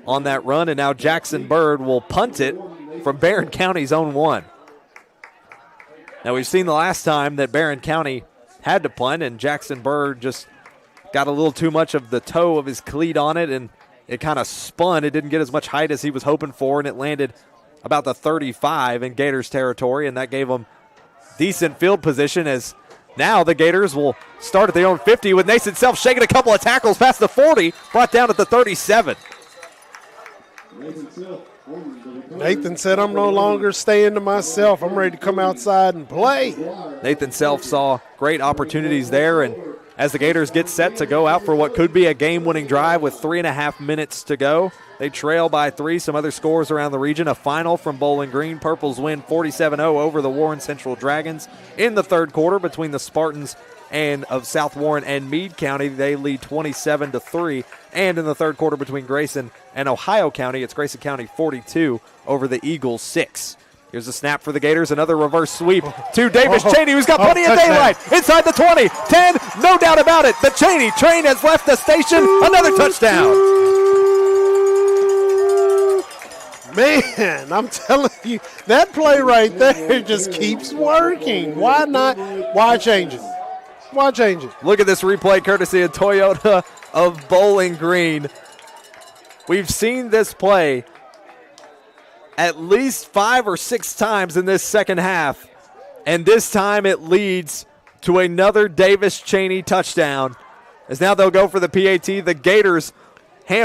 on that run. And now Jackson Bird will punt it from Barren County's own 1. Now, we've seen the last time that Barren County had to punt, and Jackson Bird just got a little too much of the toe of his cleat on it, and it kind of spun. It didn't get as much height as he was hoping for, and it landed about the 35 in Gators territory, and that gave them decent field position as now the Gators will start at their own 50 with Nathan Self shaking a couple of tackles past the 40, brought down at the 37. Nathan said, I'm no longer staying to myself. I'm ready to come outside and play. Nathan Self saw great opportunities there, and as the Gators get set to go out for what could be a game-winning drive with 3.5 minutes to go, they trail by 3. Some other scores around the region. A final from Bowling Green. Purples win 47-0 over the Warren Central Dragons. In the 3rd quarter between the Spartans and of South Warren and Meade County, they lead 27-3. And in the 3rd quarter between Grayson and Ohio County, it's Grayson County 42 over the Eagles 6. Here's a snap for the Gators, another reverse sweep to Davis Cheney, who's got plenty of daylight. Inside the 20, 10, no doubt about it. The Cheney train has left the station. Another touchdown. Man, I'm telling you, that play right there just keeps working. Why not? Why change it? Why change it? Look at this replay courtesy of Toyota of Bowling Green. We've seen this play at least 5 or 6 times in this second half, and this time it leads to another Davis Cheney touchdown. As now they'll go for the PAT. The Gators,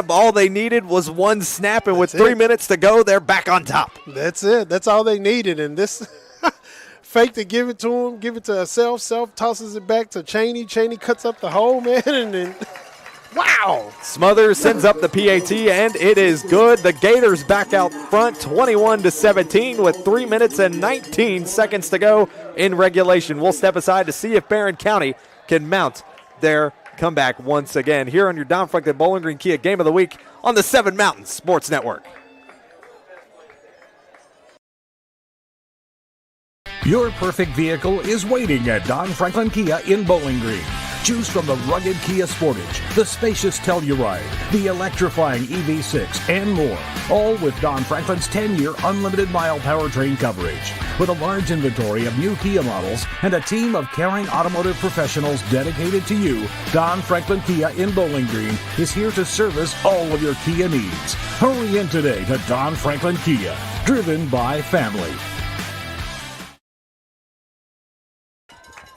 all they needed was 1 snap, and with 3 minutes to go, they're back on top. That's it. That's all they needed, and this fake to give it to him, give it to Self tosses it back to Cheney. Cheney cuts up the hole, man, and then wow. Smothers sends up the PAT, and it is good. The Gators back out front 21-17 with 3 minutes and 19 seconds to go in regulation. We'll step aside to see if Barren County can mount their comeback once again here on your Don Franklin Bowling Green Kia Game of the Week on the 7 Mountains Sports Network. Your perfect vehicle is waiting at Don Franklin Kia in Bowling Green. Choose from the rugged Kia Sportage, the spacious Telluride, the electrifying EV6, and more. All with Don Franklin's 10-year unlimited mile powertrain coverage. With a large inventory of new Kia models and a team of caring automotive professionals dedicated to you, Don Franklin Kia in Bowling Green is here to service all of your Kia needs. Hurry in today to Don Franklin Kia, driven by family.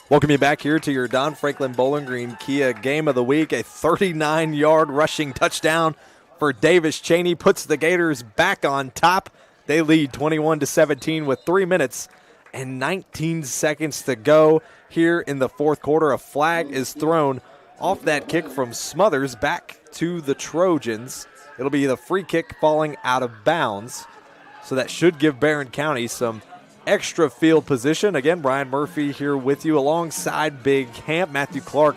Welcome you back here to your Don Franklin Bowling Green Kia Game of the Week. A 39-yard rushing touchdown for Davis Cheney puts the Gators back on top. They lead 21-17 with 3 minutes and 19 seconds to go here in the fourth quarter. A flag is thrown off that kick from Smothers back to the Trojans. It'll be the free kick falling out of bounds. So that should give Barren County some extra field position. Again, Brian Murphy here with you alongside Big Hamp, Matthew Clark,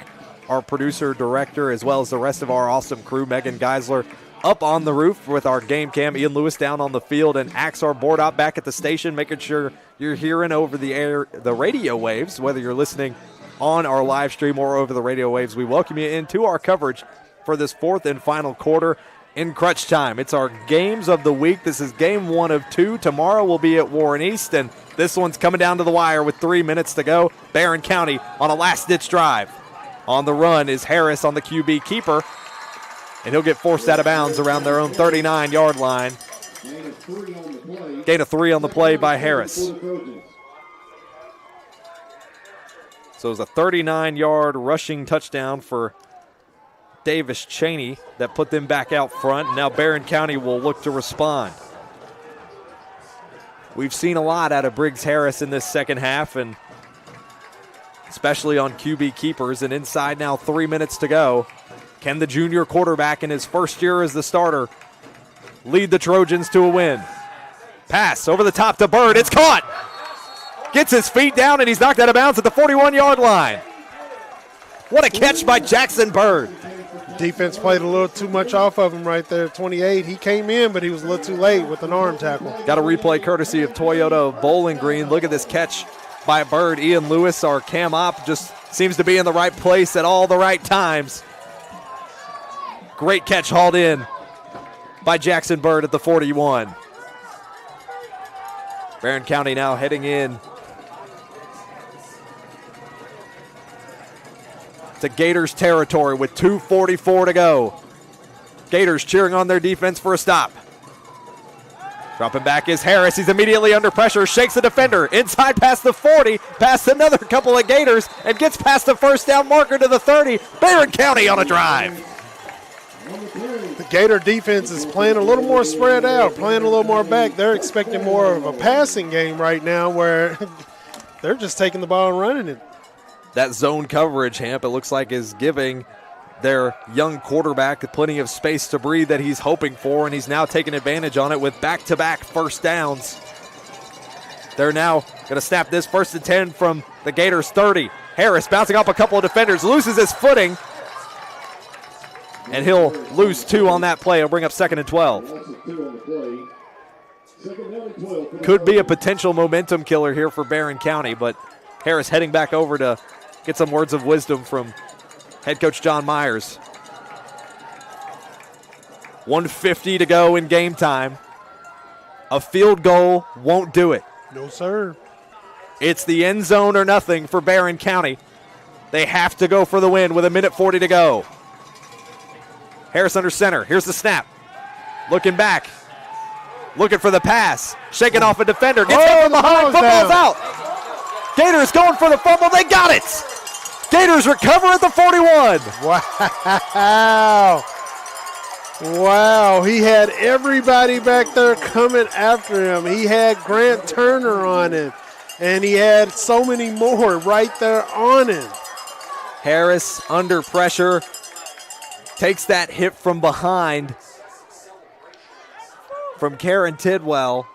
our producer, director, as well as the rest of our awesome crew. Megan Geisler up on the roof with our game cam. Ian Lewis down on the field, and Axar board out back at the station, making sure you're hearing over the air, the radio waves, whether you're listening on our live stream or over the radio waves. We welcome you into our coverage for this fourth and final quarter in crunch time. It's our games of the week. This is game 1 of 2. Tomorrow we'll be at Warren East, and this one's coming down to the wire with 3 minutes to go. Barren County on a last-ditch drive. On the run is Harris on the QB keeper, and he'll get forced out of bounds around their own 39-yard line. Gain of 3 on the play by Harris. So it was a 39-yard rushing touchdown for Davis Cheney that put them back out front. Now Barren County will look to respond. We've seen a lot out of Briggs Harris in this second half, and especially on QB keepers. And inside now, 3 minutes to go. Can the junior quarterback in his first year as the starter lead the Trojans to a win? Pass over the top to Bird. It's caught. Gets his feet down, and he's knocked out of bounds at the 41-yard line. What a catch by Jackson Bird. Defense played a little too much off of him right there. 28, he came in, but he was a little too late with an arm tackle. Got a replay courtesy of Toyota of Bowling Green. Look at this catch by Bird. Ian Lewis, our cam op, just seems to be in the right place at all the right times. Great catch hauled in by Jackson Bird at the 41. Barren County now heading in to Gators territory with 2:44 to go. Gators cheering on their defense for a stop. Dropping back is Harris. He's immediately under pressure, shakes the defender. Inside past the 40, past another couple of Gators, and gets past the first down marker to the 30. Barren County on a drive. The Gator defense is playing a little more spread out, playing a little more back. They're expecting more of a passing game right now where they're just taking the ball and running it. That zone coverage, Hamp, it looks like is giving their young quarterback plenty of space to breathe that he's hoping for, and he's now taking advantage on it with back-to-back first downs. They're now going to snap this 1st and 10 from the Gators 30. Harris bouncing off a couple of defenders, loses his footing, and he'll lose 2 on that play. He'll bring up 2nd and 12. Could be a potential momentum killer here for Barren County, but Harris heading back over to get some words of wisdom from head coach John Myers. 1:50 to go in game time. A field goal won't do it. No, sir. It's the end zone or nothing for Barren County. They have to go for the win with 1:40 to go. Harris under center. Here's the snap. Looking back. Looking for the pass. Shaking off a defender. Gets hit from behind. Football's out. Gators going for the fumble. They got it. Gators recover at the 41. Wow. Wow. He had everybody back there coming after him. He had Grant Turner on him, and he had so many more right there on him. Harris under pressure. Takes that hit from behind from Karen Tidwell.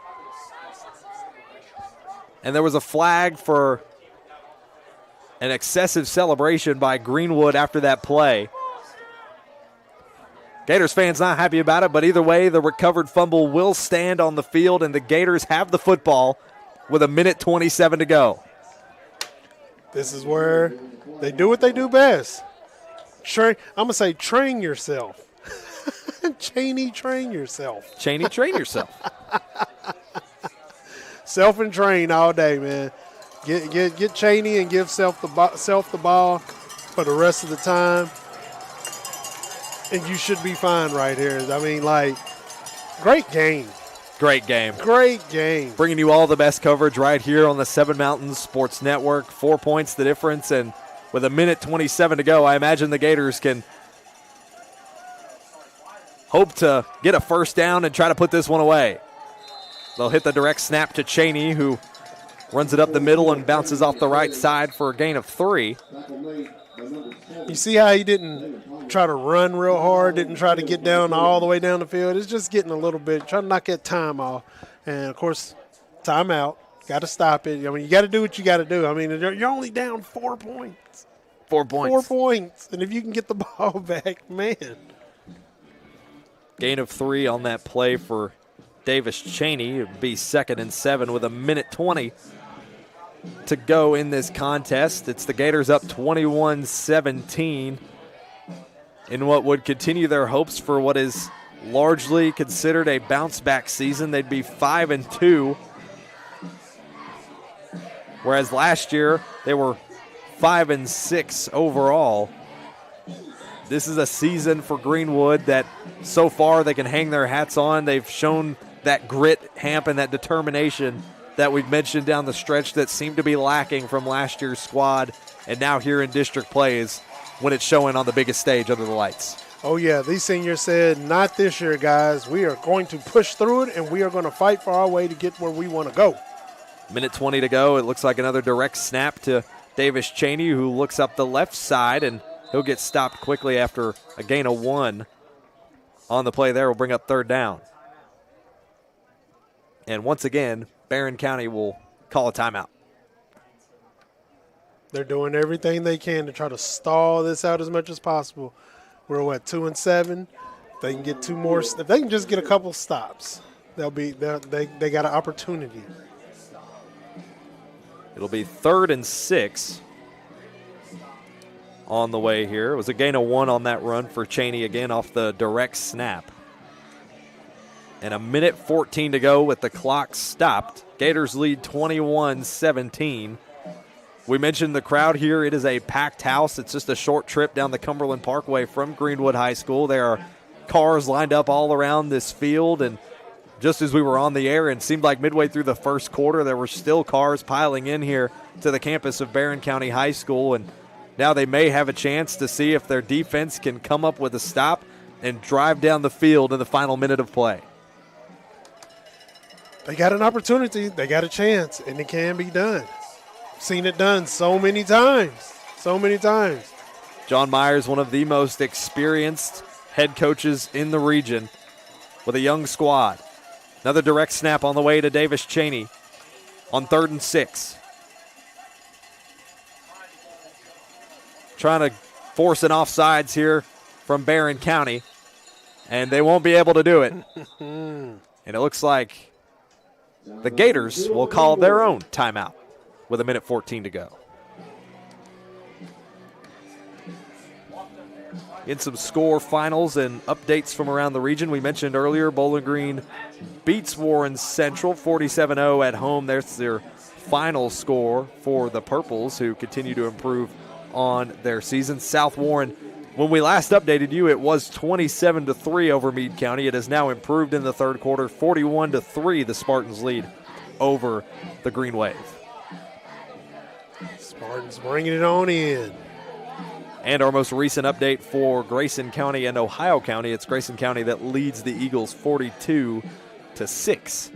And there was a flag for an excessive celebration by Greenwood after that play. Gators fans not happy about it, but either way, the recovered fumble will stand on the field, and the Gators have the football with a minute 27 to go. This is where they do what they do best. I'm going to say train yourself. Cheney, train yourself. Cheney, train yourself. Self and train all day, man. Get Cheney and give self the ball for the rest of the time, and you should be fine right here. I mean, like, great game. Great game. Great game. Bringing you all the best coverage right here on the Seven Mountains Sports Network. 4 points the difference, and with a minute 27 to go, I imagine the Gators can hope to get a first down and try to put this one away. They'll hit the direct snap to Cheney, who runs it up the middle and bounces off the right side for a gain of 3. You see how he didn't try to run real hard, didn't try to get down all the way down the field. It's just getting a little bit, trying to knock that time off. And, of course, timeout. Got to stop it. I mean, you got to do what you got to do. I mean, you're only down 4 points. 4 points. 4 points. And if you can get the ball back, man. Gain of 3 on that play for Davis Cheney. It would be 2nd and 7 with a minute 20 to go in this contest. It's the Gators up 21-17 in what would continue their hopes for what is largely considered a bounce-back season. They'd be 5-2, whereas last year they were 5-6 overall. This is a season for Greenwood that so far they can hang their hats on. They've shown that grit, Hamp, and that determination that we've mentioned down the stretch that seemed to be lacking from last year's squad, and now here in district plays when it's showing on the biggest stage under the lights. Oh, yeah, these seniors said, not this year, guys. We are going to push through it, and we are going to fight for our way to get where we want to go. Minute 20 to go. It looks like another direct snap to Davis Cheney, who looks up the left side, and he'll get stopped quickly after a gain of 1 on the play there. Will bring up 3rd down. And once again, Barren County will call a timeout. They're doing everything they can to try to stall this out as much as possible. We're 2 and 7. If they can get 2 more, if they can just get a couple stops, they got an opportunity. It'll be 3rd and 6 on the way here. It was a gain of 1 on that run for Cheney again off the direct snap. And a minute 14 to go with the clock stopped. Gators lead 21-17. We mentioned the crowd here. It is a packed house. It's just a short trip down the Cumberland Parkway from Greenwood High School. There are cars lined up all around this field. And just as we were on the air, and seemed like midway through the first quarter, there were still cars piling in here to the campus of Barren County High School. And now they may have a chance to see if their defense can come up with a stop and drive down the field in the final minute of play. They got an opportunity. They got a chance, and it can be done. Seen it done so many times. So many times. John Myers, one of the most experienced head coaches in the region with a young squad. Another direct snap on the way to Davis Cheney on 3rd and 6. Trying to force an offsides here from Barren County, and they won't be able to do it. And it looks like the Gators will call their own timeout with a minute 14 to go. In some score finals and updates from around the region, we mentioned earlier Bowling Green beats Warren Central 47-0 at home. There's their final score for the Purples, who continue to improve on their season. South Warren, when we last updated you, it was 27-3 over Meade County. It has now improved in the third quarter, 41-3, the Spartans lead over the Green Wave. Spartans bringing it on in. And our most recent update for Grayson County and Ohio County, it's Grayson County that leads the Eagles 42-6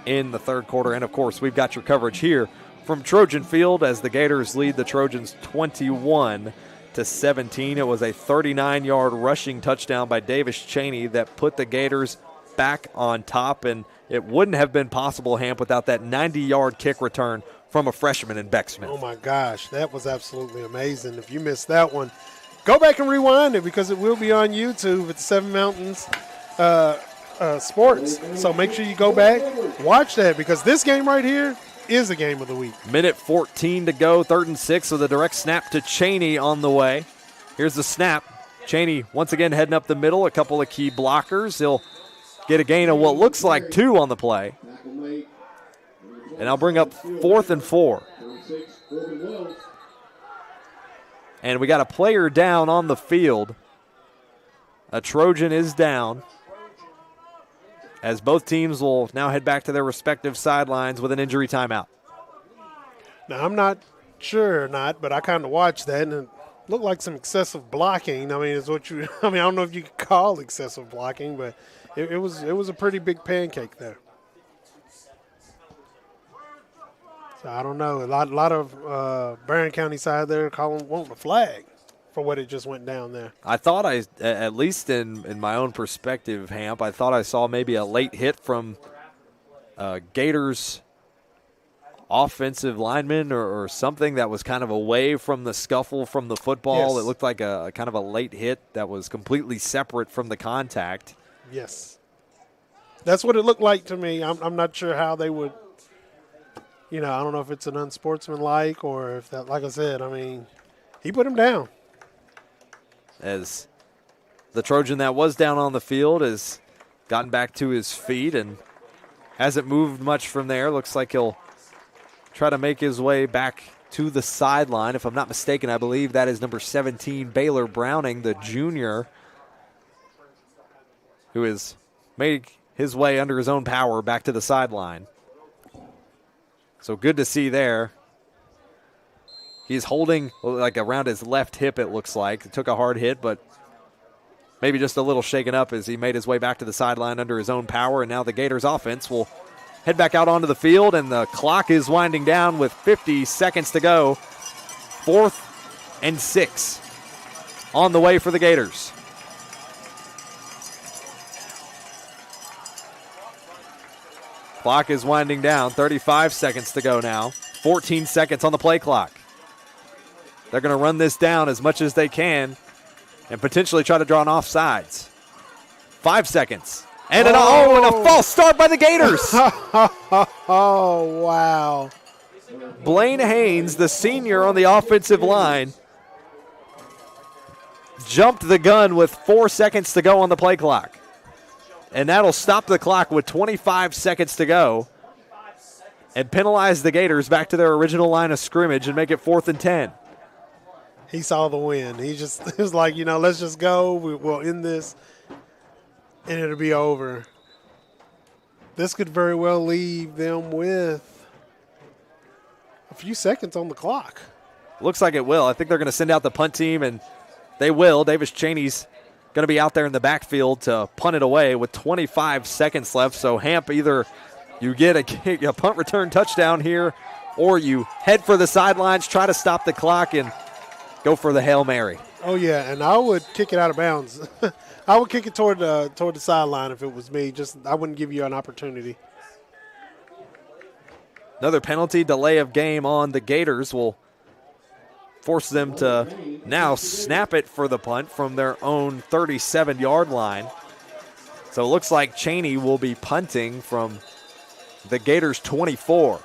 in the third quarter. And, of course, we've got your coverage here from Trojan Field as the Gators lead the Trojans 21-17. It was a 39-yard rushing touchdown by Davis Cheney that put the Gators back on top, and it wouldn't have been possible, Hamp, without that 90-yard kick return from a freshman in Beck Smith. Oh, my gosh, that was absolutely amazing. If you missed that one, go back and rewind it because it will be on YouTube at Seven Mountains Sports. So make sure you go back, watch that, because this game right here, is a game of the week. Minute 14 to go, 3rd and 6 with a direct snap to Cheney on the way. Here's the snap. Cheney once again heading up the middle, a couple of key blockers. He'll get a gain of what looks like 2 on the play. And I'll bring up 4th and 4. And we got a player down on the field. A Trojan is down, as both teams will now head back to their respective sidelines with an injury timeout. Now, I'm not sure or not, but I kind of watched that, and it looked like some excessive blocking. I mean, I don't know if you could call excessive blocking, but it was a pretty big pancake there. So I don't know. A lot of Barren County side there wanting a flag for what it just went down there. I thought at least in my own perspective, Hamp, I thought I saw maybe a late hit from Gators offensive lineman or something that was kind of away from the scuffle from the football. Yes. It looked like a kind of a late hit that was completely separate from the contact. Yes. That's what it looked like to me. I'm not sure how they would, I don't know if it's an unsportsmanlike or if that, like I said, I mean, he put him down. As the Trojan that was down on the field has gotten back to his feet and hasn't moved much from there. Looks like he'll try to make his way back to the sideline. If I'm not mistaken, I believe that is number 17, Baylor Browning, the junior, who has made his way under his own power back to the sideline. So good to see there. He's holding like around his left hip, it looks like. It took a hard hit, but maybe just a little shaken up as he made his way back to the sideline under his own power. And now the Gators offense will head back out onto the field, and the clock is winding down with 50 seconds to go. 4th and 6 on the way for the Gators. Clock is winding down, 35 seconds to go now. 14 seconds on the play clock. They're going to run this down as much as they can and potentially try to draw an offsides. 5 seconds. And and a false start by the Gators. Oh, wow. Blaine Haynes, the senior on the offensive line, jumped the gun with 4 seconds to go on the play clock. And that'll stop the clock with 25 seconds to go and penalize the Gators back to their original line of scrimmage and make it 4th and 10. He saw the win. He was like, let's just go. We'll end this, and it'll be over. This could very well leave them with a few seconds on the clock. Looks like it will. I think they're going to send out the punt team, and they will. Davis Cheney's going to be out there in the backfield to punt it away with 25 seconds left. So, Hamp, either you get a punt return touchdown here, or you head for the sidelines, try to stop the clock, and go for the Hail Mary. Oh, yeah, and I would kick it out of bounds. I would kick it toward the sideline if it was me. I wouldn't give you an opportunity. Another penalty, delay of game on the Gators will force them to now snap it for the punt from their own 37-yard line. So it looks like Cheney will be punting from the Gators' 24.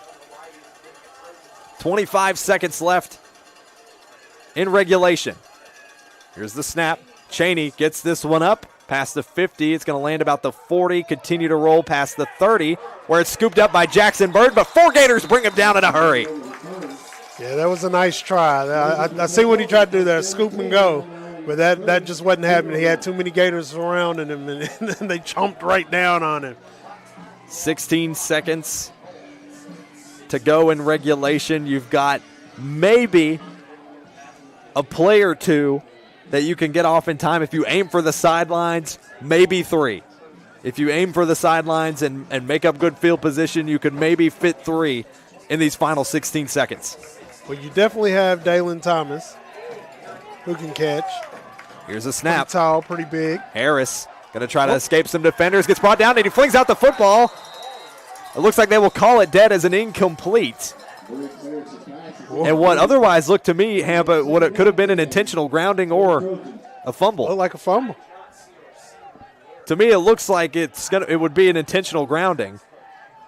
25 seconds left in regulation. Here's the snap. Cheney gets this one up past the 50. It's going to land about the 40, continue to roll past the 30, where it's scooped up by Jackson Bird, but 4 Gators bring him down in a hurry. Yeah, that was a nice try. I see what he tried to do there, scoop and go, but that just wasn't happening. He had too many Gators surrounding him, and they chomped right down on him. 16 seconds to go in regulation. You've got maybe a play or two that you can get off in time if you aim for the sidelines, maybe 3. If you aim for the sidelines and make up good field position, you could maybe fit 3 in these final 16 seconds. Well, you definitely have Dalen Thomas, who can catch. Here's a snap. Pretty tall, pretty big. Harris going to try to escape some defenders, gets brought down, and he flings out the football. It looks like they will call it dead as an incomplete. And what otherwise looked to me, Hampa, what it could have been an intentional grounding or a fumble. Looked like a fumble. To me, it looks like it would be an intentional grounding.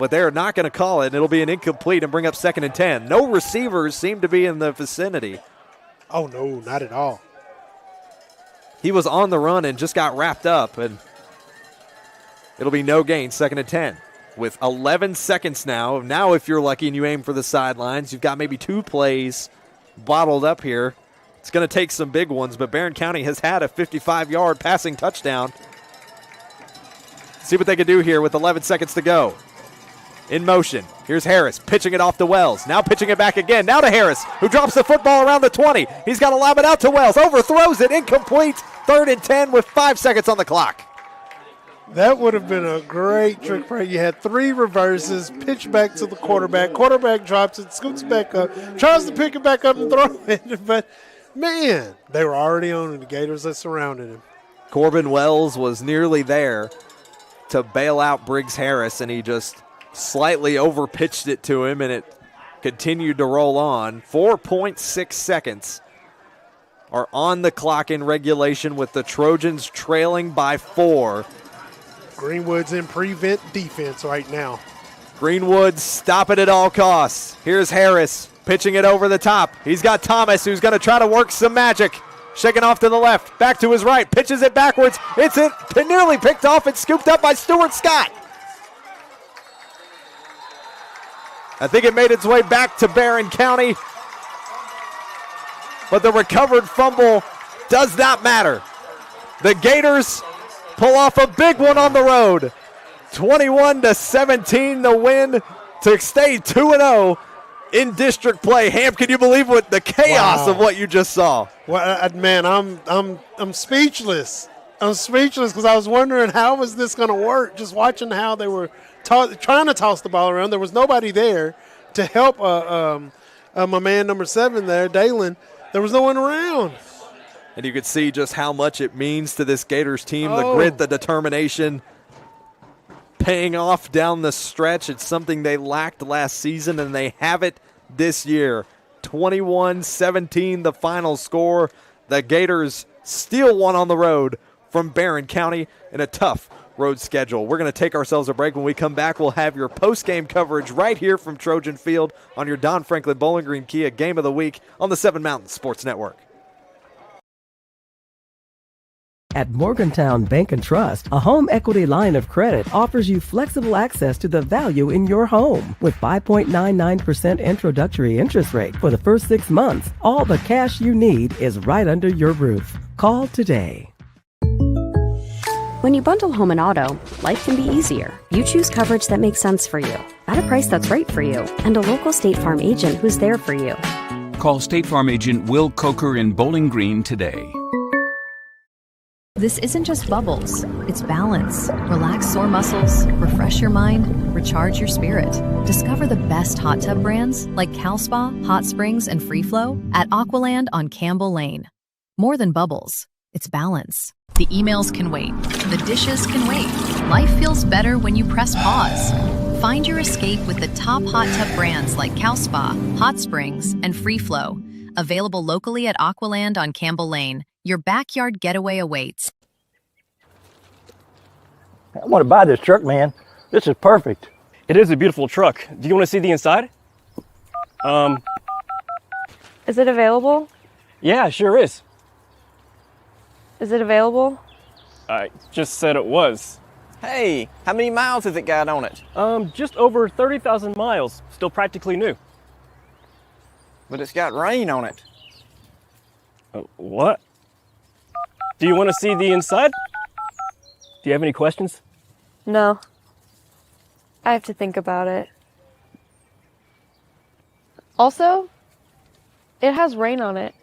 but they're not going to call it, and it'll be an incomplete and bring up 2nd and 10. No receivers seem to be in the vicinity. Oh, no, not at all. He was on the run and just got wrapped up, and it'll be no gain, 2nd and 10. With 11 seconds now. Now, if you're lucky and you aim for the sidelines, you've got maybe 2 plays bottled up here. It's going to take some big ones, but Barren County has had a 55-yard passing touchdown. See what they can do here with 11 seconds to go. In motion. Here's Harris pitching it off to Wells. Now pitching it back again. Now to Harris, who drops the football around the 20. He's got to lob it out to Wells. Overthrows it. Incomplete. 3rd and 10 with 5 seconds on the clock. That would have been a great trick play. You had 3 reverses, pitch back to the quarterback. Quarterback drops it, scoots back up, tries to pick it back up and throw it. But, man, they were already on it, the Gators that surrounded him. Corbin Wells was nearly there to bail out Briggs Harris, and he just slightly overpitched it to him, and it continued to roll on. 4.6 seconds are on the clock in regulation with the Trojans trailing by 4. Greenwood's in prevent defense right now. Greenwood stop it at all costs. Here's Harris pitching it over the top. He's got Thomas, who's going to try to work some magic. Shaking off to the left, back to his right, pitches it backwards. It's nearly picked off and scooped up by Stuart Scott. I think it made its way back to Barren County, but the recovered fumble does not matter. The Gators pull off a big one on the road. 21-17 the win to stay 2-0 in district play. Ham, can you believe what the chaos of what you just saw? Well, man, I'm speechless. I'm speechless because I was wondering how was this going to work. Just watching how they were trying to toss the ball around. There was nobody there to help my man number 7 there, Dalen. There was no one around. And you could see just how much it means to this Gators team, the grit, the determination, paying off down the stretch. It's something they lacked last season, and they have it this year. 21-17 the final score. The Gators steal one on the road from Barren County in a tough road schedule. We're going to take ourselves a break. When we come back, we'll have your post-game coverage right here from Trojan Field on your Don Franklin Bowling Green Kia Game of the Week on the 7 Mountain Sports Network. At Morgantown Bank and Trust, a home equity line of credit offers you flexible access to the value in your home. With 5.99% introductory interest rate for the first 6 months, all the cash you need is right under your roof. Call today. When you bundle home and auto, life can be easier. You choose coverage that makes sense for you, at a price that's right for you, and a local State Farm agent who's there for you. Call State Farm agent Will Coker in Bowling Green today. This isn't just bubbles, it's balance. Relax sore muscles, refresh your mind, recharge your spirit. Discover the best hot tub brands like Cal Spa, Hot Springs, and Free Flow at Aqualand on Campbell Lane. More than bubbles, it's balance. The emails can wait, the dishes can wait. Life feels better when you press pause. Find your escape with the top hot tub brands like Cal Spa, Hot Springs, and Free Flow. Available locally at Aqualand on Campbell Lane. Your backyard getaway awaits. I want to buy this truck, man. This is perfect. It is a beautiful truck. Do you want to see the inside? Is it available? Yeah, sure is. Is it available? I just said it was. Hey, how many miles has it got on it? Just over 30,000 miles. Still practically new. But it's got rain on it. What? Do you want to see the inside? Do you have any questions? No. I have to think about it. Also, it has rain on it.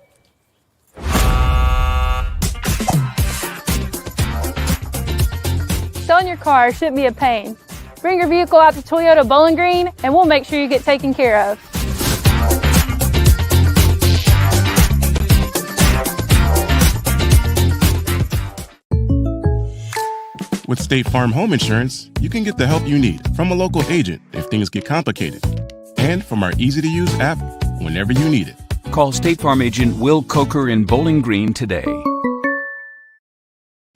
Selling your car shouldn't be a pain. Bring your vehicle out to Toyota Bowling Green and we'll make sure you get taken care of. With State Farm Home Insurance, you can get the help you need from a local agent if things get complicated, and from our easy-to-use app whenever you need it. Call State Farm agent Will Coker in Bowling Green today.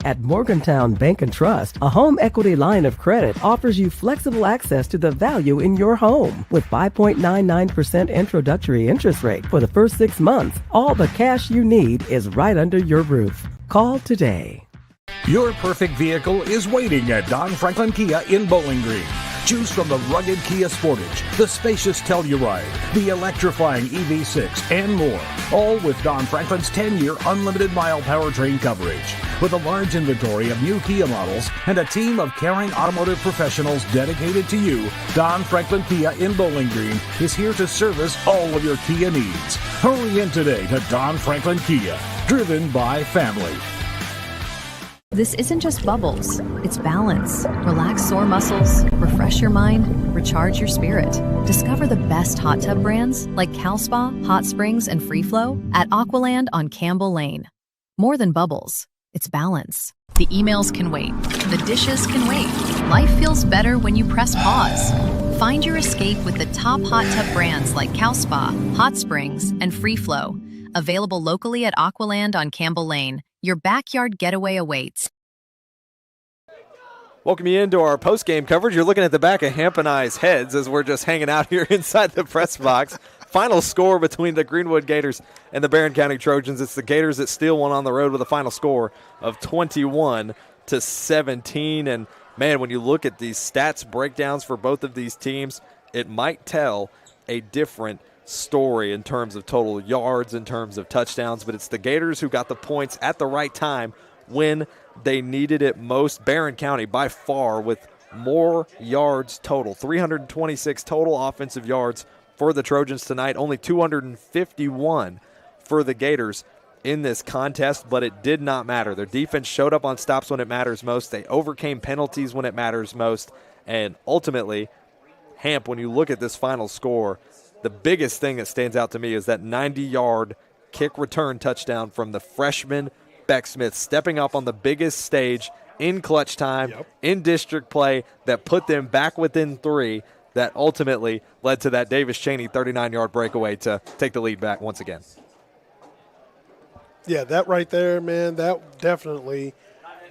At Morgantown Bank and Trust, a home equity line of credit offers you flexible access to the value in your home. With 5.99% introductory interest rate for the first 6 months, all the cash you need is right under your roof. Call today. Your perfect vehicle is waiting at Don Franklin Kia in Bowling Green. Choose from the rugged Kia Sportage, the spacious Telluride, the electrifying EV6, and more. All with Don Franklin's 10-year unlimited mile powertrain coverage. With a large inventory of new Kia models and a team of caring automotive professionals dedicated to you, Don Franklin Kia in Bowling Green is here to service all of your Kia needs. Hurry in today to Don Franklin Kia, driven by family. This isn't just bubbles, it's balance. Relax sore muscles, refresh your mind, recharge your spirit. Discover the best hot tub brands like Cal Spa, Hot Springs, and Free Flow at Aqualand on Campbell Lane. More than bubbles, it's balance. The emails can wait, the dishes can wait. Life feels better when you press pause. Find your escape with the top hot tub brands like Cal Spa, Hot Springs, and Free Flow. Available locally at Aqualand on Campbell Lane. Your backyard getaway awaits. Welcome you into our post-game coverage. You're looking at the back of Hamp and I's heads as we're just hanging out here inside the press box. Final score between the Greenwood Gators and the Barren County Trojans. It's the Gators that steal one on the road with a final score of 21-17. And, man, when you look at these stats breakdowns for both of these teams, it might tell a different story in terms of total yards, in terms of touchdowns, but it's the Gators who got the points at the right time when they needed it most. Barren County by far with more yards total, 326 total offensive yards for the Trojans tonight, only 251 for the Gators in this contest, but it did not matter. Their defense showed up on stops when it matters most. They overcame penalties when it matters most, and ultimately, Hamp, when you look at this final score, the biggest thing that stands out to me is that 90-yard kick return touchdown from the freshman Beck Smith, stepping up on the biggest stage in clutch time, in district play, that put them back within 3, that ultimately led to that Davis Cheney 39-yard breakaway to take the lead back once again. Yeah, that right there, man, that definitely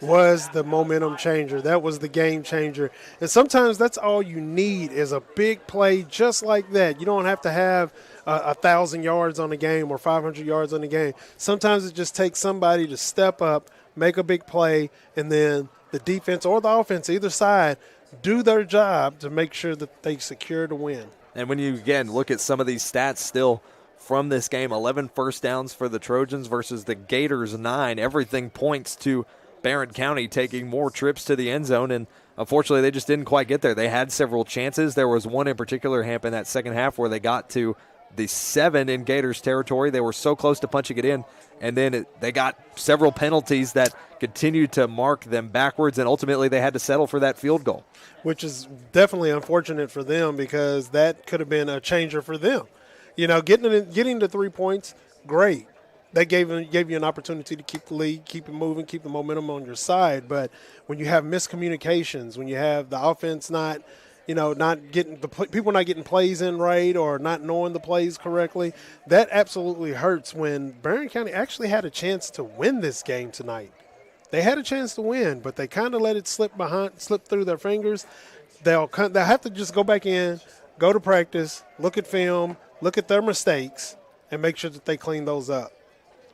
was the momentum changer. That was the game changer. And sometimes that's all you need is a big play just like that. You don't have to have 1,000 yards on the game or 500 yards on the game. Sometimes it just takes somebody to step up, make a big play, and then the defense or the offense, either side, do their job to make sure that they secure the win. And when you, again, look at some of these stats still from this game, 11 first downs for the Trojans versus the Gators 9, everything points to Barren County taking more trips to the end zone, and unfortunately they just didn't quite get there. They had several chances. There was one in particular, Hamp, in that second half where they got to the 7 in Gators territory. They were so close to punching it in, and then they got several penalties that continued to mark them backwards, and ultimately they had to settle for that field goal. Which is definitely unfortunate for them because that could have been a changer for them. You know, getting the 3 points, great. That gave you an opportunity to keep the lead, keep it moving, keep the momentum on your side. But when you have miscommunications, when you have the offense not getting people not getting plays in right or not knowing the plays correctly, that absolutely hurts. When Barren County actually had a chance to win this game tonight, they had a chance to win, but they kind of let it slip through their fingers. They'll have to just go back in, go to practice, look at film, look at their mistakes, and make sure that they clean those up.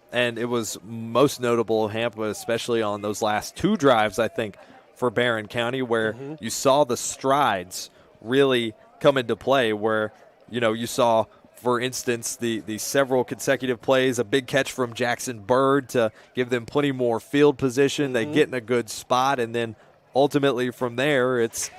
And it was most notable, Hamp, especially on those last 2 drives, I think, for Barren County, where you saw the strides really come into play, where, you saw, for instance, the several consecutive plays, a big catch from Jackson Bird to give them plenty more field position. They get in a good spot, and then ultimately from there it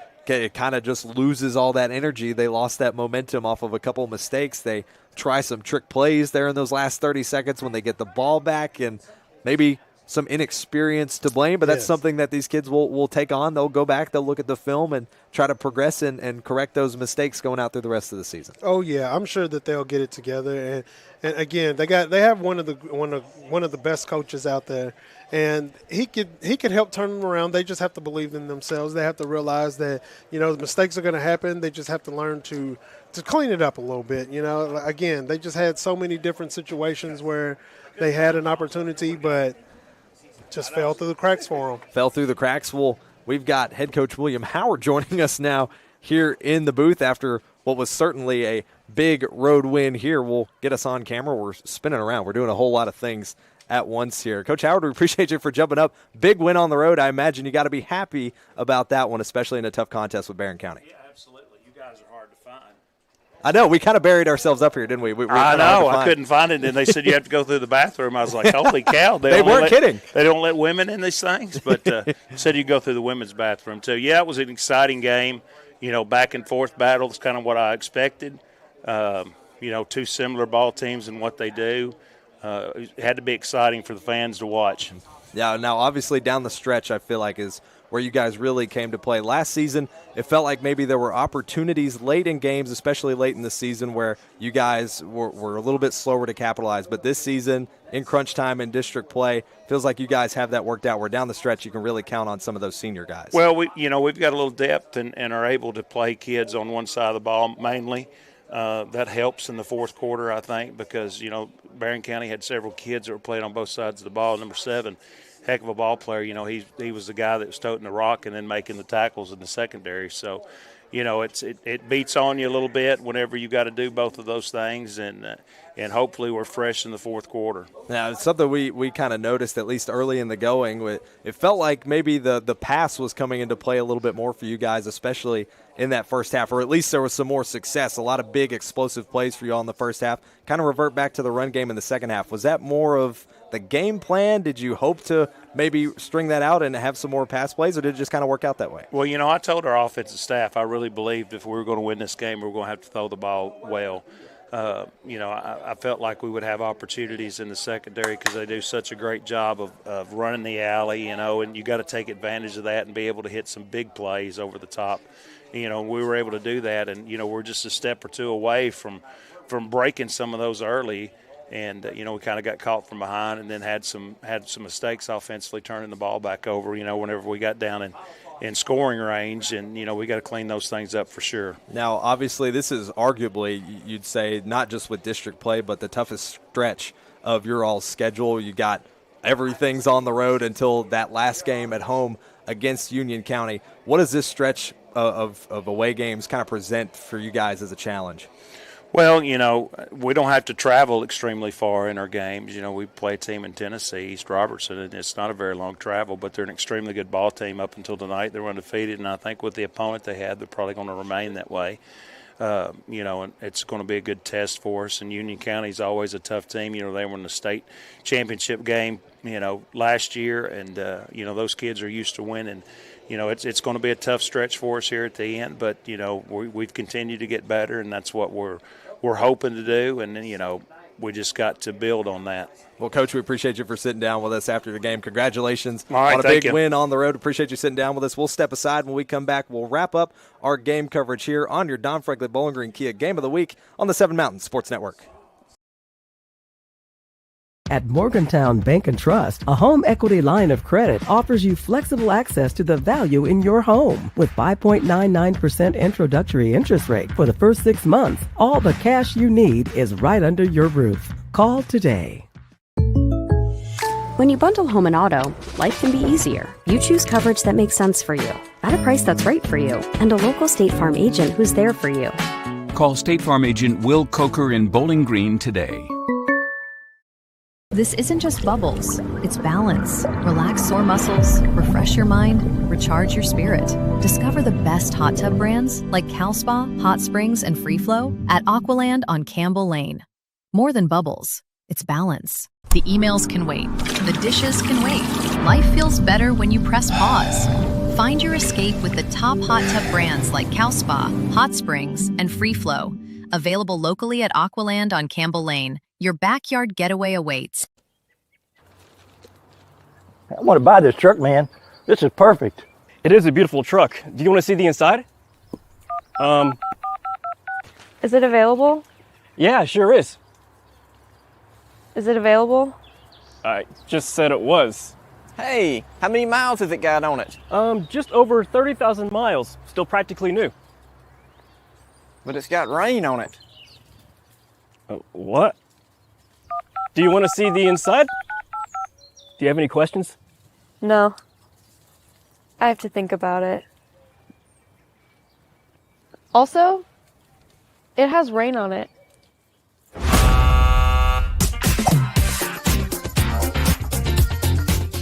kind of just loses all that energy. They lost that momentum off of a couple of mistakes. They try some trick plays there in those last 30 seconds when they get the ball back, and maybe some inexperience to blame, but that's something that these kids will take on. They'll go back, they'll look at the film and try to progress and correct those mistakes going out through the rest of the season. Oh yeah, I'm sure that they'll get it together. And again, they have one of the best coaches out there, and he could help turn them around. They just have to believe in themselves. They have to realize that the mistakes are going to happen. They just have to learn to clean it up a little bit. Again, they just had so many different situations where they had an opportunity, but Just fell through the cracks for them. Fell through the cracks. Well, we've got head coach William Howard joining us now here in the booth after what was certainly a big road win here. We'll get us on camera. We're spinning around. We're doing a whole lot of things at once here. Coach Howard, we appreciate you for jumping up. Big win on the road. I imagine you got to be happy about that one, especially in a tough contest with Barren County. Yeah, absolutely. You guys are hard to find. I know. We kind of buried ourselves up here, didn't we? I know. I couldn't find it, and they said you have to go through the bathroom. I was like, holy cow. They weren't kidding. They don't let women in these things, but said you go through the women's bathroom, too. Yeah, it was an exciting game. You know, back and forth battle is kind of what I expected. You know, two similar ball teams and what they do. It had to be exciting for the fans to watch. Yeah, now obviously down the stretch I feel like is where you guys really came to play. Last season, it felt like maybe there were opportunities late in games, especially late in the season, where you guys were a little bit slower to capitalize. But this season, in crunch time and district play, feels like you guys have that worked out where down the stretch you can really count on some of those senior guys. Well, we've got a little depth and are able to play kids on one side of the ball mainly. That helps in the fourth quarter, I think, because, you know, Barren County had several kids that were playing on both sides of the ball. Number 7, heck of a ball player. You know, he was the guy that was toting the rock and then making the tackles in the secondary. So, you know, it beats on you a little bit whenever you got to do both of those things, and hopefully we're fresh in the fourth quarter. Now, it's something we kind of noticed, at least early in the going. It felt like maybe the pass was coming into play a little bit more for you guys, especially in that first half, or at least there was some more success, a lot of big explosive plays for you all in the first half. Kind of revert back to the run game in the second half. Was that more of the game plan? Did you hope to maybe string that out and have some more pass plays, or did it just kind of work out that way? Well, you know, I told our offensive staff I really believed if we were going to win this game, we were going to have to throw the ball well. You know, I felt like we would have opportunities in the secondary because they do such a great job of running the alley, you know, and you got to take advantage of that and be able to hit some big plays over the top. You know, we were able to do that, and, you know, we're just a step or two away from breaking some of those early. And, you know, we kind of got caught from behind and then had some mistakes offensively turning the ball back over, you know, whenever we got down in scoring range. And, you know, we got to clean those things up for sure. Now, obviously, this is arguably, you'd say, not just with district play, but the toughest stretch of your all's schedule. You got everything's on the road until that last game at home against Union County. What does this stretch of away games kind of present for you guys as a challenge? Well, you know, we don't have to travel extremely far in our games. You know, we play a team in Tennessee, East Robertson, and it's not a very long travel, but they're an extremely good ball team up until tonight. They were undefeated, and I think with the opponent they had, they're probably going to remain that way. You know, and it's going to be a good test for us. And Union County is always a tough team. You know, they were in the state championship game, you know, last year, and, you know, those kids are used to winning. You know, it's going to be a tough stretch for us here at the end, but, you know, we've continued to get better, and that's what we're hoping to do, and, you know, we just got to build on that. Well, Coach, we appreciate you for sitting down with us after the game. Congratulations on a big win on the road. Appreciate you sitting down with us. We'll step aside when we come back. We'll wrap up our game coverage here on your Don Franklin Bowling Green Kia Game of the Week on the 7 Mountain Sports Network. At Morgantown Bank and Trust, a home equity line of credit offers you flexible access to the value in your home. With 5.99% introductory interest rate for the first 6 months, all the cash you need is right under your roof. Call today. When you bundle home and auto, life can be easier. You choose coverage that makes sense for you, at a price that's right for you, and a local State Farm agent who's there for you. Call State Farm agent Will Coker in Bowling Green today. This isn't just bubbles, it's balance. Relax sore muscles, refresh your mind, recharge your spirit. Discover the best hot tub brands like Cal Spa, Hot Springs, and Free Flow at Aqualand on Campbell Lane. More than bubbles, it's balance. The emails can wait, the dishes can wait. Life feels better when you press pause. Find your escape with the top hot tub brands like Cal Spa, Hot Springs, and Free Flow. Available locally at Aqualand on Campbell Lane. Your backyard getaway awaits. I want to buy this truck, man. This is perfect. It is a beautiful truck. Do you want to see the inside? Is it available? Yeah, sure is. Is it available? I just said it was. Hey, how many miles has it got on it? Just over 30,000 miles. Still practically new. But it's got rain on it. What? Do you want to see the inside? Do you have any questions? No. I have to think about it. Also, it has rain on it.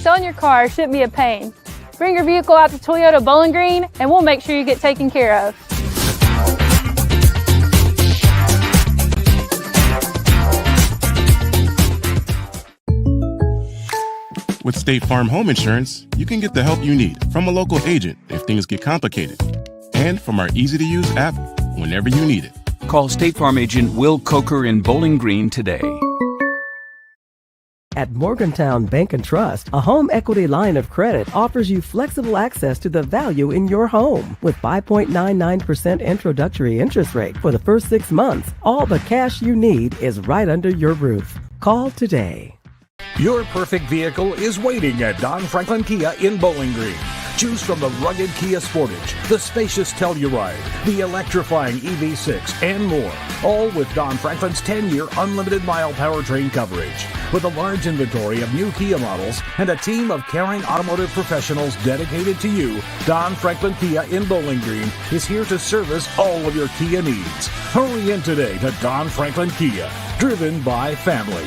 Selling your car shouldn't be a pain. Bring your vehicle out to Toyota Bowling Green and we'll make sure you get taken care of. With State Farm Home Insurance, you can get the help you need from a local agent if things get complicated. And from our easy-to-use app whenever you need it. Call State Farm agent Will Coker in Bowling Green today. At Morgantown Bank and Trust, a home equity line of credit offers you flexible access to the value in your home. With 5.99% introductory interest rate for the first 6 months, all the cash you need is right under your roof. Call today. Your perfect vehicle is waiting at Don Franklin Kia in Bowling Green. Choose from the rugged Kia Sportage, the spacious Telluride, the electrifying EV6, and more. All with Don Franklin's 10-year unlimited mile powertrain coverage. With a large inventory of new Kia models and a team of caring automotive professionals dedicated to you, Don Franklin Kia in Bowling Green is here to service all of your Kia needs. Hurry in today to Don Franklin Kia, driven by family.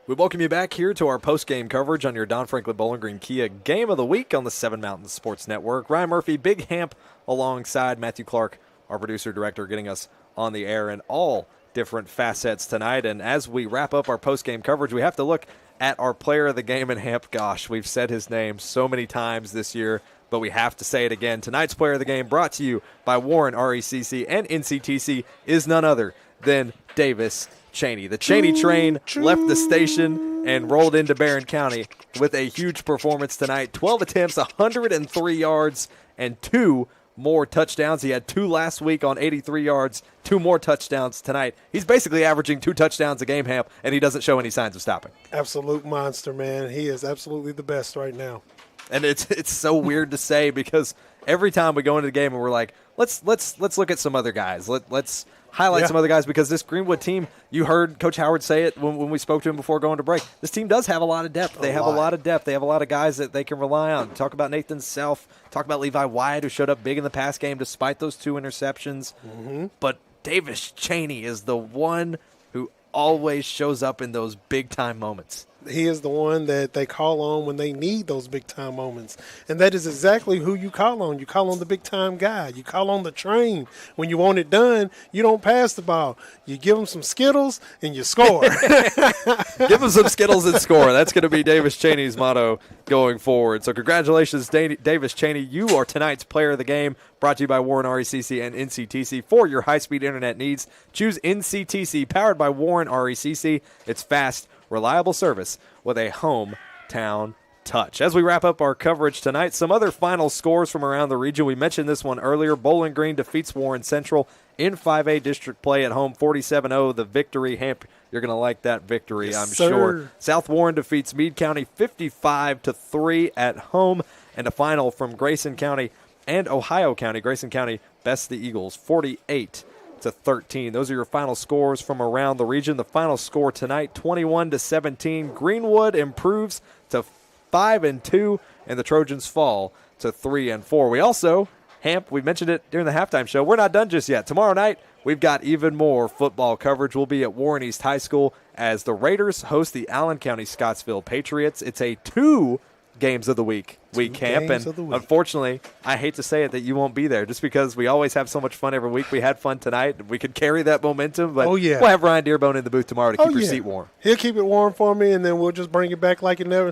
We welcome you back here to our post-game coverage on your Don Franklin Bowling Green Kia Game of the Week on the Seven Mountains Sports Network. Ryan Murphy, Big Hamp, alongside Matthew Clark, our producer-director, getting us on the air in all different facets tonight. And as we wrap up our post-game coverage, we have to look at our player of the game in Hamp. Gosh, we've said his name so many times this year, but we have to say it again. Tonight's player of the game, brought to you by Warren RECC and NCTC, is none other than Davis Cheney. The Cheney train left the station and rolled into Barren County with a huge performance tonight. 12 attempts, 103 yards, and 2 more touchdowns. He had 2 last week on 83 yards, 2 more touchdowns tonight. He's basically averaging 2 touchdowns a game, Hamp, and he doesn't show any signs of stopping. Absolute monster, man. He is absolutely the best right now. And it's so weird to say because every time we go into the game and we're like, let's look at some other guys. Let's highlight some other guys, because this Greenwood team, you heard Coach Howard say it when we spoke to him before going to break, this team does have a lot of depth. They have a lot of depth. They have a lot of guys that they can rely on. Talk about Nathan Self. Talk about Levi Wyatt, who showed up big in the pass game despite those 2 interceptions. Mm-hmm. But Davis Cheney is the one who always shows up in those big-time moments. He is the one that they call on when they need those big-time moments. And that is exactly who you call on. You call on the big-time guy. You call on the train. When you want it done, you don't pass the ball. You give them some Skittles, and you score. Give them some Skittles and score. That's going to be Davis Cheney's motto going forward. So congratulations, Davis Cheney. You are tonight's player of the game, brought to you by Warren RECC and NCTC. For your high-speed internet needs, choose NCTC, powered by Warren RECC. It's fast, reliable service with a hometown touch. As we wrap up our coverage tonight, some other final scores from around the region. We mentioned this one earlier. Bowling Green defeats Warren Central in 5A district play at home, 47-0. The victory, Hamp, you're going to like that victory, I'm sure. South Warren defeats Meade County 55-3 at home. And a final from Grayson County and Ohio County. Grayson County bests the Eagles 48-13. Those are your final scores from around the region. The final score tonight, 21-17. Greenwood improves to 5-2, and the Trojans fall to 3-4. We also, Hamp, we mentioned it during the halftime show, we're not done just yet. Tomorrow night, we've got even more football coverage. We'll be at Warren East High School as the Raiders host the Allen County Scottsville Patriots. It's a 2 games of the week camp, and unfortunately, I hate to say it, that you won't be there, just because we always have so much fun every week. We had fun tonight. We could carry that momentum, but we'll have Ryan Dearbone in the booth tomorrow to keep your seat warm. He'll keep it warm for me, and then we'll just bring it back like we never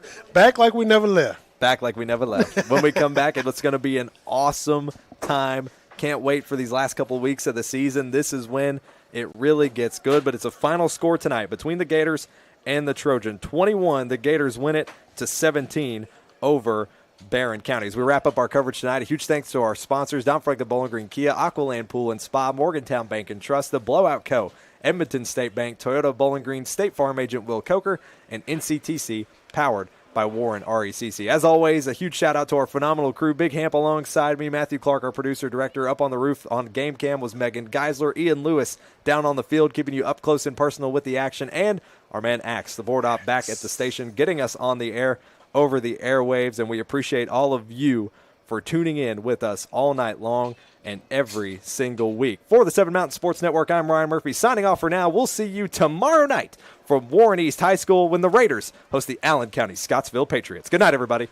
left. Back like we never left. When we come back, it's going to be an awesome time. Can't wait for these last couple of weeks of the season. This is when it really gets good, but it's a final score tonight between the Gators and the Trojan. 21, the Gators win it to 17 over Barren County. As we wrap up our coverage tonight, a huge thanks to our sponsors, Don Franklin Bowling Green Kia, Aqualand Pool and Spa, Morgantown Bank and Trust, The Blowout Co., Edmonton State Bank, Toyota Bowling Green, State Farm Agent Will Coker, and NCTC, powered by Warren RECC. As always, a huge shout out to our phenomenal crew. Big Hamp alongside me, Matthew Clark, our producer, director. Up on the roof on Game Cam was Megan Geisler, Ian Lewis down on the field, keeping you up close and personal with the action. And our man Axe, the board op, back at the station, getting us on the air over the airwaves, and we appreciate all of you for tuning in with us all night long and every single week. For the Seven Mountain Sports Network, I'm Ryan Murphy, signing off for now. We'll see you tomorrow night from Warren East High School when the Raiders host the Allen County Scottsville Patriots. Good night, everybody.